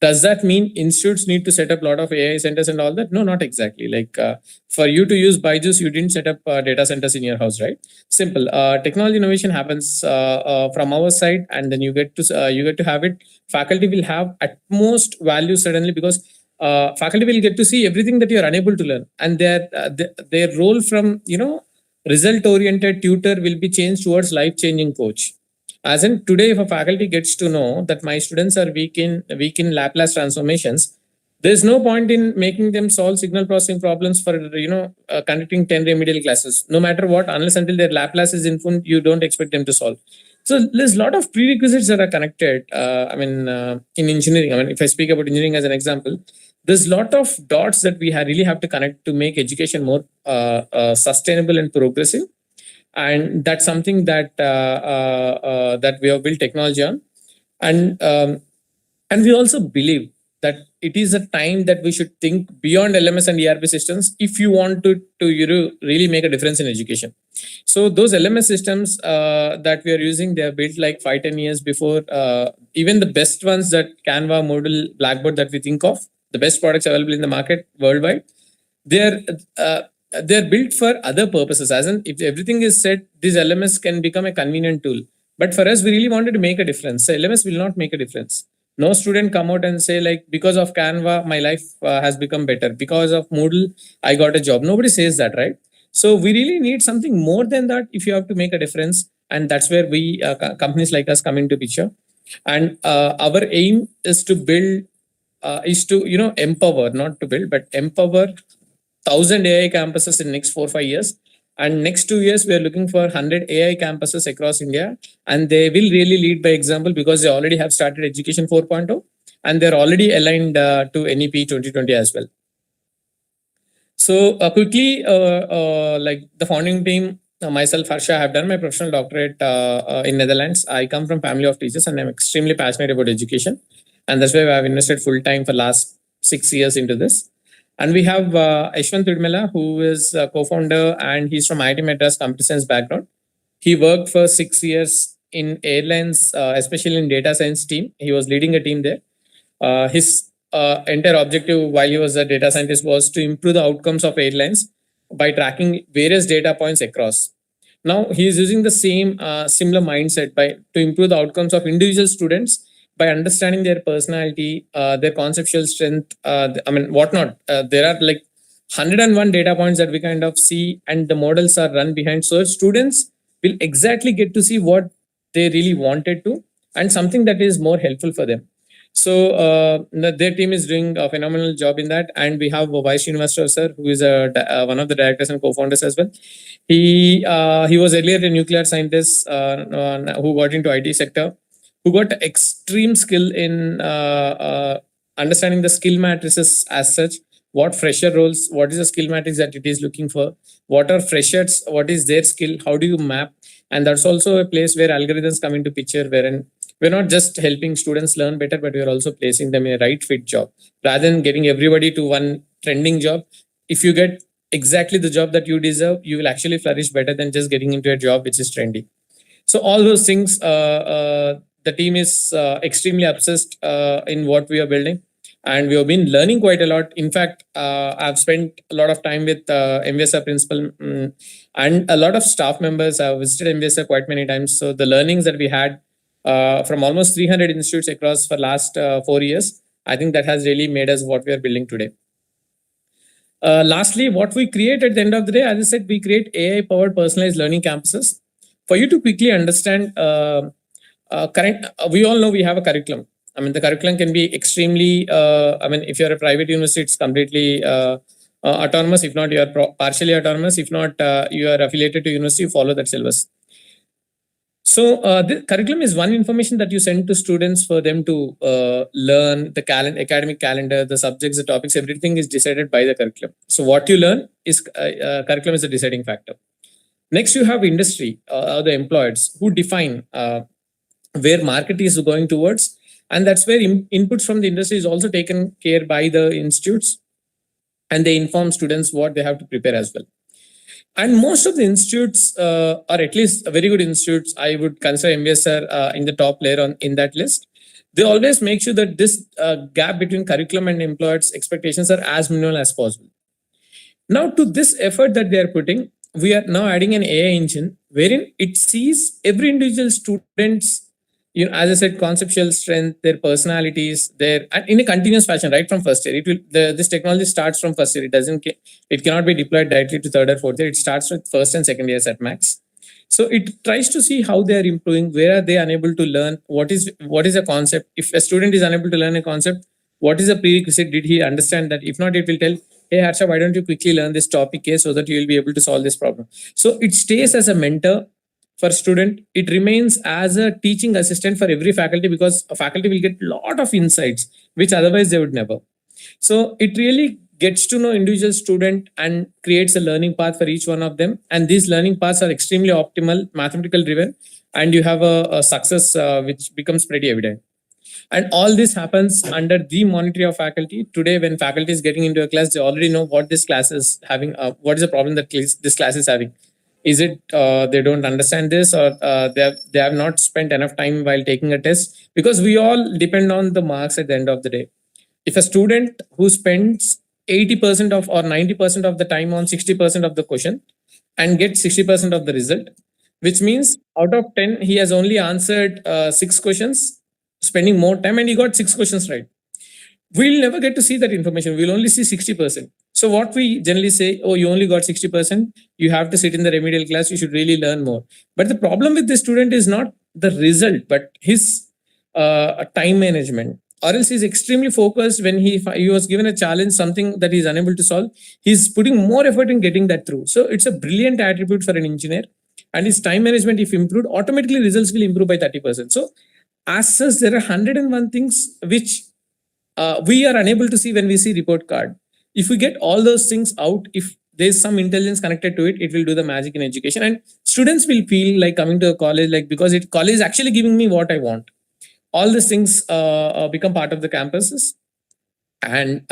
Does that mean institutes need to set up a lot of AI centers and all that? No, not exactly. Like for you to use Byju's, you didn't set up data centers in your house, right? Simple. Technology innovation happens from our side, and then you get to have it. Faculty will have at most value suddenly because faculty will get to see everything that you are unable to learn, and their role from result oriented tutor will be changed towards life changing coach. As in today, if a faculty gets to know that my students are weak in Laplace transformations, there's no point in making them solve signal processing problems for conducting 10 remedial classes. No matter what, unless until their Laplace is in full, you don't expect them to solve. So there's a lot of prerequisites that are connected. In engineering, if I speak about engineering as an example, there's a lot of dots that we really have to connect to make education more sustainable and progressive. And that's something that that we have built technology on, and we also believe that it is a time that we should think beyond LMS and ERP systems if you want to really make a difference in education. So those LMS systems that we are using, they are built like 5-10 years before even the best ones, that Canva, Moodle, Blackboard that we think of, the best products available in the market worldwide. They're built for other purposes. As in, if everything is set, this LMS can become a convenient tool. But for us, we really wanted to make a difference. So LMS will not make a difference. No student come out and say like, because of Canva, my life has become better. Because of Moodle, I got a job. Nobody says that, right? So we really need something more than that if you have to make a difference. And that's where we companies like us come into picture. And our aim is to build, empower, not to build, but empower 1,000 AI campuses in the next 4-5 years, And next 2 years, we are looking for 100 AI campuses across India. And they will really lead by example because they already have started Education 4.0 and they're already aligned to NEP 2020 as well. So quickly, like the founding team, myself, Harsha, have done my professional doctorate in Netherlands. I come from family of teachers and I'm extremely passionate about education. And that's why I've invested full time for last 6 years into this. And we have Ashwant Tidmela, who is a co-founder and he's from IIT Madras computer science background. He worked for 6 years in airlines, especially in data science team. He was leading a team there. His entire objective while he was a data scientist was to improve the outcomes of airlines by tracking various data points across. Now he is using the same similar mindset to improve the outcomes of individual students by understanding their personality, their conceptual strength, whatnot. There are like 101 data points that we kind of see, and the models are run behind. So students will exactly get to see what they really wanted to, and something that is more helpful for them. So their team is doing a phenomenal job in that, and we have Vice University sir, who is one of the directors and co-founders as well. He was earlier a nuclear scientist who got into IT sector, who got extreme skill in understanding the skill matrices as such. What fresher roles, what is the skill matrix that it is looking for? What are freshers? What is their skill? How do you map? And that's also a place where algorithms come into picture, wherein we're not just helping students learn better, but we're also placing them in a right fit job. Rather than getting everybody to one trending job, if you get exactly the job that you deserve, you will actually flourish better than just getting into a job which is trendy. So all those things, the team is extremely obsessed in what we are building. And we have been learning quite a lot. In fact, I've spent a lot of time with MVSR principal and a lot of staff members. I've visited MVSR quite many times. So the learnings that we had from almost 300 institutes across for last 4 years, I think that has really made us what we are building today. Lastly, what we create at the end of the day, as I said, we create AI-powered personalized learning campuses. For you to quickly understand, we all know we have a curriculum. I mean, the curriculum can be extremely, if you're a private university, it's completely autonomous. If not, you are partially autonomous. If not, you are affiliated to university, you follow that syllabus. So the curriculum is one information that you send to students for them to learn. The academic calendar, the subjects, the topics, everything is decided by the curriculum. So what you learn is curriculum is a deciding factor. Next, you have industry, the employers who define where market is going towards. And that's where inputs from the industry is also taken care by the institutes, and they inform students what they have to prepare as well. And most of the institutes, or at least very good institutes, I would consider MVSR in the top layer in that list. They always make sure that this gap between curriculum and employers' expectations are as minimal as possible. Now, to this effort that they are putting, we are now adding an AI engine wherein it sees every individual student's, as I said, conceptual strength, their personalities, in a continuous fashion, right from first year. This technology starts from first year. It cannot be deployed directly to third or fourth year. It starts with first and second years at max. So it tries to see how they are improving, where are they unable to learn, what is a concept. If a student is unable to learn a concept, what is a prerequisite? Did he understand that? If not, it will tell, hey Harsha, why don't you quickly learn this topic here so that you will be able to solve this problem. So it stays as a mentor for student. It remains as a teaching assistant for every faculty, because a faculty will get a lot of insights which otherwise they would never. So it really gets to know individual student and creates a learning path for each one of them. And these learning paths are extremely optimal, mathematical driven, and you have a success which becomes pretty evident. And all this happens under the monitoring of faculty. Today, when faculty is getting into a class, they already know what this class is having, what is the problem that this class is having. Is it they don't understand this, or they have not spent enough time while taking a test? Because we all depend on the marks at the end of the day. If a student who spends 80% of or 90% of the time on 60% of the question and gets 60% of the result, which means out of 10, he has only answered 6 questions, spending more time, and he got 6 questions right. We'll never get to see that information. We'll only see 60%. So what we generally say, oh, you only got 60%. You have to sit in the remedial class. You should really learn more. But the problem with the student is not the result, but his time management. or else he's extremely focused when he was given a challenge, something that he's unable to solve. He's putting more effort in getting that through. So it's a brilliant attribute for an engineer. And his time management, if improved, automatically results will improve by 30%. So as such, there are 101 things which we are unable to see when we see report card. If we get all those things out, if there's some intelligence connected to it, it will do the magic in education. And students will feel like coming to a college, like because college is actually giving me what I want. All these things become part of the campuses. And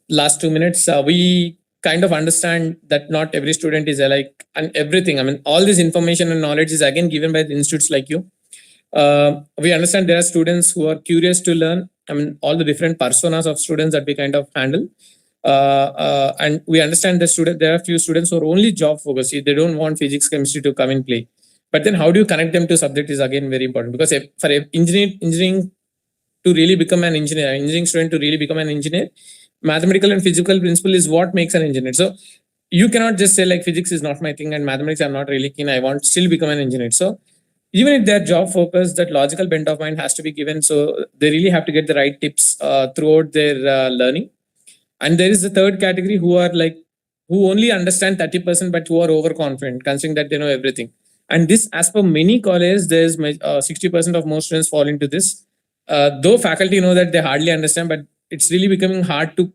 last 2 minutes, we kind of understand that not every student is alike and everything. I mean, all this information and knowledge is again given by the institutes like you. We understand there are students who are curious to learn. I mean, all the different personas of students that we kind of handle. And we understand there are a few students who are only job focused. They don't want physics, chemistry to come in play. But then how do you connect them to subject is again very important, because for engineering to really become an engineer, engineering student to really become an engineer, mathematical and physical principle is what makes an engineer. So you cannot just say like physics is not my thing and mathematics I'm not really keen, I want to still become an engineer. So even if they're job focused, that logical bent of mind has to be given. So they really have to get the right tips throughout their learning. And there is the third category who only understand 30%, but who are overconfident, considering that they know everything. And this, as per many colleges, there's 60% of most students fall into this. Though faculty know that they hardly understand, but it's really becoming hard to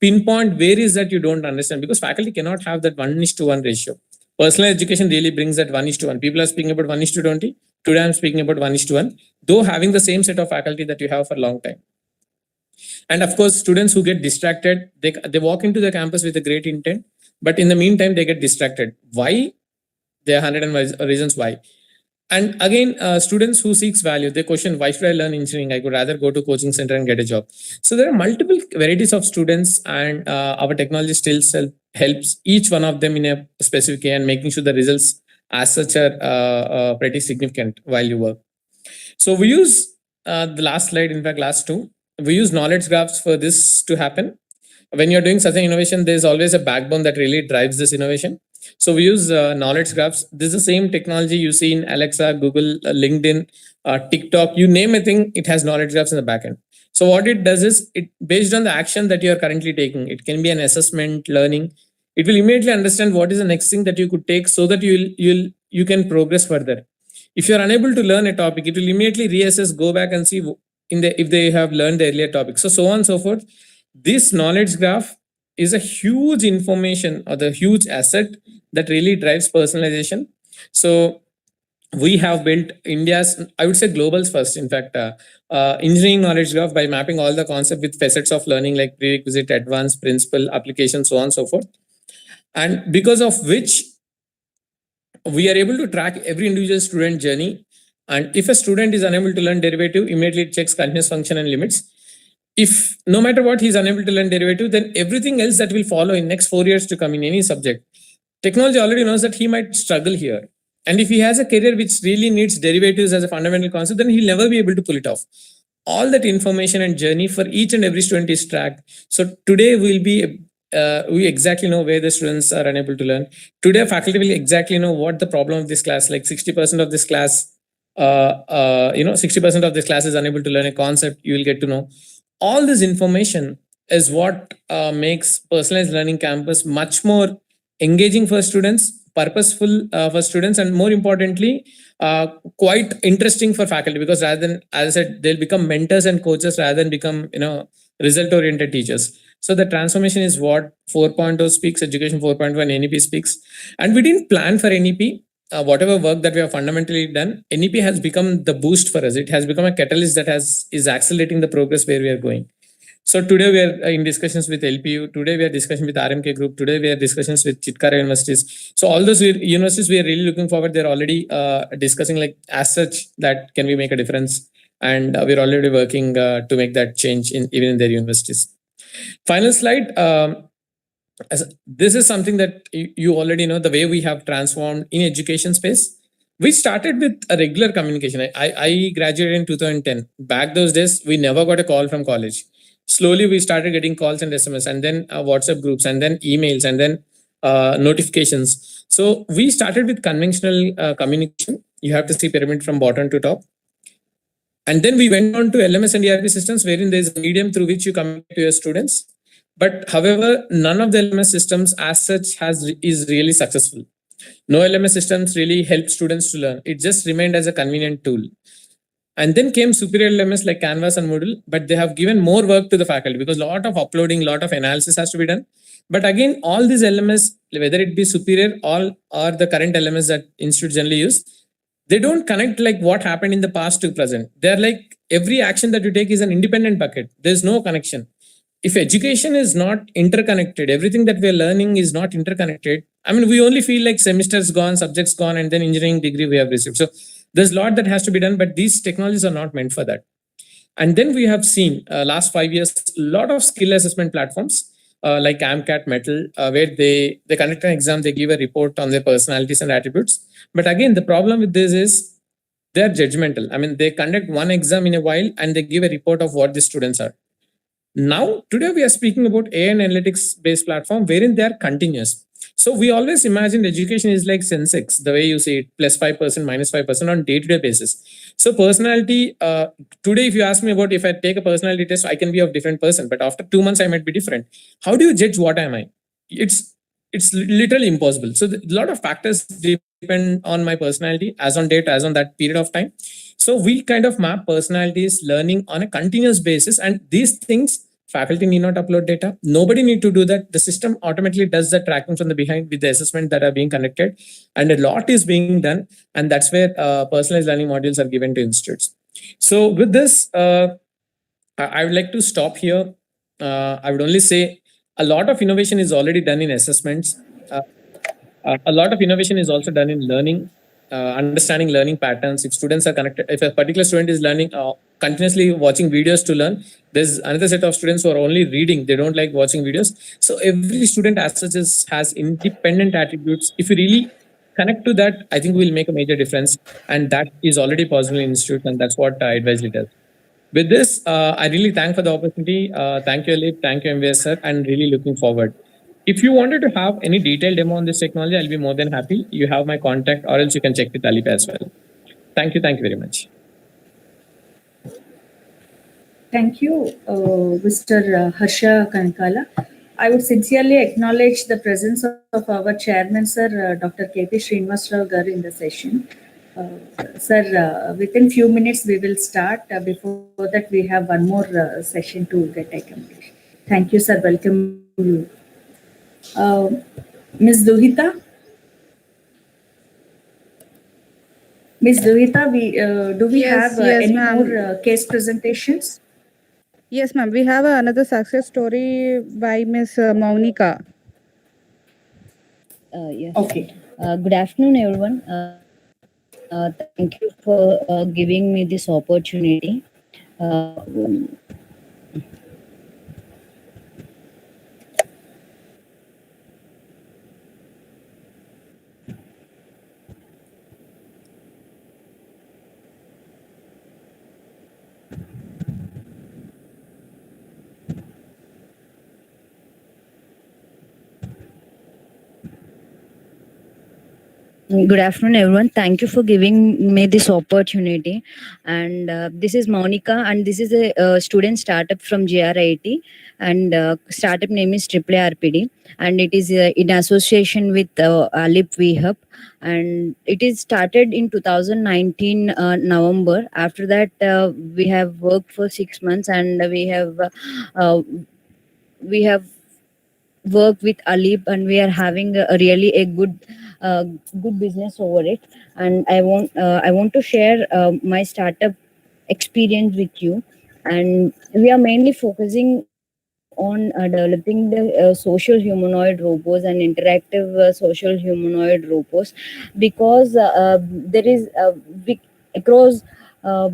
pinpoint where is that you don't understand, because faculty cannot have that 1:1 ratio. Personal education really brings that 1:1. People are speaking about 1:20. Today I'm speaking about 1:1, though having the same set of faculty that you have for a long time. And of course, students who get distracted, they walk into the campus with a great intent, but in the meantime, they get distracted. Why? There are 100 reasons why. And again, students who seeks value, they question, why should I learn engineering? I could rather go to coaching center and get a job. So there are multiple varieties of students, and our technology still helps each one of them in a specific way, and making sure the results as such are pretty significant while you work. So we use the last slide, in fact, last two. We use knowledge graphs for this to happen. When you're doing such an innovation, there's always a backbone that really drives this innovation. So we use knowledge graphs. This is the same technology you see in Alexa, Google, LinkedIn, TikTok, you name a thing, it has knowledge graphs in the backend. So what it does is, it based on the action that you are currently taking, it can be an assessment, learning. It will immediately understand what is the next thing that you could take so that you can progress further. If you're unable to learn a topic, it will immediately reassess, go back and see if they have learned the earlier topic. So on and so forth. This knowledge graph is a huge information or the huge asset that really drives personalization. So we have built India's, I would say global's first, in fact, engineering knowledge graph by mapping all the concepts with facets of learning like prerequisite, advanced, principal, application, so on and so forth. And because of which we are able to track every individual student journey. And if a student is unable to learn derivative, immediately it checks continuous function and limits. If no matter what he's unable to learn derivative, then everything else that will follow in next 4 years to come in any subject, technology already knows that he might struggle here. And if he has a career which really needs derivatives as a fundamental concept, then he'll never be able to pull it off. All that information and journey for each and every student is tracked. So today we exactly know where the students are unable to learn. Today faculty will exactly know what the problem of this class, like 60% of this class, 60% of this class is unable to learn a concept, you will get to know. All this information is what makes personalized learning campus much more engaging for students, purposeful for students, and more importantly, quite interesting for faculty, because rather than, as I said, they'll become mentors and coaches rather than become result-oriented teachers. So the transformation is what 4.0 speaks, Education 4.1 and NEP speaks. And we didn't plan for NEP. Whatever work that we have fundamentally done, NEP has become the boost for us. It has become a catalyst that is accelerating the progress where we are going. So today we are in discussions with LPU. Today we are discussing with RMK Group. Today we are discussions with Chitkara universities. So all those universities we are really looking forward. They're already discussing like as such that can we make a difference, and we're already working to make that change even in their universities. Final slide. This is something that you already know, the way we have transformed in education space. We started with a regular communication. I graduated in 2010. Back those days, we never got a call from college. Slowly, we started getting calls and SMS, and then WhatsApp groups, and then emails, and then notifications. So we started with conventional communication. You have to see pyramid from bottom to top. And then we went on to LMS and ERP systems, wherein there is a medium through which you communicate to your students. But however, none of the LMS systems as such is really successful. No LMS systems really help students to learn. It just remained as a convenient tool. And then came superior LMS like Canvas and Moodle, but they have given more work to the faculty because a lot of uploading, a lot of analysis has to be done. But again, all these LMS, whether it be superior or the current LMS that institutes generally use, they don't connect like what happened in the past to present. They're like every action that you take is an independent bucket. There's no connection. If education is not interconnected, everything that we're learning is not interconnected. I mean, we only feel like semesters gone, subjects gone, and then engineering degree we have received. So there's a lot that has to be done, but these technologies are not meant for that. And then we have seen last 5 years, a lot of skill assessment platforms like AMCAT, Metal, where they conduct an exam, they give a report on their personalities and attributes. But again, the problem with this is they're judgmental. I mean, they conduct one exam in a while and they give a report of what the students are. Now, today we are speaking about AI and analytics based platform wherein they are continuous. So we always imagine education is like Sensex, the way you say it, +5%, -5% on day-to-day basis. So personality, today if you ask me about if I take a personality test, I can be of different person, but after 2 months I might be different. How do you judge what am I? It's literally impossible. So a lot of factors depend on my personality as on date, as on that period of time. So we kind of map personalities learning on a continuous basis, and these things faculty need not upload data. Nobody need to do that. The system automatically does the tracking from the behind with the assessment that are being conducted, and a lot is being done. And that's where personalized learning modules are given to institutes. So with this, I would like to stop here. I would only say a lot of innovation is already done in assessments. A lot of innovation is also done in learning, understanding learning patterns. If students are connected, if a particular student is learning continuously watching videos to learn, there's another set of students who are only reading. They don't like watching videos. So every student as such has independent attributes. If you really connect to that, I think we'll make a major difference. And that is already possible in institutes, and that's what Advisory does. With this, I really thank for the opportunity. Thank you, ALEAP. Thank you, MVSR, and really looking forward. If you wanted to have any detailed demo on this technology, I'll be more than happy. You have my contact, or else you can check with ALEAP as well. Thank you. Thank you very much. Thank you, Mr. Harsha Kankala. I would sincerely acknowledge the presence of our chairman, sir, Dr. K.P. Srinivasrao Garu in the session. Sir, within few minutes we will start. Before that, we have one more session to get accomplished. Thank you, sir. Welcome you. Ms. Duhita? Ms. Duhita, do we Yes, have yes, any ma'am. more case presentations? Yes, ma'am. We have another success story by Miss Maunika. Yes. Okay. Good afternoon, everyone. Thank you for giving me this opportunity. Good afternoon, everyone. Thank you for giving me this opportunity. And this is Monica, and this is a student startup from GRIT, and startup name is AAA and it is in association with ALEAP Hub, and it is started in 2019 November. After that, we have worked for 6 months, and uh, we have work with ALEAP, and we are having a really a good business over it. And I want to share my startup experience with you. And we are mainly focusing on developing the social humanoid robots and interactive social humanoid robots, because there is across uh,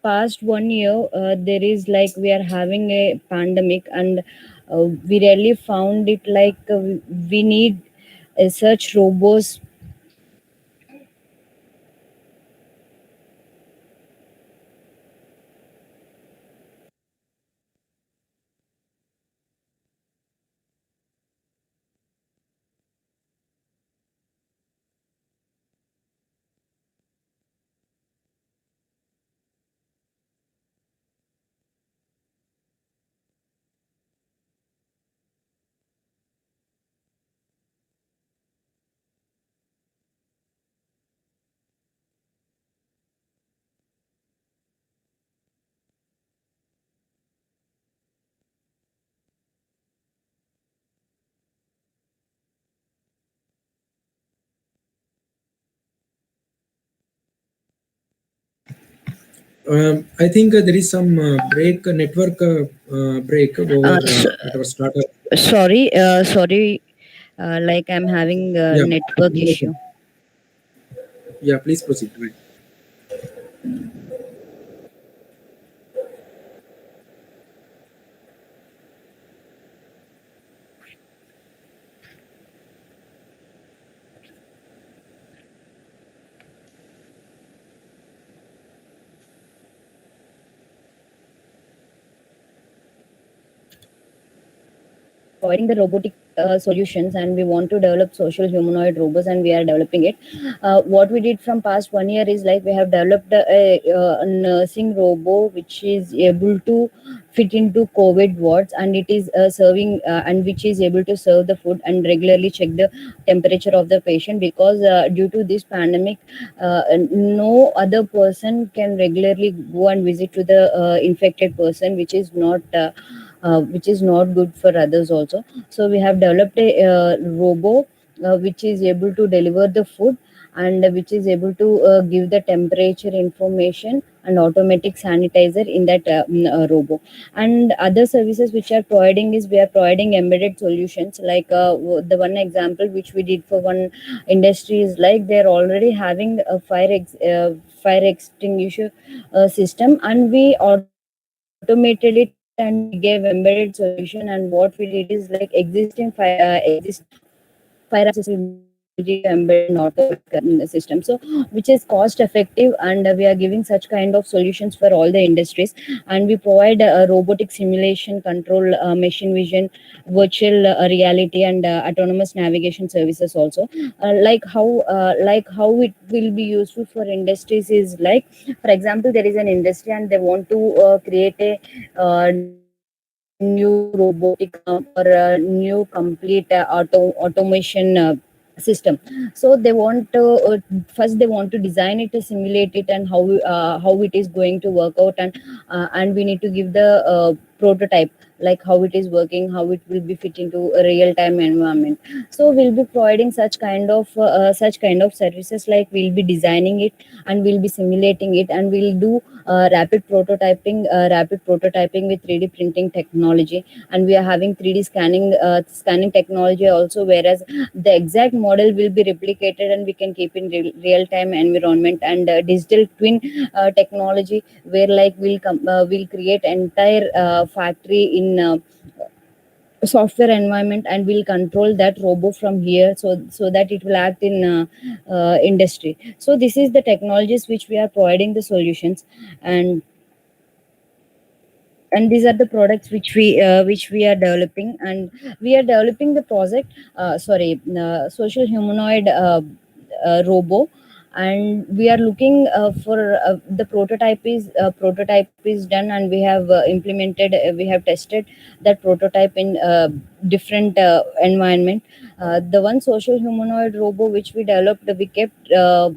past 1 year, there is like we are having a pandemic, and we really found it like we need such robots. I think there is some network break over at our startup. Sorry, like I'm having a Yeah, network issue. yeah. Please proceed. Right. Providing the robotic solutions, and we want to develop social humanoid robots, and we are developing it. What we did from past 1 year is like we have developed a nursing robo which is able to fit into COVID wards, and it is serving and which is able to serve the food and regularly check the temperature of the patient, because due to this pandemic, no other person can regularly go and visit to the infected person, which is not good for others also. So we have developed a robo which is able to deliver the food, and which is able to give the temperature information and automatic sanitizer in that robo. And other services which are providing is we are providing embedded solutions, like the one example which we did for one industry is like they're already having a fire extinguisher system, and we automated it and we gave embedded solution. And what we did is like existing fire alarm system will be give embedded and automatic system, so which is cost effective, and we are giving such kind of solutions for all the industries. And we provide robotic simulation control, machine vision, virtual reality, and autonomous navigation services also. Like how it will be useful for industries is like, for example, there is an industry and they want to create a new robotic arm or a new complete automation system. So they want to first they want to design it, to simulate it, and how it is going to work out, and we need to give the prototype, like how it is working, how it will be fit into a real time environment. So we'll be providing such kind of services, like we'll be designing it and we'll be simulating it, and we'll do rapid prototyping with 3D printing technology. And we are having 3D scanning technology also, whereas the exact model will be replicated and we can keep in real time environment. And digital twin technology, where like we'll create entire factory in software environment, and we'll control that robo from here, so that it will act in industry. So this is the technologies which we are providing the solutions. And these are the products which we are developing. And we are developing the project social humanoid robo. And we are looking for the prototype is done, and we have implemented we have tested that prototype in different environment. The one social humanoid robo which we developed, we kept uh,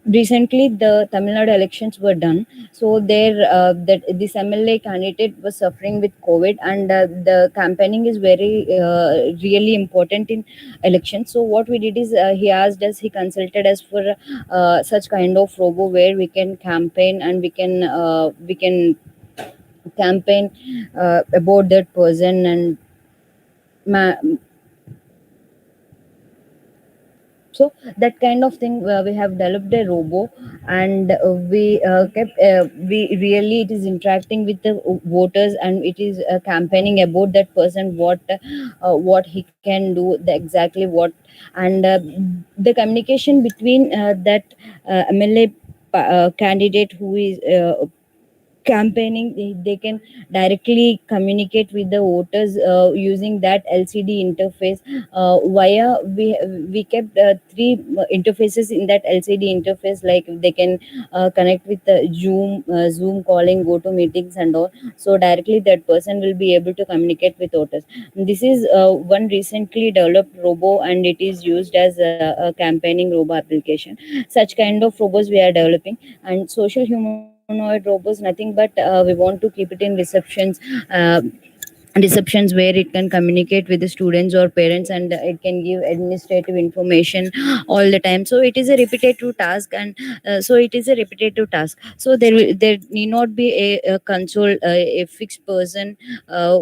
recently the Tamil Nadu elections were done. So there, that this MLA candidate was suffering with COVID, and the campaigning is very really important in elections. So what we did is he asked us, he consulted us for such kind of robo where we can campaign, and we can campaign about that person. And ma- so that kind of thing, we have developed a robo. And we really, it is interacting with the voters, and it is campaigning about that person, what he can do, the exactly what. And the communication between that MLA candidate who is campaigning, they can directly communicate with the voters using that LCD interface. Via we kept three interfaces in that LCD interface, like they can connect with the Zoom calling, go to meetings and all. So directly that person will be able to communicate with voters. This is one recently developed robo, and it is used as a campaigning robo application. Such kind of robots we are developing. And social humanoid robots, nothing but we want to keep it in receptions, receptions where it can communicate with the students or parents, and it can give administrative information all the time. So it is a repetitive task, and so there need not be a console, a fixed person uh,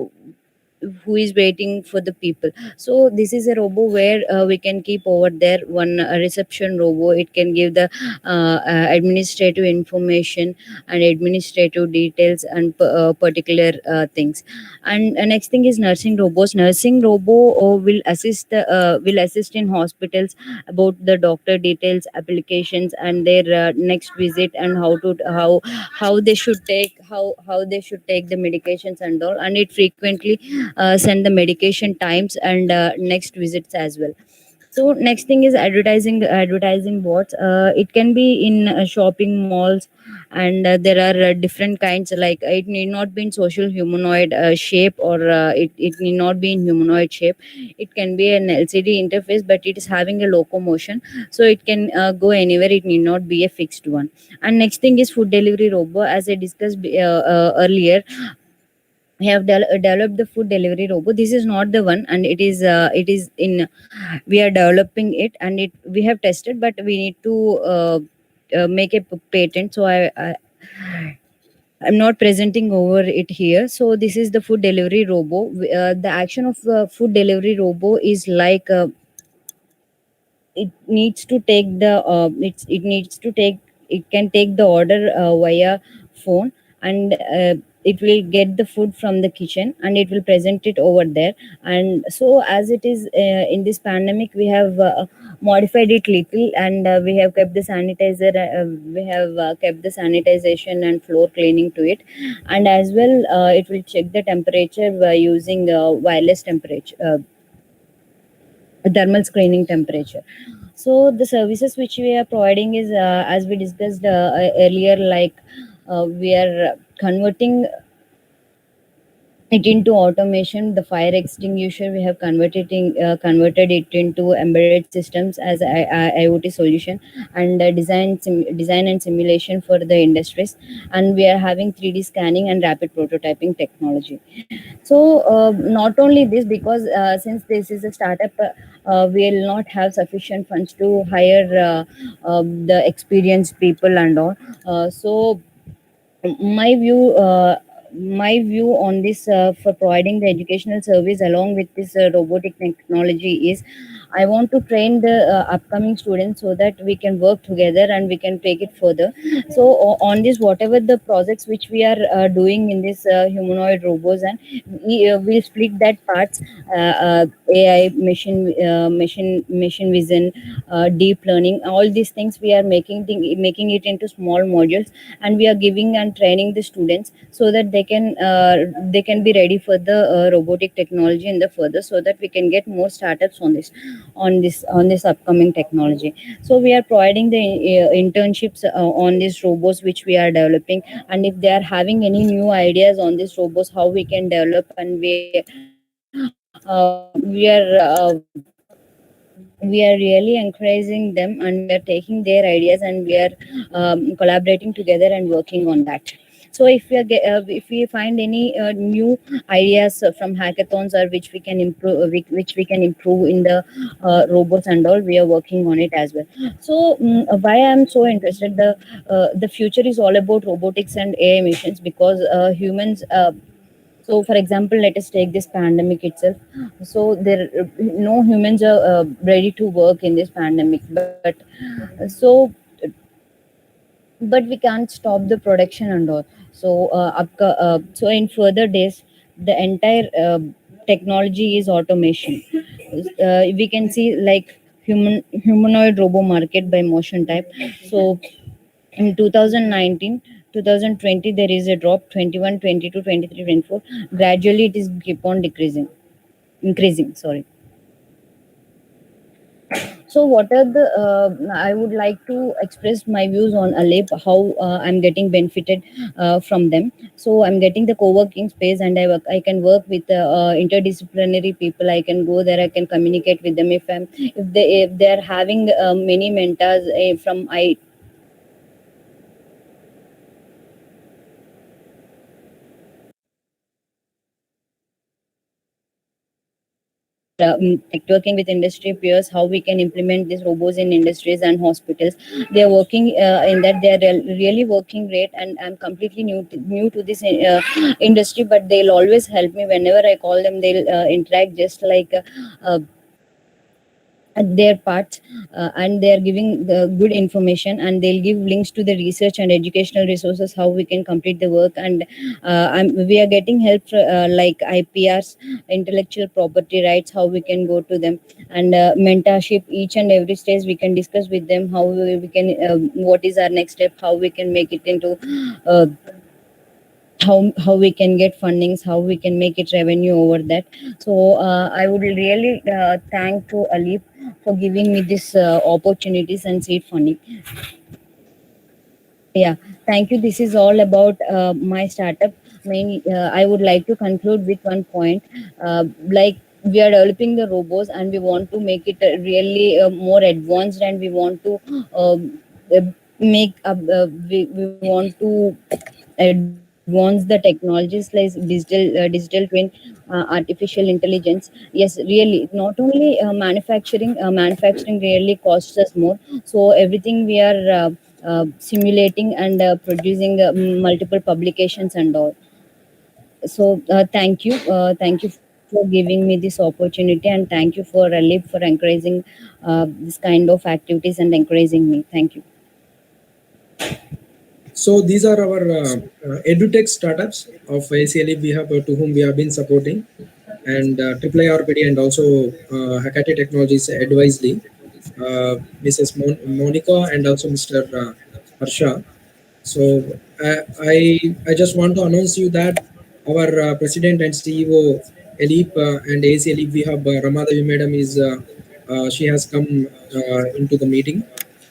who is waiting for the people. So this is a robo where we can keep over there one reception robo. It can give the administrative information and administrative details and particular things. And next thing is nursing robots. Nursing robo will assist in hospitals about the doctor details, applications, and their next visit, and how they should take how they should take the medications and all. And it frequently send the medication times and next visits as well. So next thing is advertising boards. It can be in shopping malls, and there are different kinds, like it need not be in social humanoid shape, or it need not be in humanoid shape. It can be an LCD interface, but it is having a locomotion, so it can go anywhere. It need not be a fixed one. And next thing is food delivery robot. As I discussed earlier, we have developed the food delivery robot. This is not the one, and it is in we are developing it, and it we have tested, but we need to make a patent. So I'm not presenting over it here. So this is the food delivery robot. The action of food delivery robot is like it needs to take it needs to take it can take the order via phone, and it will get the food from the kitchen, and it will present it over there. And so as it is in this pandemic, we have modified it little, and we have kept the sanitizer we have kept the sanitization and floor cleaning to it. And as well, it will check the temperature by using wireless temperature, thermal screening temperature. So the services which we are providing is, as we discussed earlier, like we are converting it into automation. The fire extinguisher, we have converted it into embedded systems as IoT solution, and design and simulation for the industries. And we are having 3D scanning and rapid prototyping technology. So not only this, because since this is a startup, we will not have sufficient funds to hire the experienced people and all. So my view my view on this, for providing the educational service along with this robotic technology, is I want to train the upcoming students so that we can work together and we can take it further. So on this, whatever the projects which we are doing in this humanoid robots, and we'll split that parts, AI, machine vision, deep learning, all these things we are making it into small modules, and we are giving and training the students so that they can be ready for the robotic technology in the further, so that we can get more startups on this upcoming technology. So we are providing the internships on these robots which we are developing, and if they are having any new ideas on these robots, how we can develop, and we are really encouraging them, and we are taking their ideas, and we are collaborating together and working on that. So if we find any new ideas from hackathons, or which we can improve, which we can improve in the robots and all, we are working on it as well. So why I'm so interested, the future is all about robotics and AI missions, because humans so for example, let us take this pandemic itself. So there no humans are ready to work in this pandemic, so but we can't stop the production and all. So so in further days, the entire technology is automation. We can see like humanoid robo market by motion type. So in 2019, 2020, there is a drop. 21, 22, 23, 24. Gradually it is keep on increasing, sorry. So what are the I would like to express my views on ALEAP, how I'm getting benefited from them. So I'm getting the co-working space, and I can work with interdisciplinary people. I can go there, I can communicate with them. If they're having many mentors from networking with industry peers, how we can implement these robots in industries and hospitals. They are working in that. They are really working great, and I'm completely new to this industry, but they'll always help me whenever I call them. They'll interact just like at their parts, and they are giving the good information, and they'll give links to the research and educational resources how we can complete the work. And we are getting help like IPRs, intellectual property rights, how we can go to them, and mentorship. Each and every stage we can discuss with them how we can what is our next step, how we can make it into uh, how we can get fundings, how we can make it revenue over that. So I would really thank to ALEAP for giving me this opportunities and seed funding. Yeah, thank you. This is all about my startup. I would like to conclude with one point. Like, we are developing the robots, and we want to make it really more advanced, and we want to uh, we want to advance the technologies like digital twin, artificial intelligence. Yes, really, not only manufacturing really costs us more. So everything we are simulating and producing multiple publications and all. So thank you for giving me this opportunity, and thank you for ALEAP for encouraging this kind of activities and encouraging me. Thank you. So these are our edutech startups of ACLE we have to whom we have been supporting, and AAA RPD and also Hackaday Technologies advisedly, Mrs. Monica and also Mr. Harsha. So I just want to announce you that our president and CEO ALEAP and ACLE we have Ramadevi Madam is she has come into the meeting.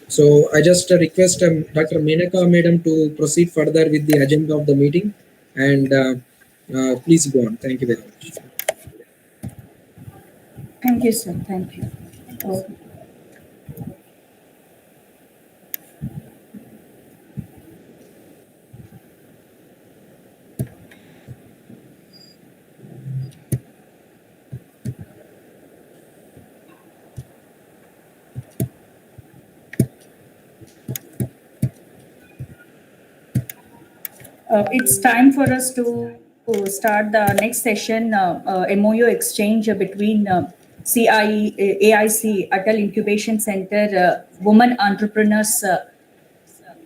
So I just request Dr. Menaka Madam to proceed further with the agenda of the meeting, and please go on. Thank you very much. Thank you, sir. Thank you. It's time for us to start the next session, MOU exchange between AIC, Atal Incubation Center, Women Entrepreneurs,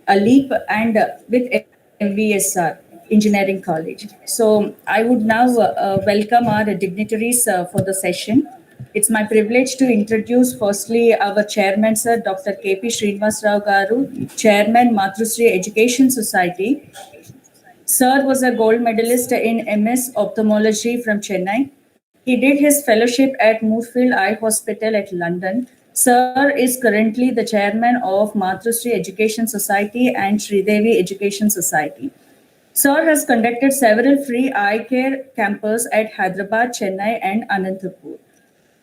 ALEAP, and with MVSR, Engineering College. So I would now welcome our dignitaries for the session. It's my privilege to introduce firstly our chairman, sir, Dr. KP Srinivas Rao Garu, Chairman, Maturi Education Society. Sir was a gold medalist in MS Ophthalmology from Chennai. He did his fellowship at Moorfield Eye Hospital at London. Sir is currently the chairman of Maturi Education Society and Sridevi Education Society. Sir has conducted several free eye care camps at Hyderabad, Chennai, and Anantapur.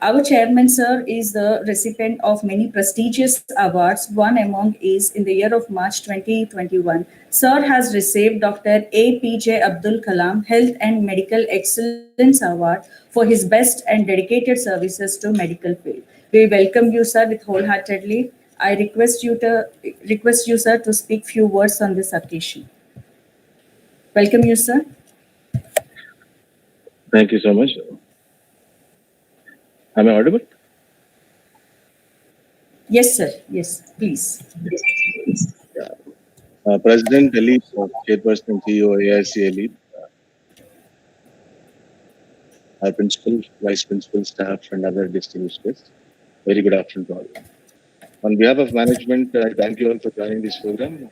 Our chairman, sir, is the recipient of many prestigious awards. One among is in the year of March 2021. Sir has received Dr. APJ Abdul Kalam Health and Medical Excellence Award for his best and dedicated services to medical field. We welcome you, sir, with wholeheartedly. I request you, sir, to speak few words on this occasion. Welcome you, sir. Thank you so much. Am I audible? Yes, sir. Yes, please. President ALEAP, Chairperson CEO AIC ALEAP, our principal, vice principal, staff, and other distinguished guests. Very good afternoon to all. On behalf of management, I thank you all for joining this program.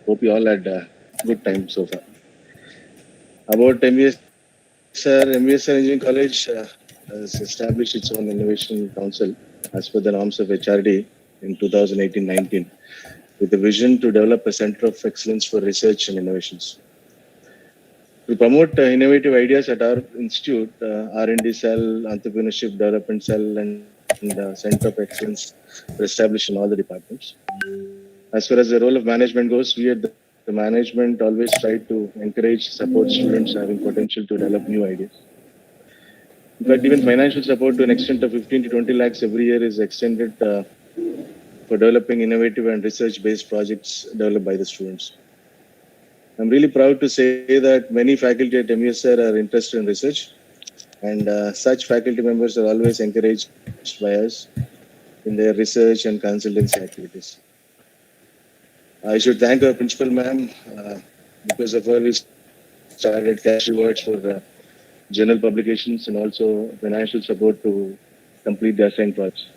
Hope you all had a good time so far. About MVSR Engineering College has established its own innovation council as per the norms of HRD in 2018-19 with a vision to develop a center of excellence for research and innovations. To promote innovative ideas at our institute, R&D cell, entrepreneurship development cell, and center of excellence were established in all the departments. As far as the role of management goes, we at the management always try to encourage, support students having potential to develop new ideas. In fact, even financial support to an extent of 15 to 20 lakhs every year is extended for developing innovative and research-based projects developed by the students. I'm really proud to say that many faculty at MVSR are interested in research, and such faculty members are always encouraged by us in their research and consultancy activities. I should thank our principal ma'am, because of her we started cash rewards for journal publications and also financial support to complete the assigned projects.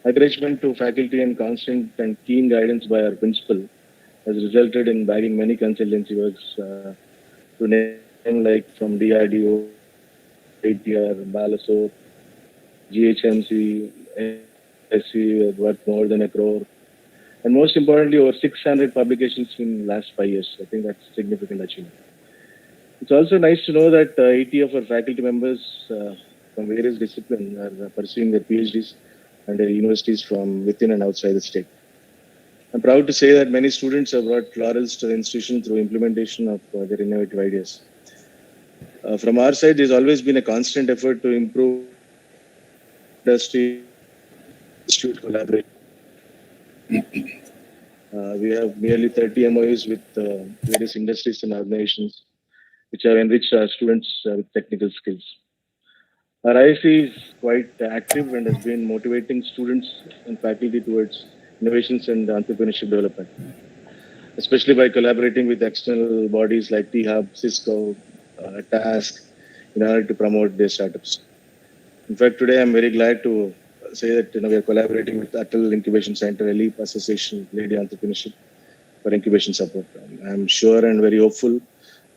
Encouragement to faculty and constant and keen guidance by our principal has resulted in bagging many consultancy works to name like from DRDO, ATR, Balasore, GHMC, AIC worth more than 1 crore, and most importantly over 600 publications in last 5 years. I think that's a significant achievement. It's also nice to know that 80 of our faculty members from various disciplines are pursuing their PhDs under universities from within and outside the state. I'm proud to say that many students have brought laurels to the institution through implementation of their innovative ideas. From our side, there's always been a constant effort to improve industry institute collaboration. We have nearly 30 MOUs with various industries and organizations, which have enriched our students with technical skills. Our AIC is quite active and has been motivating students and faculty towards innovations and entrepreneurship development, especially by collaborating with external bodies like T-Hub, Cisco, Task, in order to promote their startups. In fact, today I'm very glad to say that we are collaborating with Atal Incubation Center, ALEAP Association, Lady Entrepreneurship for incubation support. I'm sure and very hopeful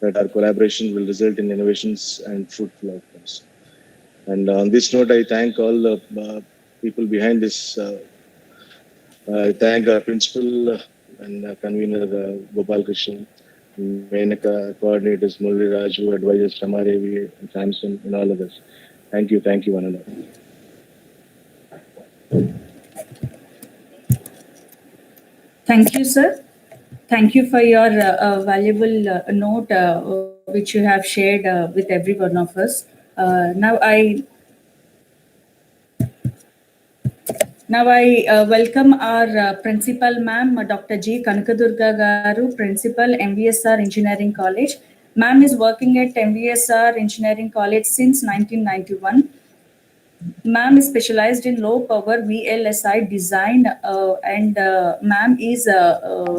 that our collaboration will result in innovations and fruitful outcomes. And on this note, I thank all the people behind this. I thank our principal and convener Gopal Krishnan, Venkata, coordinators Murli Raju, advisors Ramadevi and Samson, and all of us. Thank you, one and all. Thank you, sir. Thank you for your valuable note which you have shared with every one of us. Now I welcome our principal, ma'am, Dr. G. Kanakadurga Garu, principal, MVSR Engineering College. Ma'am is working at MVSR Engineering College since 1991. Ma'am is specialized in low power VLSI design and ma'am is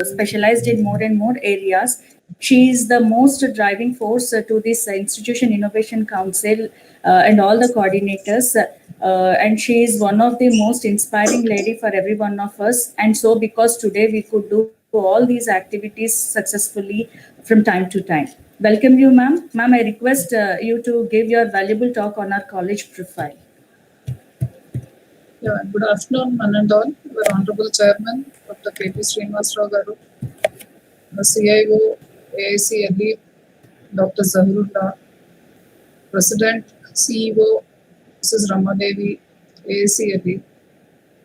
specialized in more and more areas. She is the most driving force to this Institution Innovation Council and all the coordinators. And she is one of the most inspiring lady for every one of us. And so because today we could do all these activities successfully from time to time. Welcome you, ma'am. Ma'am, I request you to give your valuable talk on our college profile. Yeah, good afternoon, one and all. Our Honorable Chairman, Dr. K.P. Srinivasrao Garu, the CIO, AIC ALEAP, Dr. Zahoorullah, President, CEO, Mrs. Ramadevi, AIC ALEAP,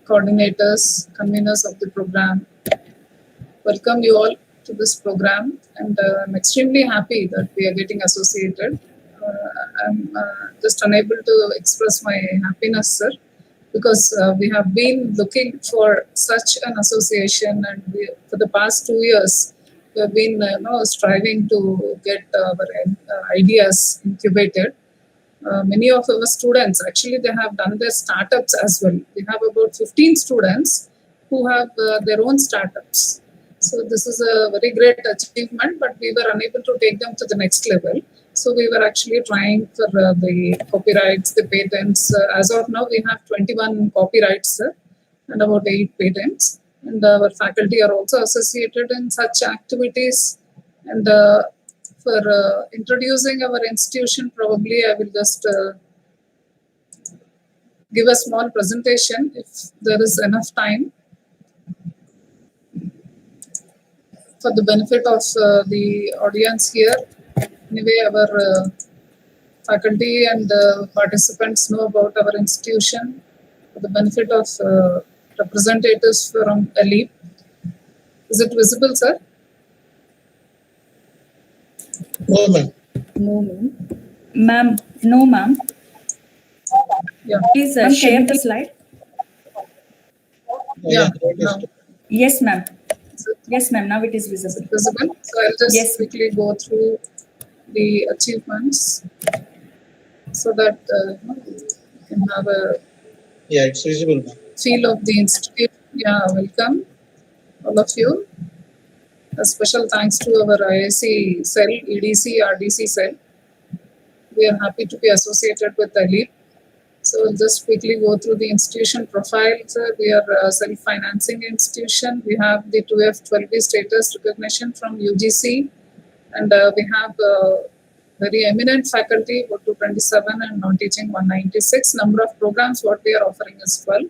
coordinators, conveners of the program. Welcome you all to this program, and I'm extremely happy that we are getting associated. I'm just unable to express my happiness, sir, because we have been looking for such an association, and for the past 2 years we have been striving to get our ideas incubated. Many of our students, actually they have done their startups as well. We have about 15 students who have their own startups. So this is a very great achievement, but we were unable to take them to the next level. So we were actually trying for the copyrights, the patents. As of now, we have 21 copyrights and about 8 patents. And our faculty are also associated in such activities. And for introducing our institution, probably I will just give a small presentation if there is enough time. For the benefit of the audience here, anyway, our faculty and participants know about our institution. For the benefit of representatives from ALEAP. Is it visible, sir? No, ma'am. No, ma'am. Ma'am, no, ma'am. Yeah. Please Ma'am, can share you the please- slide. Yeah. Now, Yes, ma'am. is it Yes, ma'am. Now it is visible. visible? So I'll just Yes. quickly go through the achievements so that you can have a Yeah, it's visible. feel of the institute. Yeah, welcome all of you. A special thanks to our IIC cell, EDC, RDC cell. We are happy to be associated with ALEAP. So we'll just quickly go through the institution profiles. We are a self-financing institution. We have the 2F 12B status recognition from UGC, and we have very eminent faculty, about 227, and non-teaching 196. Number of programs what we are offering is 12.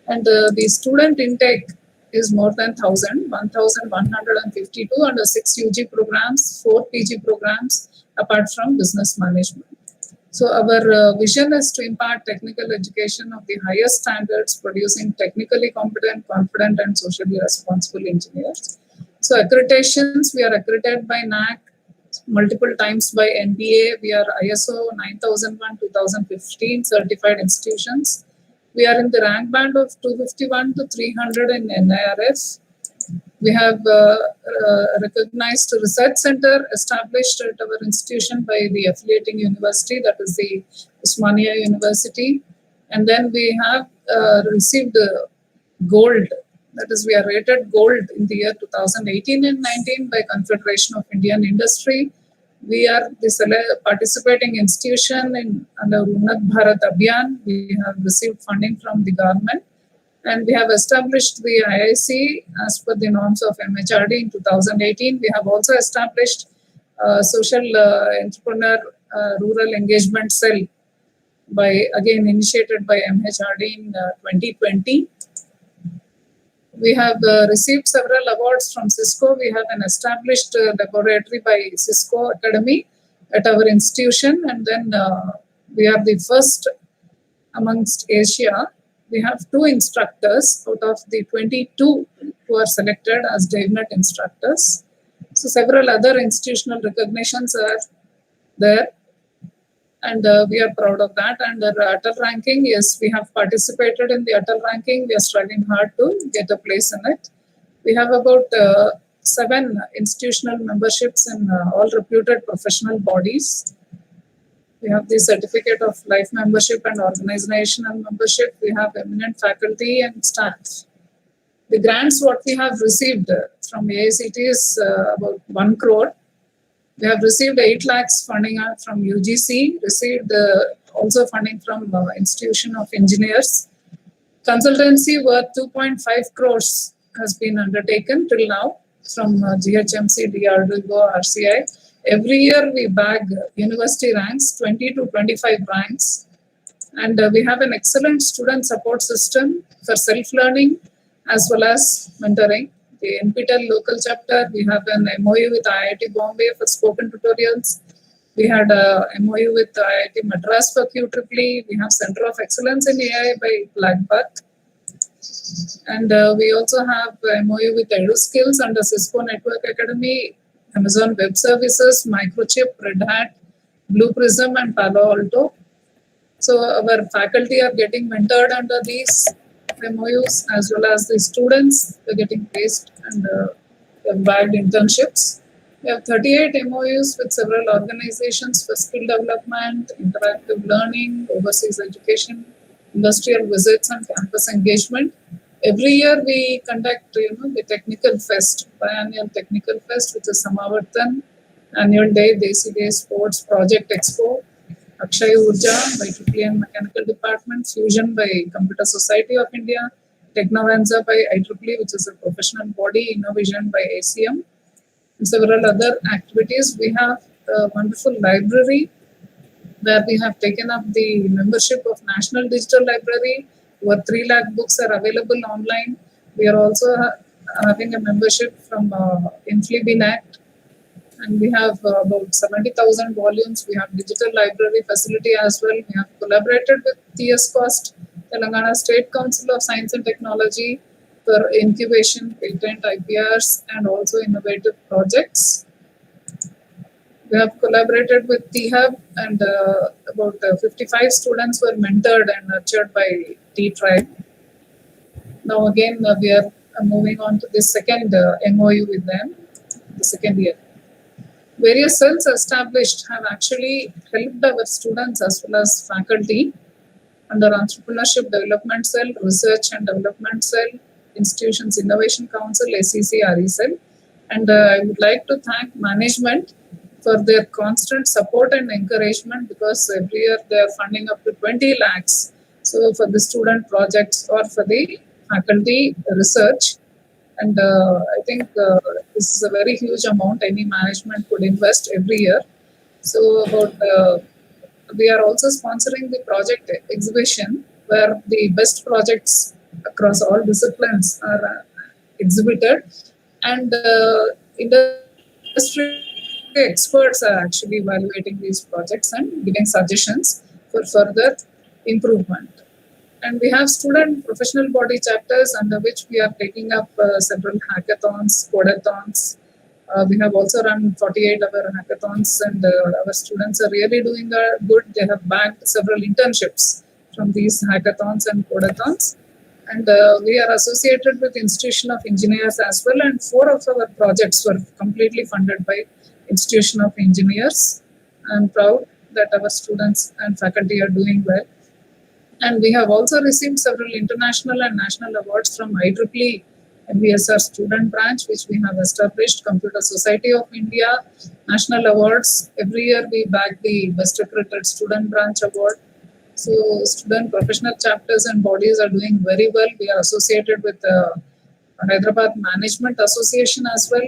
And the student intake is more than 1,152 under 6 UG programs, 4 PG programs, apart from business management. So our vision is to impart technical education of the highest standards, producing technically competent, confident, and socially responsible engineers. So accreditations, we are accredited by NAC, multiple times by NBA. We are ISO 9001-2015 certified institutions. We are in the rank band of 251 to 300 in NIRF. We have recognized research center established at our institution by the affiliating university, that is the Osmania University. And then we have received gold, that is we are rated gold in the year 2018 and 19 by Confederation of Indian Industry. We are the participating institution in under Unnat Bharat Abhiyan. We have received funding from the government. And we have established the AIC as per the norms of MHRD in 2018. We have also established social entrepreneur rural engagement cell again initiated by MHRD in 2020. We have received several awards from Cisco. We have an established laboratory by Cisco Academy at our institution, and then we are the first amongst Asia. We have 2 instructors out of the 22 who are selected as DaveNet instructors. So several other institutional recognitions are there, and we are proud of that. And the Atal ranking, yes, we have participated in the Atal ranking. We are striving hard to get a place in it. We have about 7 institutional memberships in all reputed professional bodies. We have the certificate of life membership and organizational membership. We have eminent faculty and staff. The grants what we have received from AICT is about 1 crore. We have received 8 lakhs funding from UGC, received also funding from Institution of Engineers. Consultancy worth 2.5 crores has been undertaken till now from GHMC, DRDO, RCI. Every year we bag university ranks, 20 to 25 ranks. And we have an excellent student support system for self-learning as well as mentoring. The NPTEL local chapter, we have an MOU with IIT Bombay for spoken tutorials. We had a MOU with IIT Madras for QEEE. We have Center of Excellence in AI by Blackbuck. And we also have MOU with EduSkills under Cisco Network Academy, Amazon Web Services, Microchip, Red Hat, Blue Prism, and Palo Alto. So our faculty are getting mentored under these MOUs, as well as the students are getting placed and have bagged internships. We have 38 MOUs with several organizations for skill development, interactive learning, overseas education, industrial visits, and campus engagement. Every year we conduct, the Technical Fest, biannual Technical Fest, which is Samavartan, Annual Day, Desi Day, Sports, Project Expo, Akshay Urja by AAA Mechanical Department, Fusion by Computer Society of India, Technovanza by IEEE, which is a professional body, Innovision by ACM, and several other activities. We have a wonderful library where we have taken up the membership of National Digital Library. Over 3 lakh books are available online. We are also having a membership from InfliBin Act, and we have about 70,000 volumes. We have digital library facility as well. We have collaborated with TS Cost, Telangana State Council of Science and Technology for incubation, patent, IPRs, and also innovative projects. We have collaborated with T-Hub, and about 55 students were mentored and nurtured by T-Tribe. Now again, we are moving on to the second MOU with them, the second year. Various cells established have actually helped our students as well as faculty under Entrepreneurship Development Cell, Research and Development Cell, Institutions Innovation Council, SEC, RE Cell. And I would like to thank management for their constant support and encouragement, because every year they are funding up to 20 lakhs. So for the student projects or for the faculty research. And I think this is a very huge amount any management could invest every year. So about we are also sponsoring the project exhibition, where the best projects across all disciplines are exhibited, and industry experts are actually evaluating these projects and giving suggestions for further improvement. And we have student professional body chapters under which we are taking up several hackathons, codathons. We have also run 48-hour hackathons, and our students are really doing good. They have bagged several internships from these hackathons and codathons. And we are associated with Institution of Engineers as well, and 4 of our projects were completely funded by Institution of Engineers. I'm proud that our students and faculty are doing well. And we have also received several international and national awards from IEEE MVSR student branch, which we have established, Computer Society of India, national awards. Every year we bag the Best Accredited Student Branch Award. So student professional chapters and bodies are doing very well. We are associated with Hyderabad Management Association as well.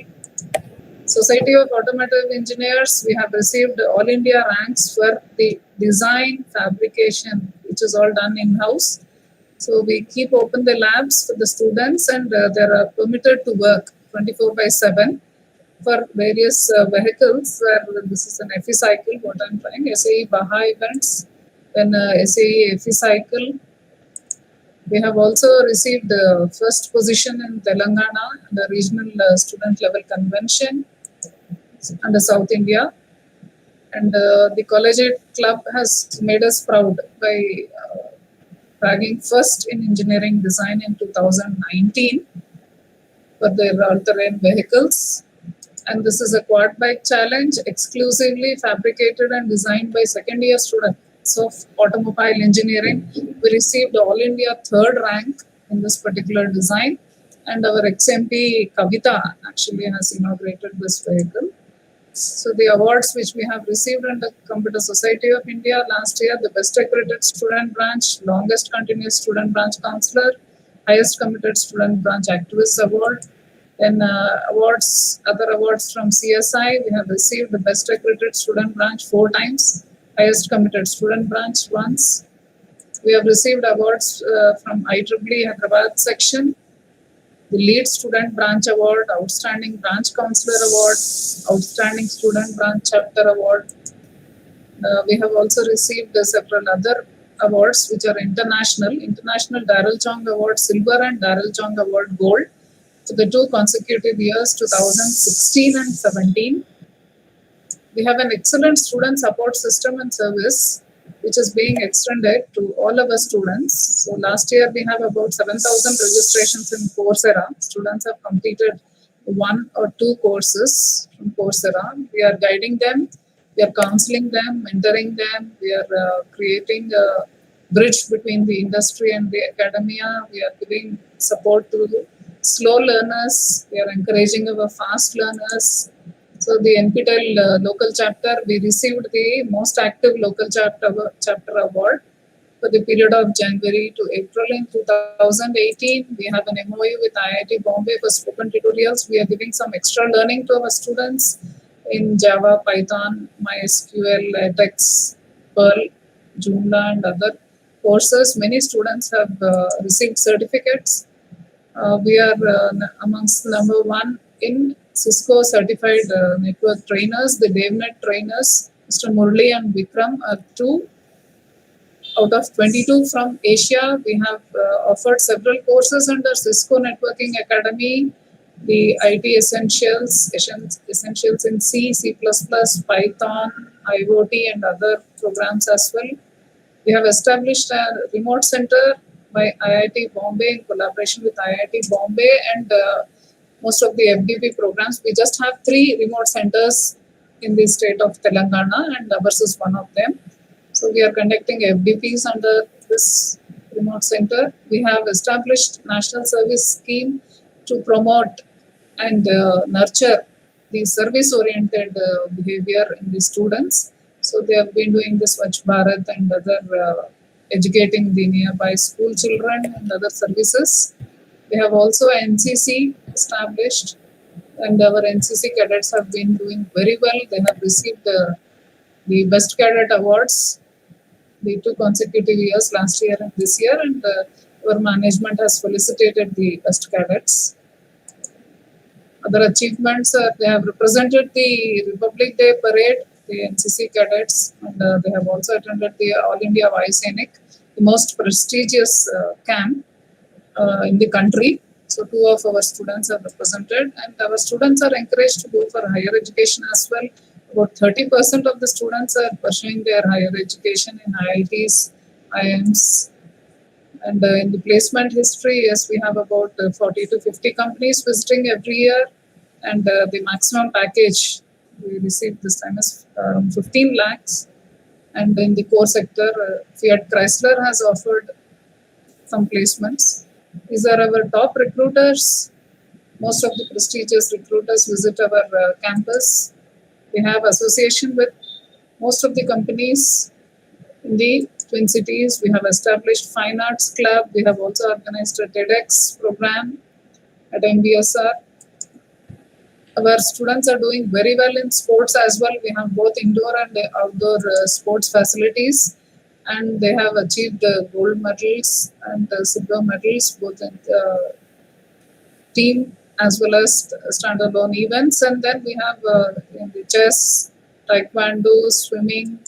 Society of Automotive Engineers, we have received All India ranks for the design, fabrication, which is all done in-house. So we keep open the labs for the students, and they are permitted to work 24/7 for various vehicles, where this is an FE cycle, what I'm trying, SAE Baha events, then SAE FE cycle. We have also received the first position in Telangana, the regional student level convention under South India. And the Collegiate Club has made us proud by bagging first in engineering design in 2019 for their all-terrain vehicles. And this is a quad bike challenge exclusively fabricated and designed by second year students of automobile engineering. We received All India 3rd rank in this particular design. And our XMP Kavita actually has inaugurated this vehicle. So the awards which we have received under Computer Society of India last year, the Best Accredited Student Branch, Longest Continuous Student Branch Counselor, Highest Committed Student Branch Activist Award. Then other awards from CSI, we have received the Best Accredited Student Branch 4 times, Highest Committed Student Branch once. We have received awards from IEEE Hyderabad section, the Lead Student Branch Award, Outstanding Branch Counselor Award, Outstanding Student Branch Chapter Award. We have also received several other awards which are international Darrell Chong Award Silver and Darrell Chong Award Gold for the 2 consecutive years, 2016 and 17. We have an excellent student support system and service which is being extended to all of our students. So last year we have about 7,000 registrations in Coursera. Students have completed 1 or 2 courses from Coursera. We are guiding them, we are counseling them, mentoring them. We are creating a bridge between the industry and the academia. We are giving support to slow learners. We are encouraging our fast learners. So the NPTEL local chapter, we received the most active local chapter award for the period of January to April in 2018. We have an MOU with IIT Bombay for spoken tutorials. We are giving some extra learning to our students in Java, Python, MySQL, LaTeX, Perl, Joomla and other courses. Many students have received certificates. We are amongst number 1 in Cisco certified network trainers. The DevNet trainers, Mr. Murli and Vikram, are 2 out of 22 from Asia. We have offered several courses under Cisco Networking Academy, the IT essentials in C, C++, Python, IoT, and other programs as well. We have established a remote center by IIT Bombay in collaboration with IIT Bombay and most of the FDP programs. We just have 3 remote centers in the state of Telangana, and ours is one of them. So we are conducting FDPs under this remote center. We have established national service scheme to promote and nurture the service-oriented behavior in the students. So they have been doing the Swachh Bharat and other educating the nearby school children and other services. We have also NCC established, and our NCC cadets have been doing very well. They have received the Best Cadet Awards the 2 consecutive years, last year and this year, and our management has felicitated the best cadets. Other achievements are they have represented the Republic Day parade, the NCC cadets, and they have also attended the All India Vaisainik, the most prestigious camp in the country. So 2 of our students are represented, and our students are encouraged to go for higher education as well. About 30% of the students are pursuing their higher education in IITs, IIMs, and in the placement history, yes, we have about 40 to 50 companies visiting every year, and the maximum package we received this time is 15 lakhs. And in the core sector, Fiat Chrysler has offered some placements. These are our top recruiters. Most of the prestigious recruiters visit our campus. We have association with most of the companies in the Twin Cities. We have established Fine Arts Club. We have also organized a TEDx program at MVSR. Our students are doing very well in sports as well. We have both indoor and outdoor sports facilities, and they have achieved gold medals and silver medals both in team as well as standalone events. And then we have in the chess, taekwondo, swimming,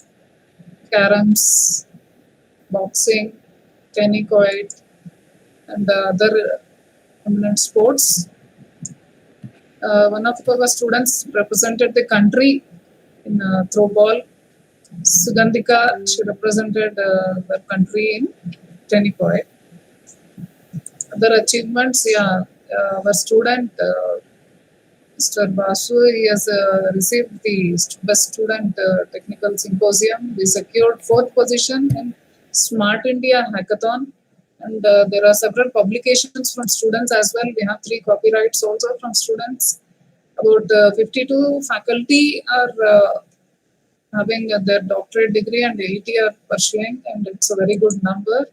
caroms, boxing, tennis, and other eminent sports. One of our students represented the country in throwball. Sugandhika, she represented the country in tennis. Other achievements, our student, Mr. Basu, he has received the Best Student Technical Symposium. We secured 4th position in Smart India Hackathon. And there are several publications from students as well. We have 3 copyrights also from students. About 52 faculty are having their doctorate degree and 80 are pursuing, and it's a very good number,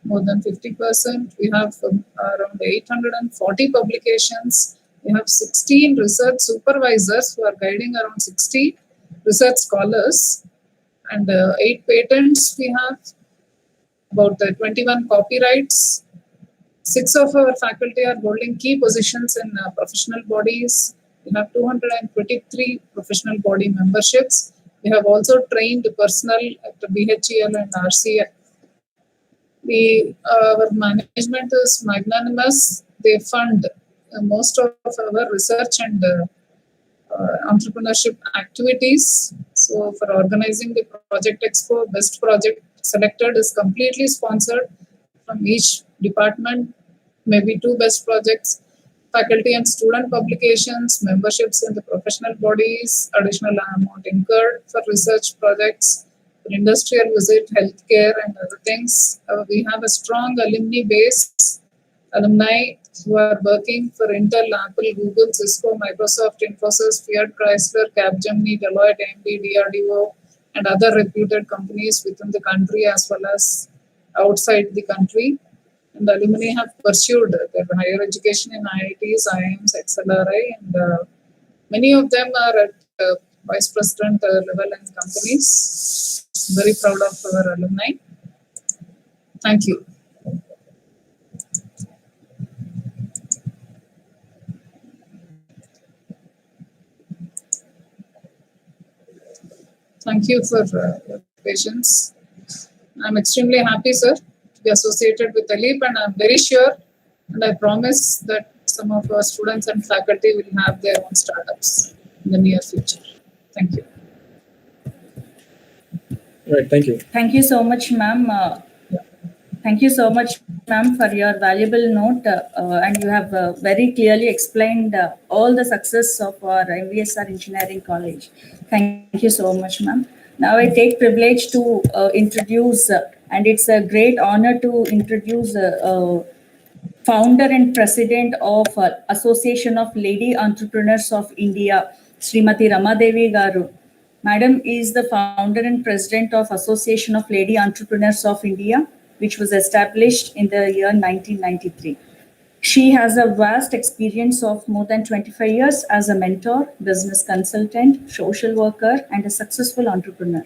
more than 50%. We have around 840 publications. We have 16 research supervisors who are guiding around 60 research scholars, and 8 patents we have, about 21 copyrights. 6 of our faculty are holding key positions in professional bodies. We have 223 professional body memberships. We have also trained personnel at BHEL and RCA. Our management is magnanimous. They fund most of our research and entrepreneurship activities. So for organizing the Project Expo, best project selected is completely sponsored from each department, maybe 2 best projects, faculty and student publications, memberships in the professional bodies, additional amount incurred for research projects, for industrial visit, healthcare, and other things. We have a strong alumni base, alumni who are working for Intel, Apple, Google, Cisco, Microsoft, Infosys, Fiat Chrysler, Capgemini, Deloitte, AMD, DRDO, and other reputed companies within the country as well as outside the country. And the alumni have pursued their higher education in IITs, IIMs, XLRI, and many of them are at vice president level in companies. Very proud of our alumni. Thank you. Thank you for your patience. I'm extremely happy, sir, to be associated with ALEAP, and I'm very sure, and I promise that some of our students and faculty will have their own startups in the near future. Thank you. Right. Thank you. Thank you so much, ma'am. Thank you so much, ma'am, for your valuable note. And you have very clearly explained all the success of our MVSR Engineering College. Thank you so much, ma'am. Now I take privilege to introduce, and it's a great honor to introduce founder and president of Association of Lady Entrepreneurs of India, Srimati Ramadevi Garu. Madam is the founder and president of Association of Lady Entrepreneurs of India, which was established in the year 1993. She has a vast experience of more than 25 years as a mentor, business consultant, social worker, and a successful entrepreneur.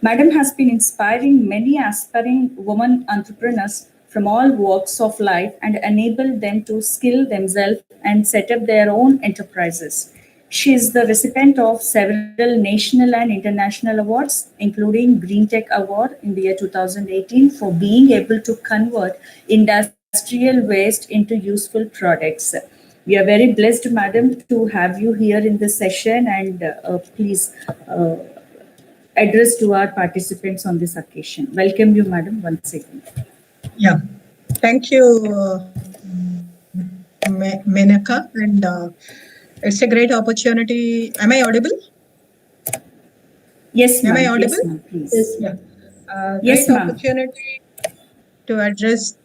Madam has been inspiring many aspiring women entrepreneurs from all walks of life and enabled them to skill themselves and set up their own enterprises. She is the recipient of several national and international awards, including Green Tech Award in the year 2018 for being able to convert industrial waste into useful products. We are very blessed, Madam, to have you here in this session, and please address to our participants on this occasion. Welcome you, Madam, once again. Yeah, thank you, Menaka, and it's a great opportunity. Am I audible? Yes, ma'am. Am I audible? Yes, ma'am, please. Yeah. Yes, Great ma'am. opportunity to address.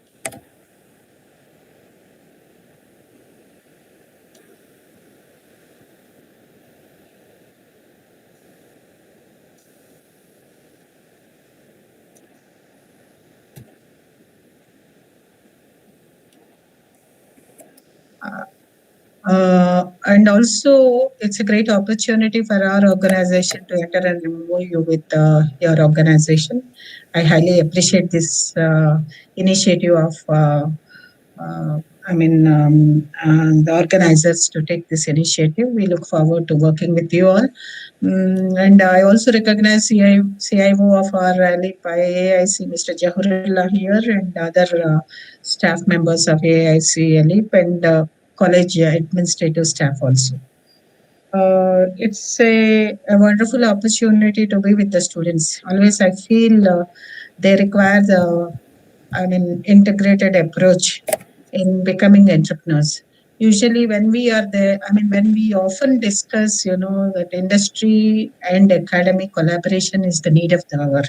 And also, it's a great opportunity for our organization to enter an MOU with your organization. I highly appreciate this initiative of, the organizers to take this initiative. We look forward to working with you all. And I also recognize CIO of our ALEAP AIC, Mr. Zahoorullah here, and other staff members of AIC ALEAP, and college administrative staff also. It's a wonderful opportunity to be with the students. Always I feel they require the integrated approach in becoming entrepreneurs. Usually when we are there, when we often discuss, that industry and academic collaboration is the need of the hour.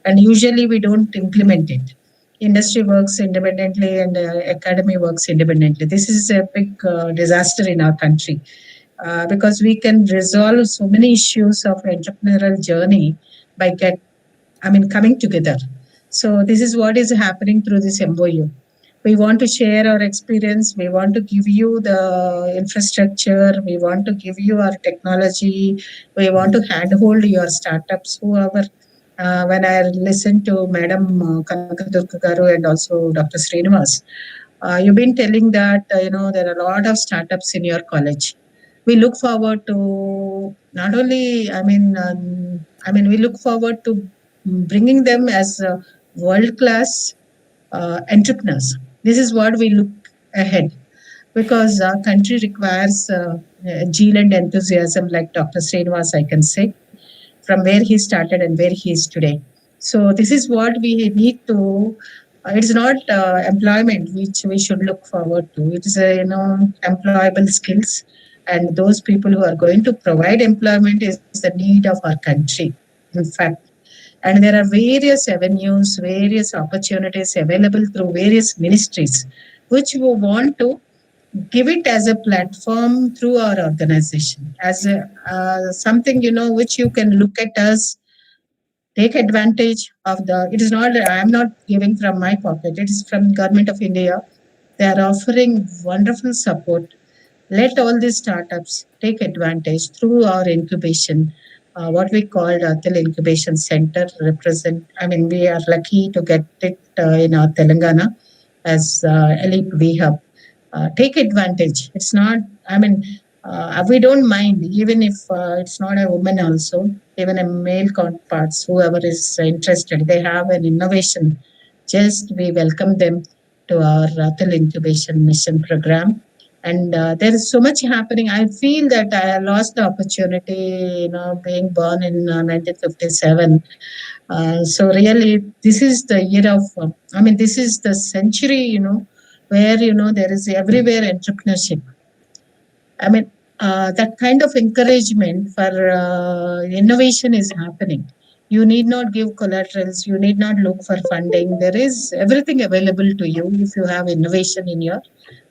And usually we don't implement it. Industry works independently and academy works independently. This is a big disaster in our country because we can resolve so many issues of entrepreneurial journey by coming together. So this is what is happening through this MOU. We want to share our experience. We want to give you the infrastructure. We want to give you our technology. We want to handhold your startups, whoever. When I listened to Madam Kanakadurga Garu and also Dr. Srinivas, you've been telling that there are a lot of startups in your college. We look forward to not only, we look forward to bringing them as world-class entrepreneurs. This is what we look ahead, because our country requires zeal and enthusiasm, like Dr. Srinivas, I can say, from where he started and where he is today. So this is what we need to. It's not employment which we should look forward to. It is employable skills, and those people who are going to provide employment is the need of our country. In fact. And there are various avenues, various opportunities available through various ministries, which we want to give it as a platform through our organization, as something, which you can look at us, take advantage of it is not, I'm not giving from my pocket, it is from Government of India. They are offering wonderful support. Let all these startups take advantage through our incubation. What we call Atal Incubation Center we are lucky to get it in our Telangana as ALEAP VHub. Take advantage. It's not, we don't mind, even if it's not a woman also, even a male counterparts, whoever is interested, they have an innovation. Just we welcome them. to our Atal Incubation Mission program. And there is so much happening. I feel that I lost the opportunity, being born in 1957. So really, this is the year of, this is the century, where, there is everywhere entrepreneurship. That kind of encouragement for innovation is happening. You need not give collaterals. You need not look for funding. There is everything available to you if you have innovation in your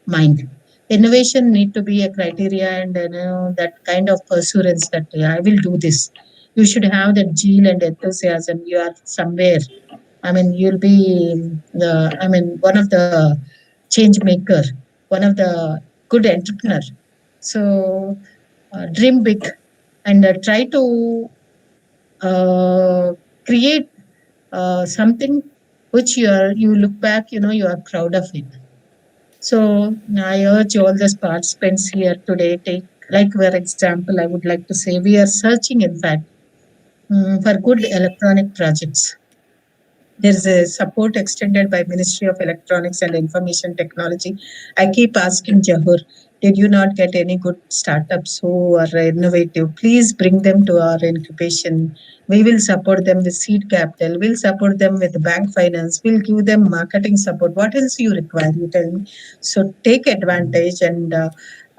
mind. Innovation need to be a criteria, and that kind of pursuance that I will do this. You should have that zeal and enthusiasm. You are somewhere. You'll be one of the change maker, one of the good entrepreneur. So dream big and try to create something which you look back, you are proud of it. So I urge all the participants here today, take like for example, I would like to say we are searching, in fact, for good electronic projects. There is a support extended by Ministry of Electronics and Information Technology. I keep asking Zahoor, did you not get any good startups who are innovative? Please bring them to our incubation. We will support them with seed capital. We'll support them with bank finance. We'll give them marketing support. What else you require? You tell me. So take advantage and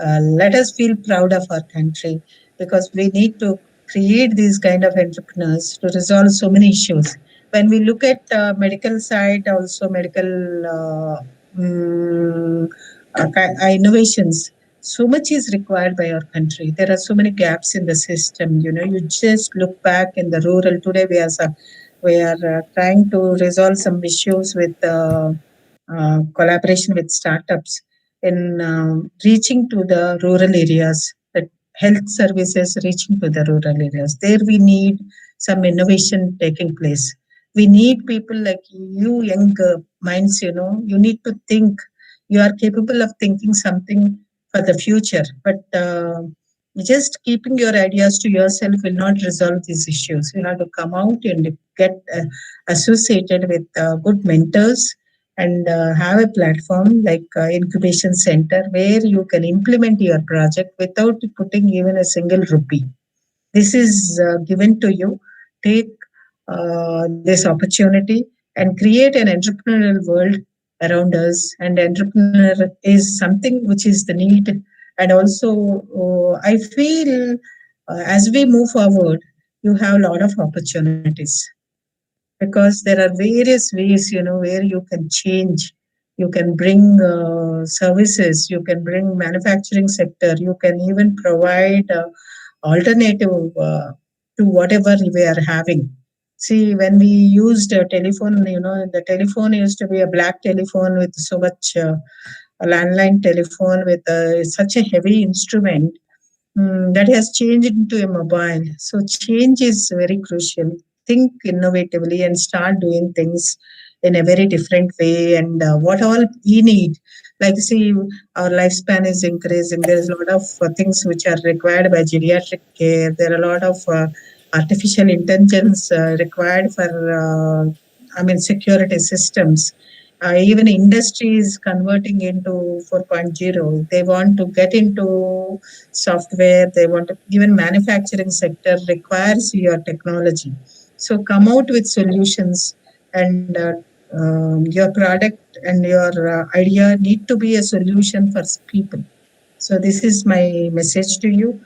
let us feel proud of our country, because we need to create these kind of entrepreneurs to resolve so many issues. When we look at medical side, also medical innovations, so much is required by our country. There are so many gaps in the system. You just look back in the rural. Today we are trying to resolve some issues with collaboration with startups in reaching to the rural areas. That health services reaching to the rural areas. There we need some innovation taking place. We need people like you, young minds. You need to think. You are capable of thinking something for the future, but just keeping your ideas to yourself will not resolve these issues. You have to come out and get associated with good mentors, and have a platform like incubation center where you can implement your project without putting even a single rupee. This is given to you. Take this opportunity and create an entrepreneurial world around us. And entrepreneur is something which is the need. And also, I feel as we move forward, you have a lot of opportunities, because there are various ways, where you can change. You can bring services. You can bring manufacturing sector. You can even provide alternative to whatever we are having. See, when we used a telephone, the telephone used to be a black telephone with so much a landline telephone with such a heavy instrument. That has changed into a mobile. So change is very crucial. Think innovatively and start doing things in a very different way. And what all we need, like see, our lifespan is increasing. There is a lot of things which are required by geriatric care. There are a lot of artificial intelligence required for, security systems. Even industry is converting into 4.0. They want to get into software. They want to, even manufacturing sector requires your technology. So come out with solutions, and your product and your idea need to be a solution for people. So this is my message to you.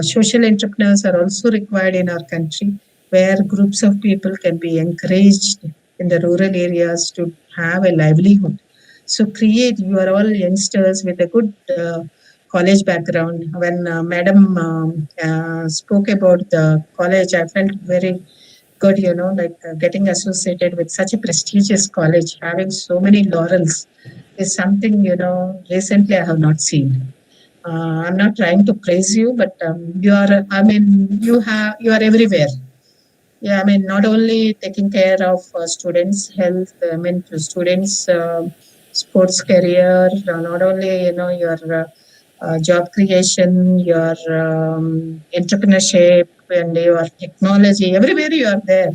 Social entrepreneurs are also required in our country, where groups of people can be encouraged in the rural areas to have a livelihood. So create, you are all youngsters with a good college background. When Madam spoke about the college, I felt very good, getting associated with such a prestigious college, having so many laurels is something, recently I have not seen. I'm not trying to praise you, but you are, you are everywhere. Yeah, not only taking care of students' health, to students' sports career, not only, your job creation, your entrepreneurship, and your technology, everywhere you are there.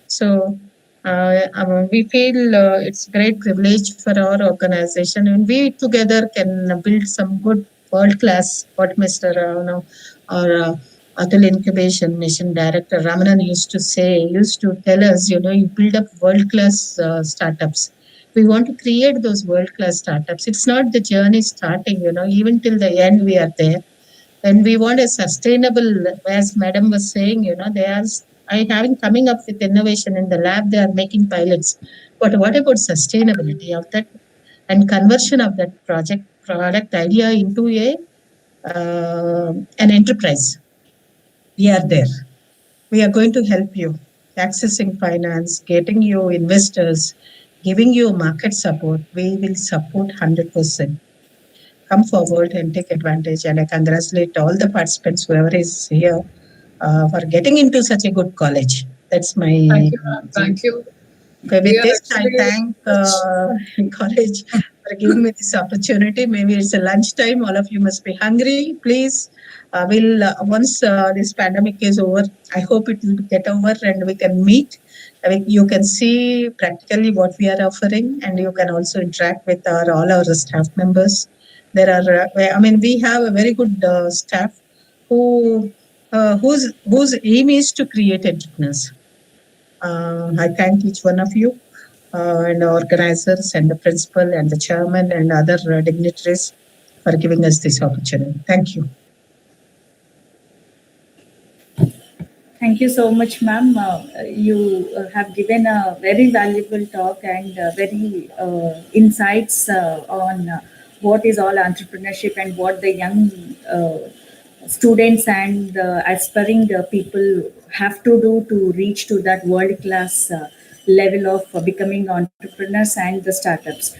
So We feel it's a great privilege for our organization, and we together can build some good world-class, what Mr. Or Atal Incubation Mission Director Ramanan used to tell us, you build up world-class startups. We want to create those world-class startups. It's not the journey starting, even till the end we are there. And we want a sustainable, as Madam was saying, they are coming up with innovation in the lab, they are making pilots. But what about sustainability of that and conversion of that product idea into an enterprise? We are there. We are going to help you accessing finance, getting you investors, giving you market support. We will support 100%. Come forward and take advantage. And I congratulate all the participants, whoever is here, for getting into such a good college. That's my. Thank you, ma'am. Thank you. Okay, We with are this, I actually- thank college for giving me this opportunity. Maybe it's a lunchtime. All of you must be hungry. Please, we'll once this pandemic is over, I hope it will get over and we can meet. You can see practically what we are offering, and you can also interact with all our staff members. There are, we have a very good staff whose aim is to create entrepreneurs. I thank each one of you and the organizers and the principal and the chairman and other dignitaries for giving us this opportunity. Thank you. Thank you so much, ma'am. You have given a very valuable talk and very insights on what is all entrepreneurship and what the young students and aspiring people have to do to reach to that world-class level of becoming entrepreneurs and the startups.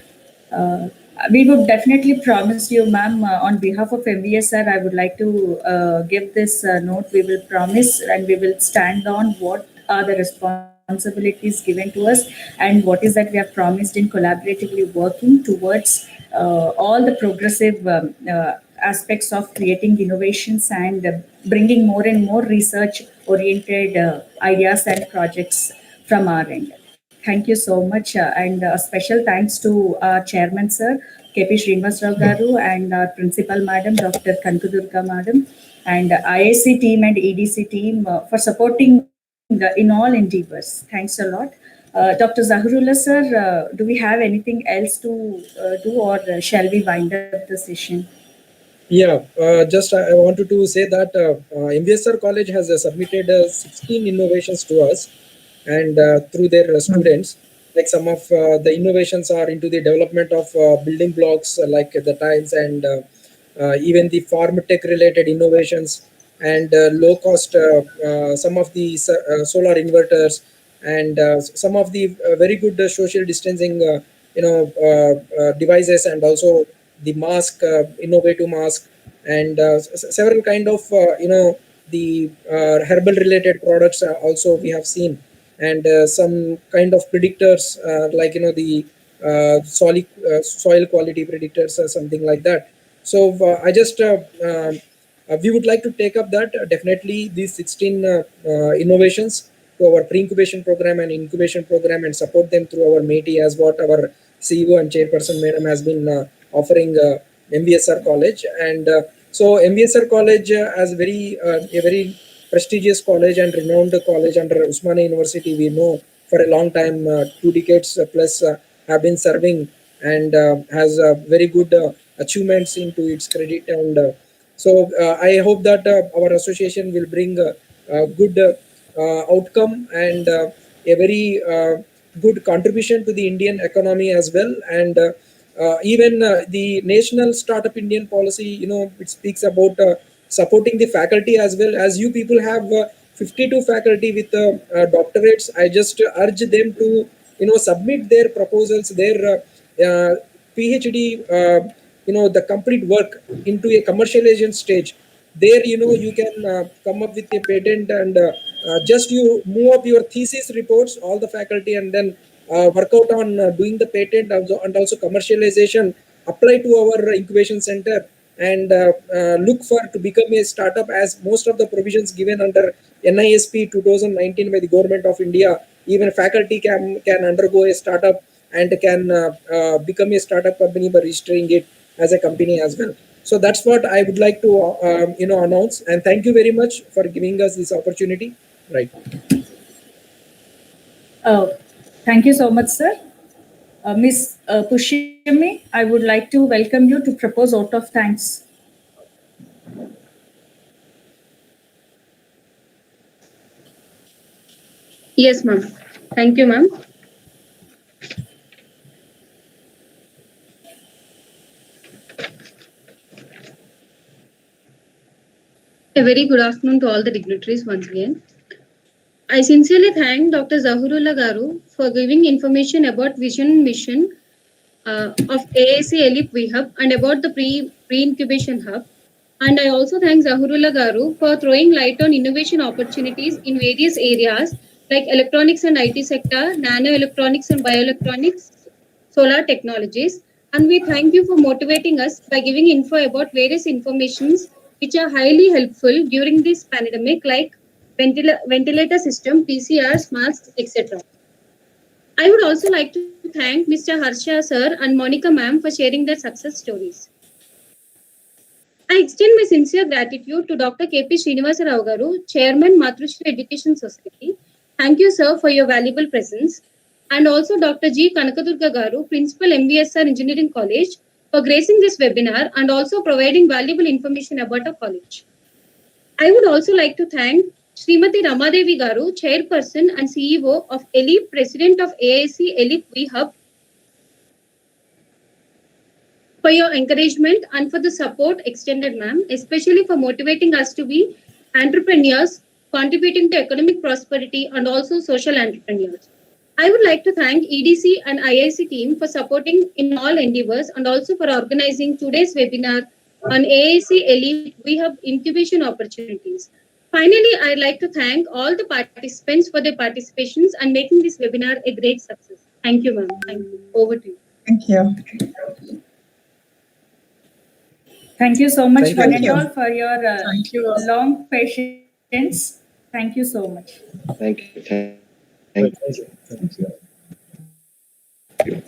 We would definitely promise you, ma'am, on behalf of MVSR, I would like to give this note. We will promise and we will stand on what are the responsibilities given to us and what is that we have promised in collaboratively working towards all the progressive aspects of creating innovations and bringing more and more research oriented ideas and projects from our end. Thank you so much. And a special thanks to our chairman, sir, KP Srinivasrao Garu, and our principal, madam, Dr. Kankudurga, madam, and IAC team and EDC team for supporting in all endeavors. Thanks a lot. Dr. Zahoorullah, sir, do we have anything else to do, or shall we wind up the session? Yeah, just I wanted to say that MVSR College has submitted 16 innovations to us, and through their students, like some of the innovations are into the development of building blocks like the tiles and even the farm tech related innovations and low cost some of the solar inverters and some of the very good social distancing devices, and also the mask, innovative mask, and several kind of the herbal related products also we have seen, and some kind of predictors like the soil quality predictors or something like that. So I just we would like to take up that definitely these 16 innovations to our pre-incubation program and incubation program and support them through our METI, as what our CEO and chairperson madam has been offering MVSR College. And so MVSR College as a very prestigious college and renowned college under Usmania University, we know for a long time, 2 decades plus have been serving, and has very good achievements into its credit. And so I hope that our association will bring a good outcome and a very good contribution to the Indian economy as well. And even the national startup Indian policy, it speaks about supporting the faculty as well. As you people have 52 faculty with doctorates, I just urge them to submit their proposals, their PhD, the complete work into a commercialization stage. There, you can come up with a patent, and just you move up your thesis reports, all the faculty, and then work out on doing the patent and also commercialization. Apply to our incubation center and look for to become a startup, as most of the provisions given under NISP 2019 by the government of India even faculty can undergo a startup and can become a startup company by registering it as a company as well. So that's what I would like to announce, and thank you very much for giving us this opportunity. Right. Thank you so much, sir. Ms. Pushimi, I would like to welcome you to propose vote of thanks. Yes, ma'am. Thank you, ma'am. A very good afternoon to all the dignitaries once again. I sincerely thank Dr. Zahoorullah Garu for giving information about vision and mission of AIC ALEAP Hub and about the pre-incubation hub. And I also thank Zahoorullah Garu for throwing light on innovation opportunities in various areas like electronics and IT sector, nanoelectronics and bioelectronics, solar technologies. And we thank you for motivating us by giving info about various informations which are highly helpful during this pandemic, like ventilator system, PCRs, masks, etc. I would also like to thank Mr. Harsha sir and Monica ma'am for sharing their success stories. I extend my sincere gratitude to Dr. K.P. Srinivasa Rao Garu, Chairman, Maturi Education Society. Thank you, sir, for your valuable presence. And also Dr. G. Kanakadurga Garu, Principal MVSR Engineering College, for gracing this webinar and also providing valuable information about our college. I would also like to thank Srimati Ramadevi Garu, Chairperson and CEO of ALEAP, President of AIC ALEAP Hub, for your encouragement and for the support extended, ma'am, especially for motivating us to be entrepreneurs, contributing to economic prosperity and also social entrepreneurs. I would like to thank EDC and IIC team for supporting in all endeavors and also for organizing today's webinar on AIC ALEAP Hub incubation opportunities. Finally, I'd like to thank all the participants for their participations and making this webinar a great success. Thank you, ma'am. Thank you. Over to you. Thank you. Thank you so much, Thank you. Pananyol, for your Thank you. long patience. Thank you so much. Thank you. Thank Thank you. you.